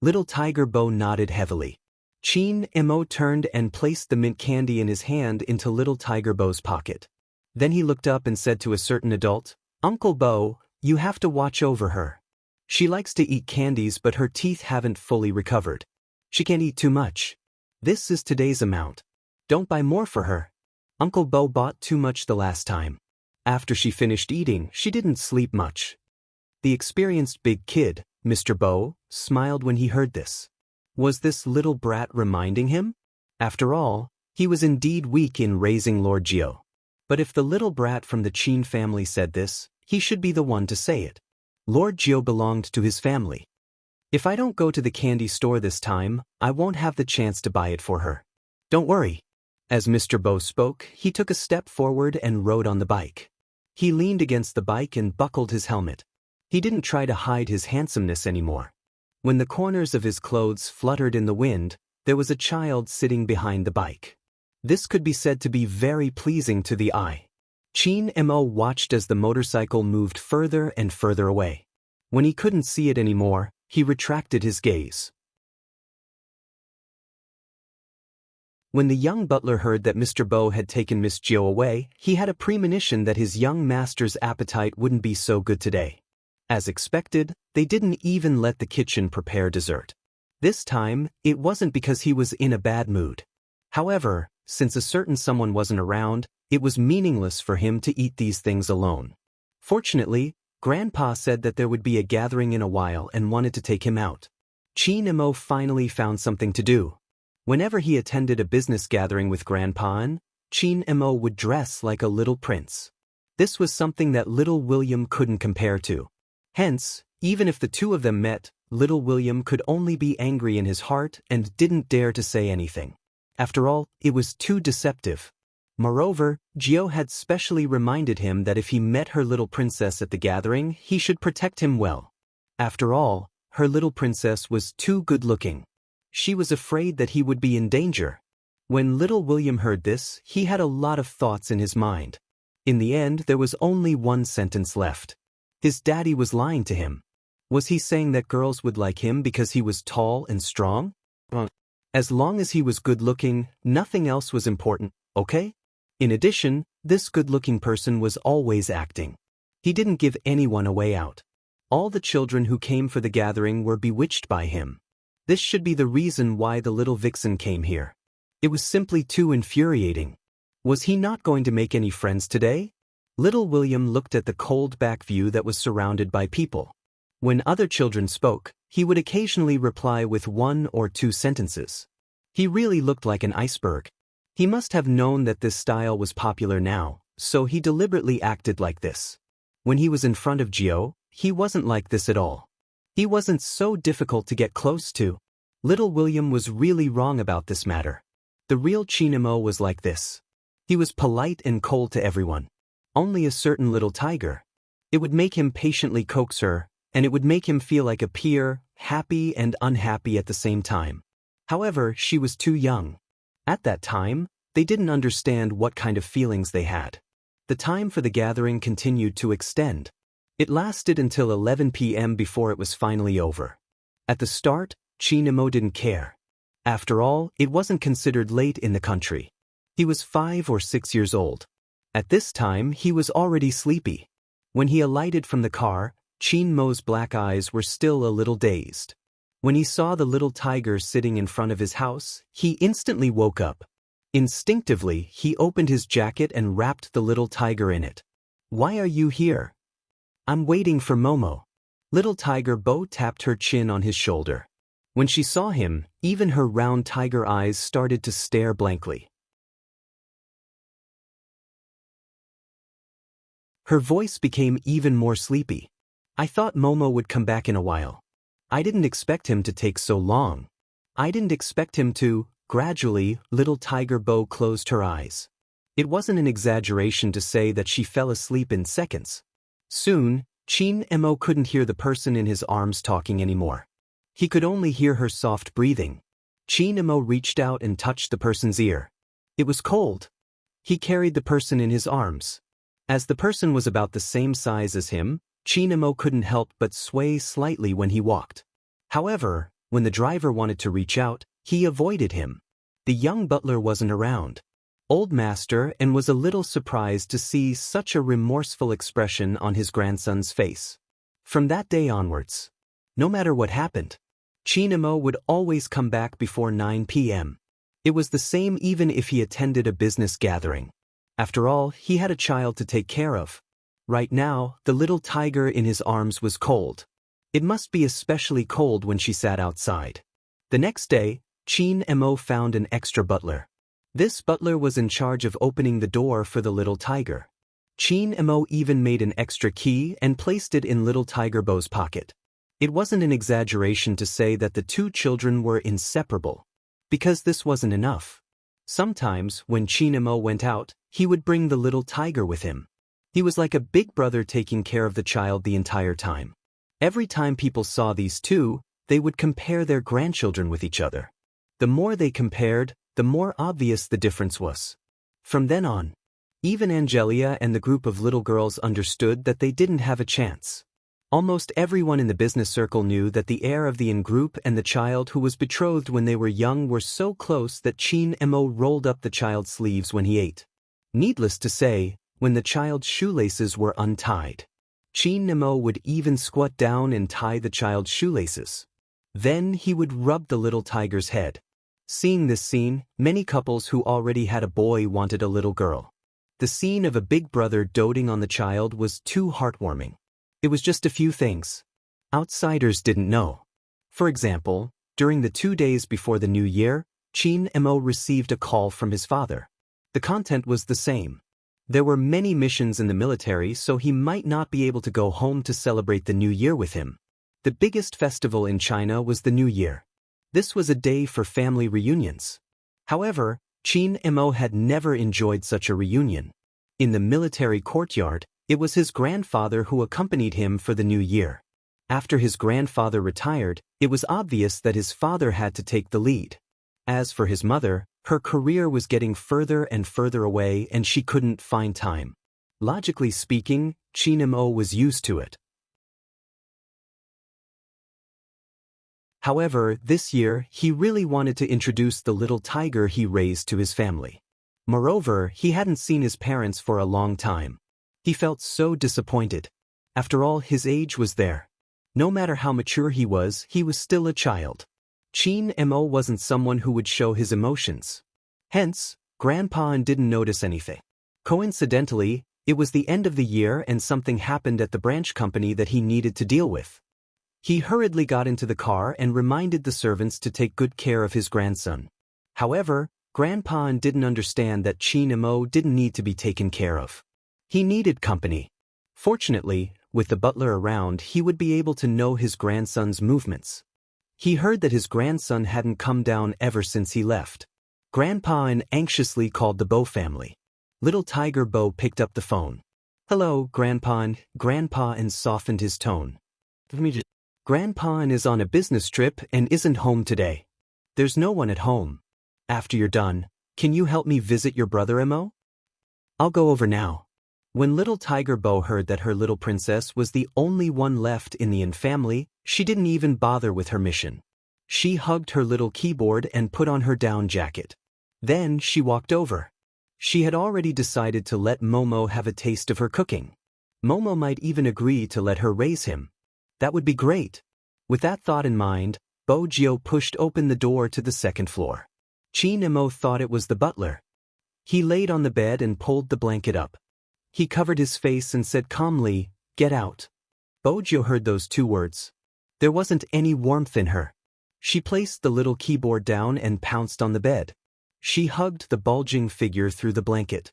Little Tiger Bo nodded heavily. Chin-mo turned and placed the mint candy in his hand into little Tiger Bo's pocket. Then he looked up and said to a certain adult, Uncle Bo, you have to watch over her. She likes to eat candies but her teeth haven't fully recovered. She can't eat too much. This is today's amount. Don't buy more for her. Uncle Bo bought too much the last time. After she finished eating, she didn't sleep much. The experienced big kid, Mr. Bo, smiled when he heard this. Was this little brat reminding him? After all, he was indeed weak in raising Lord Jiu. But if the little brat from the Chin family said this, he should be the one to say it. Lord Jiu belonged to his family. If I don't go to the candy store this time, I won't have the chance to buy it for her. Don't worry. As Mr. Bo spoke, he took a step forward and rode on the bike. He leaned against the bike and buckled his helmet. He didn't try to hide his handsomeness anymore. When the corners of his clothes fluttered in the wind, there was a child sitting behind the bike. This could be said to be very pleasing to the eye. Chin-mo watched as the motorcycle moved further and further away. When he couldn't see it anymore, he retracted his gaze. When the young butler heard that Mr. Bo had taken Miss Jiu away, he had a premonition that his young master's appetite wouldn't be so good today. As expected, they didn't even let the kitchen prepare dessert. This time, it wasn't because he was in a bad mood. However, Since a certain someone wasn't around, it was meaningless for him to eat these things alone. Fortunately, Grandpa said that there would be a gathering in a while and wanted to take him out. Chin-mo finally found something to do. Whenever he attended a business gathering with Grandpa, Chin-mo would dress like a little prince. This was something that little William couldn't compare to. Hence, even if the two of them met, little William could only be angry in his heart and didn't dare to say anything. After all, it was too deceptive. Moreover, Gio had specially reminded him that if he met her little princess at the gathering, he should protect him well. After all, her little princess was too good-looking. She was afraid that he would be in danger. When little William heard this, he had a lot of thoughts in his mind. In the end, there was only one sentence left. His daddy was lying to him. Was he saying that girls would like him because he was tall and strong? As long as he was good-looking, nothing else was important, okay? In addition, this good-looking person was always acting. He didn't give anyone a way out. All the children who came for the gathering were bewitched by him. This should be the reason why the little vixen came here. It was simply too infuriating. Was he not going to make any friends today? Little William looked at the cold back view that was surrounded by people. When other children spoke, he would occasionally reply with 1 or 2 sentences. He really looked like an iceberg. He must have known that this style was popular now, so he deliberately acted like this. When he was in front of Gio, he wasn't like this at all. He wasn't so difficult to get close to. Little William was really wrong about this matter. The real Chin-mo was like this. He was polite and cold to everyone. Only a certain little tiger. It would make him patiently coax her, and it would make him feel like a peer, happy and unhappy at the same time. However, she was too young. At that time, they didn't understand what kind of feelings they had. The time for the gathering continued to extend. It lasted until 11 p.m. before it was finally over. At the start, Chin-mo didn't care. After all, it wasn't considered late in the country. He was 5 or 6 years old. At this time, he was already sleepy. When he alighted from the car, Chin-mo's black eyes were still a little dazed. When he saw the little tiger sitting in front of his house, he instantly woke up. Instinctively, he opened his jacket and wrapped the little tiger in it. "Why are you here?" "I'm waiting for Momo." Little Tiger Bo tapped her chin on his shoulder. When she saw him, even her round tiger eyes started to stare blankly. Her voice became even more sleepy. "I thought Momo would come back in a while. I didn't expect him to take so long. I didn't expect him to." Gradually, little Tiger Bo closed her eyes. It wasn't an exaggeration to say that she fell asleep in seconds. Soon, Chin-mo couldn't hear the person in his arms talking anymore. He could only hear her soft breathing. Chin-mo reached out and touched the person's ear. It was cold. He carried the person in his arms. As the person was about the same size as him, Chin-mo couldn't help but sway slightly when he walked. However, when the driver wanted to reach out, he avoided him. The young butler wasn't around. Old master and was a little surprised to see such a remorseful expression on his grandson's face. From that day onwards, no matter what happened, Chin-mo would always come back before 9 p.m. It was the same even if he attended a business gathering. After all, he had a child to take care of. Right now, the little tiger in his arms was cold. It must be especially cold when she sat outside. The next day, Chin-mo found an extra butler. This butler was in charge of opening the door for the little tiger. Chin-mo even made an extra key and placed it in little Tiger Bo's pocket. It wasn't an exaggeration to say that the two children were inseparable. Because this wasn't enough. Sometimes, when Chin-mo went out, he would bring the little tiger with him. He was like a big brother taking care of the child the entire time. Every time people saw these two, they would compare their grandchildren with each other. The more they compared, the more obvious the difference was. From then on, even Angelia and the group of little girls understood that they didn't have a chance. Almost everyone in the business circle knew that the heir of the in-group and the child who was betrothed when they were young were so close that Chin-mo rolled up the child's sleeves when he ate. Needless to say, when the child's shoelaces were untied, Chin-mo would even squat down and tie the child's shoelaces. Then he would rub the little tiger's head. Seeing this scene, many couples who already had a boy wanted a little girl. The scene of a big brother doting on the child was too heartwarming. It was just a few things outsiders didn't know. For example, during the 2 days before the new year, Chin Mo received a call from his father. The content was the same. There were many missions in the military, so he might not be able to go home to celebrate the new year with him. The biggest festival in China was the New Year. This was a day for family reunions. However, Chin Mo had never enjoyed such a reunion. In the military courtyard, it was his grandfather who accompanied him for the new year. After his grandfather retired, it was obvious that his father had to take the lead. As for his mother, her career was getting further and further away and she couldn't find time. Logically speaking, Chin Mo was used to it. However, this year, he really wanted to introduce the little tiger he raised to his family. Moreover, he hadn't seen his parents for a long time. He felt so disappointed. After all, his age was there. No matter how mature he was still a child. Chin Mo wasn't someone who would show his emotions. Hence, Grandpa didn't notice anything. Coincidentally, it was the end of the year and something happened at the branch company that he needed to deal with. He hurriedly got into the car and reminded the servants to take good care of his grandson. However, Grandpa didn't understand that Chin Mo didn't need to be taken care of. He needed company. Fortunately, with the butler around, he would be able to know his grandson's movements. He heard that his grandson hadn't come down ever since he left. Grandpa anxiously called the Bo family. Little Tiger Bo picked up the phone. "Hello, Grandpa." Grandpa softened his tone. "Grandpa is on a business trip and isn't home today. There's no one at home. After you're done, can you help me visit your brother Mo? I'll go over now." When little Tiger Bo heard that her little princess was the only one left in the family, she didn't even bother with her mission. She hugged her little keyboard and put on her down jacket. Then she walked over. She had already decided to let Momo have a taste of her cooking. Momo might even agree to let her raise him. That would be great. With that thought in mind, Bo Jio pushed open the door to the second floor. Chin Mo thought it was the butler. He laid on the bed and pulled the blanket up. He covered his face and said calmly, "Get out." Bojo heard those 2 words. There wasn't any warmth in her. She placed the little keyboard down and pounced on the bed. She hugged the bulging figure through the blanket.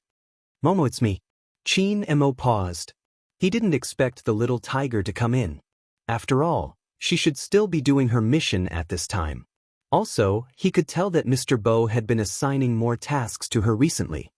"Momo, it's me." Chin Mo paused. He didn't expect the little tiger to come in. After all, she should still be doing her mission at this time. Also, he could tell that Mr. Bo had been assigning more tasks to her recently.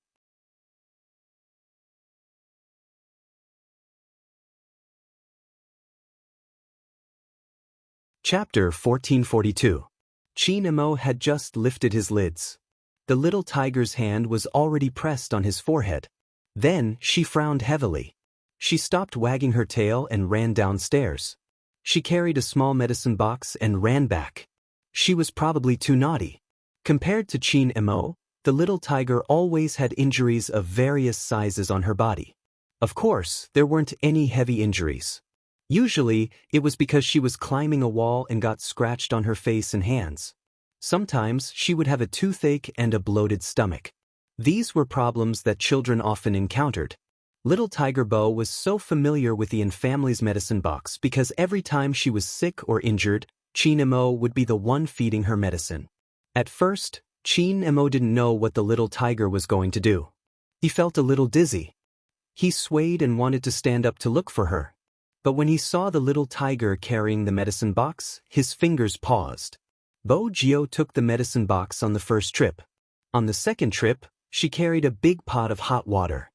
Chapter 1442. Chin Mo had just lifted his lids. The little tiger's hand was already pressed on his forehead. Then she frowned heavily. She stopped wagging her tail and ran downstairs. She carried a small medicine box and ran back. She was probably too naughty. Compared to Chin Mo, the little tiger always had injuries of various sizes on her body. Of course, there weren't any heavy injuries. Usually, it was because she was climbing a wall and got scratched on her face and hands. Sometimes she would have a toothache and a bloated stomach. These were problems that children often encountered. Little Tiger Bo was so familiar with the family's medicine box because every time she was sick or injured, Chin Mo would be the one feeding her medicine. At first, Chin Mo didn't know what the little tiger was going to do. He felt a little dizzy. He swayed and wanted to stand up to look for her. But when he saw the little tiger carrying the medicine box, his fingers paused. Bo Jio took the medicine box on the first trip. On the second trip, she carried a big pot of hot water.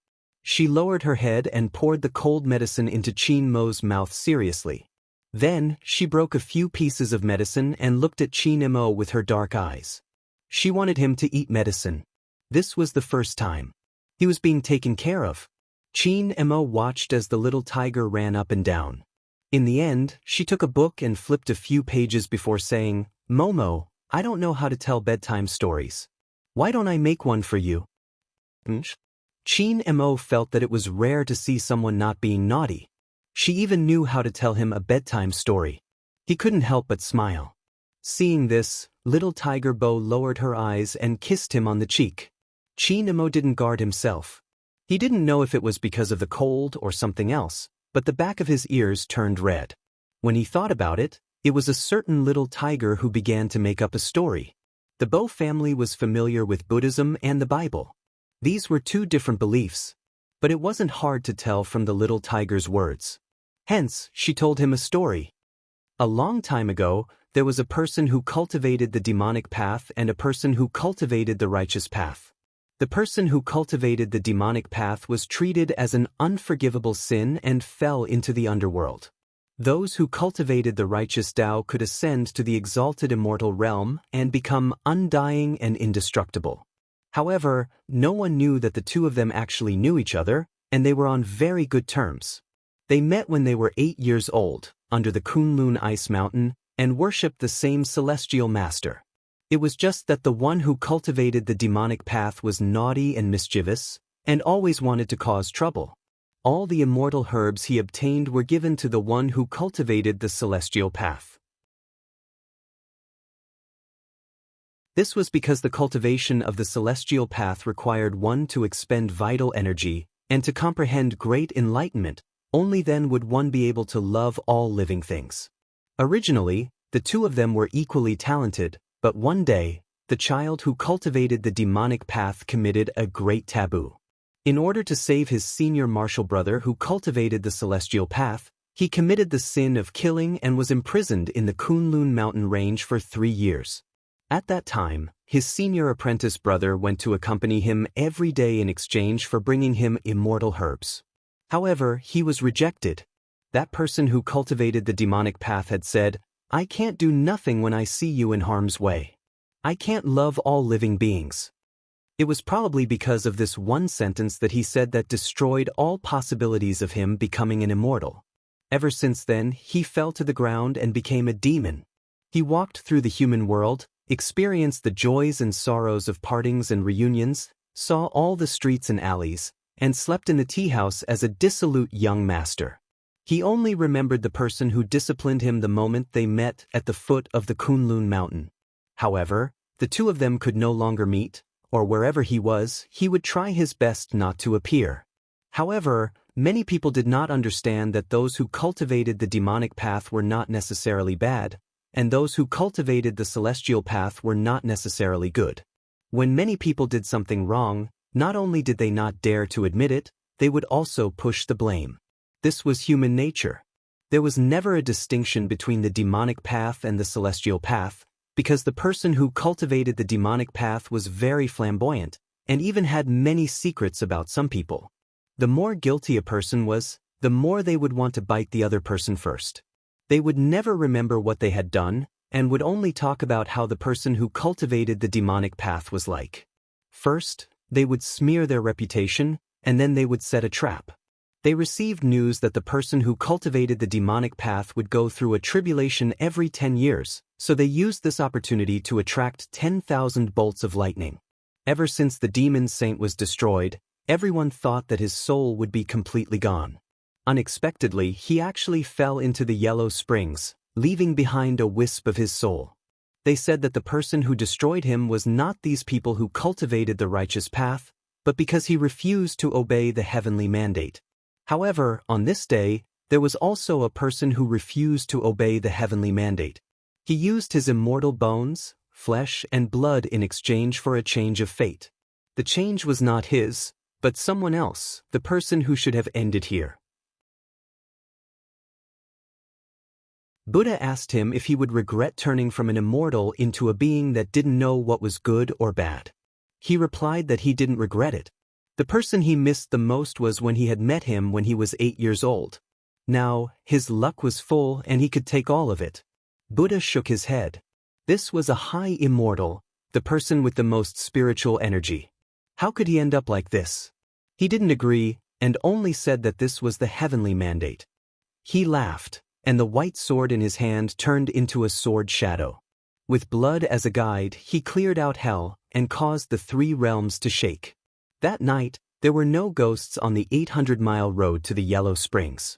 She lowered her head and poured the cold medicine into Chin Mo's mouth seriously. Then, she broke a few pieces of medicine and looked at Chin Mo with her dark eyes. She wanted him to eat medicine. This was the first time. He was being taken care of. Chin Mo watched as the little tiger ran up and down. In the end, she took a book and flipped a few pages before saying, "Momo, I don't know how to tell bedtime stories. Why don't I make one for you?" Chin Mo felt that it was rare to see someone not being naughty. She even knew how to tell him a bedtime story. He couldn't help but smile. Seeing this, little Tiger Bo lowered her eyes and kissed him on the cheek. Chinamo didn't guard himself. He didn't know if it was because of the cold or something else, but the back of his ears turned red. When he thought about it, it was a certain little tiger who began to make up a story. The Bo family was familiar with Buddhism and the Bible. These were two different beliefs, but it wasn't hard to tell from the little tiger's words. Hence, she told him a story. A long time ago, there was a person who cultivated the demonic path and a person who cultivated the righteous path. The person who cultivated the demonic path was treated as an unforgivable sin and fell into the underworld. Those who cultivated the righteous Tao could ascend to the exalted immortal realm and become undying and indestructible. However, no one knew that the two of them actually knew each other, and they were on very good terms. They met when they were 8 years old, under the Kunlun ice mountain, and worshipped the same celestial master. It was just that the one who cultivated the demonic path was naughty and mischievous, and always wanted to cause trouble. All the immortal herbs he obtained were given to the one who cultivated the celestial path. This was because the cultivation of the celestial path required one to expend vital energy and to comprehend great enlightenment. Only then would one be able to love all living things. Originally, the two of them were equally talented, but one day, the child who cultivated the demonic path committed a great taboo. In order to save his senior martial brother who cultivated the celestial path, he committed the sin of killing and was imprisoned in the Kunlun mountain range for 3 years. At that time, his senior apprentice brother went to accompany him every day in exchange for bringing him immortal herbs. However, he was rejected. That person who cultivated the demonic path had said, "I can't do nothing when I see you in harm's way. I can't love all living beings." It was probably because of this one sentence that he said that destroyed all possibilities of him becoming an immortal. Ever since then, he fell to the ground and became a demon. He walked through the human world, experienced the joys and sorrows of partings and reunions, saw all the streets and alleys, and slept in the tea house as a dissolute young master. He only remembered the person who disciplined him the moment they met at the foot of the Kunlun mountain. However, the two of them could no longer meet, or wherever he was, he would try his best not to appear. However, many people did not understand that those who cultivated the demonic path were not necessarily bad, and those who cultivated the celestial path were not necessarily good. When many people did something wrong, not only did they not dare to admit it, they would also push the blame. This was human nature. There was never a distinction between the demonic path and the celestial path, because the person who cultivated the demonic path was very flamboyant, and even had many secrets about some people. The more guilty a person was, the more they would want to bite the other person first. They would never remember what they had done, and would only talk about how the person who cultivated the demonic path was like. First, they would smear their reputation, and then they would set a trap. They received news that the person who cultivated the demonic path would go through a tribulation every 10 years, so they used this opportunity to attract 10,000 bolts of lightning. Ever since the demon saint was destroyed, everyone thought that his soul would be completely gone. Unexpectedly, he actually fell into the yellow springs, leaving behind a wisp of his soul. They said that the person who destroyed him was not these people who cultivated the righteous path, but because he refused to obey the heavenly mandate. However, on this day, there was also a person who refused to obey the heavenly mandate. He used his immortal bones, flesh, and blood in exchange for a change of fate. The change was not his, but someone else, the person who should have ended here. Buddha asked him if he would regret turning from an immortal into a being that didn't know what was good or bad. He replied that he didn't regret it. The person he missed the most was when he had met him when he was 8 years old. Now, his luck was full and he could take all of it. Buddha shook his head. This was a high immortal, the person with the most spiritual energy. How could he end up like this? He didn't agree, and only said that this was the heavenly mandate. He laughed, and the white sword in his hand turned into a sword shadow. With blood as a guide, he cleared out hell and caused the 3 realms to shake. That night, there were no ghosts on the 800-mile road to the Yellow Springs.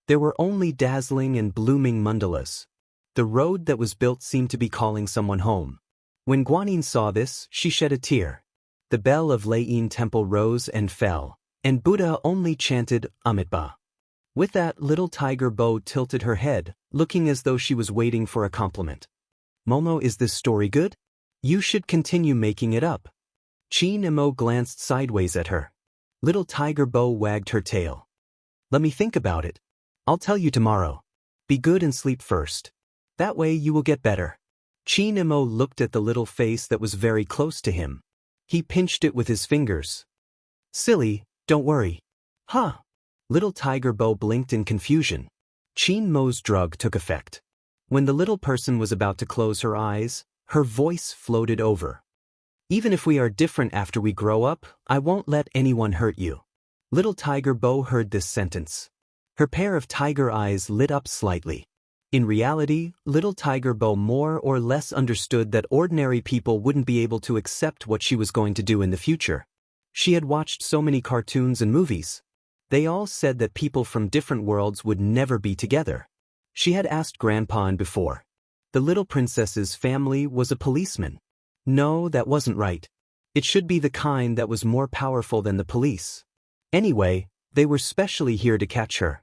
There were only dazzling and blooming mandalas. The road that was built seemed to be calling someone home. When Guanyin saw this, she shed a tear. The bell of Lei Temple rose and fell, and Buddha only chanted Amitabha. With that, little Tiger Bo tilted her head, looking as though she was waiting for a compliment. Momo, is this story good? You should continue making it up. Chi Nemo glanced sideways at her. Little Tiger Bo wagged her tail. Let me think about it. I'll tell you tomorrow. Be good and sleep first. That way you will get better. Chi Nemo looked at the little face that was very close to him. He pinched it with his fingers. Silly, don't worry. Huh? Little Tiger Bo blinked in confusion. Chi Nemo's drug took effect. When the little person was about to close her eyes, her voice floated over. Even if we are different after we grow up, I won't let anyone hurt you. Little Tiger Bo heard this sentence. Her pair of tiger eyes lit up slightly. In reality, little Tiger Bo more or less understood that ordinary people wouldn't be able to accept what she was going to do in the future. She had watched so many cartoons and movies. They all said that people from different worlds would never be together. She had asked Grandpa before. The little princess's family was a policeman. No, that wasn't right. It should be the kind that was more powerful than the police. Anyway, they were specially here to catch her.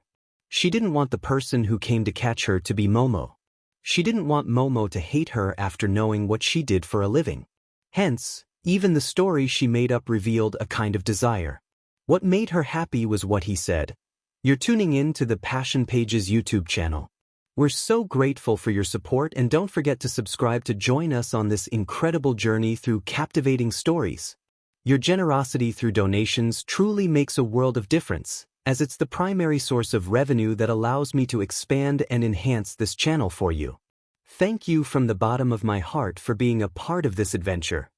She didn't want the person who came to catch her to be Momo. She didn't want Momo to hate her after knowing what she did for a living. Hence, even the story she made up revealed a kind of desire. What made her happy was what he said. You're tuning in to the Passion Pages YouTube channel. We're so grateful for your support, and don't forget to subscribe to join us on this incredible journey through captivating stories. Your generosity through donations truly makes a world of difference, as it's the primary source of revenue that allows me to expand and enhance this channel for you. Thank you from the bottom of my heart for being a part of this adventure.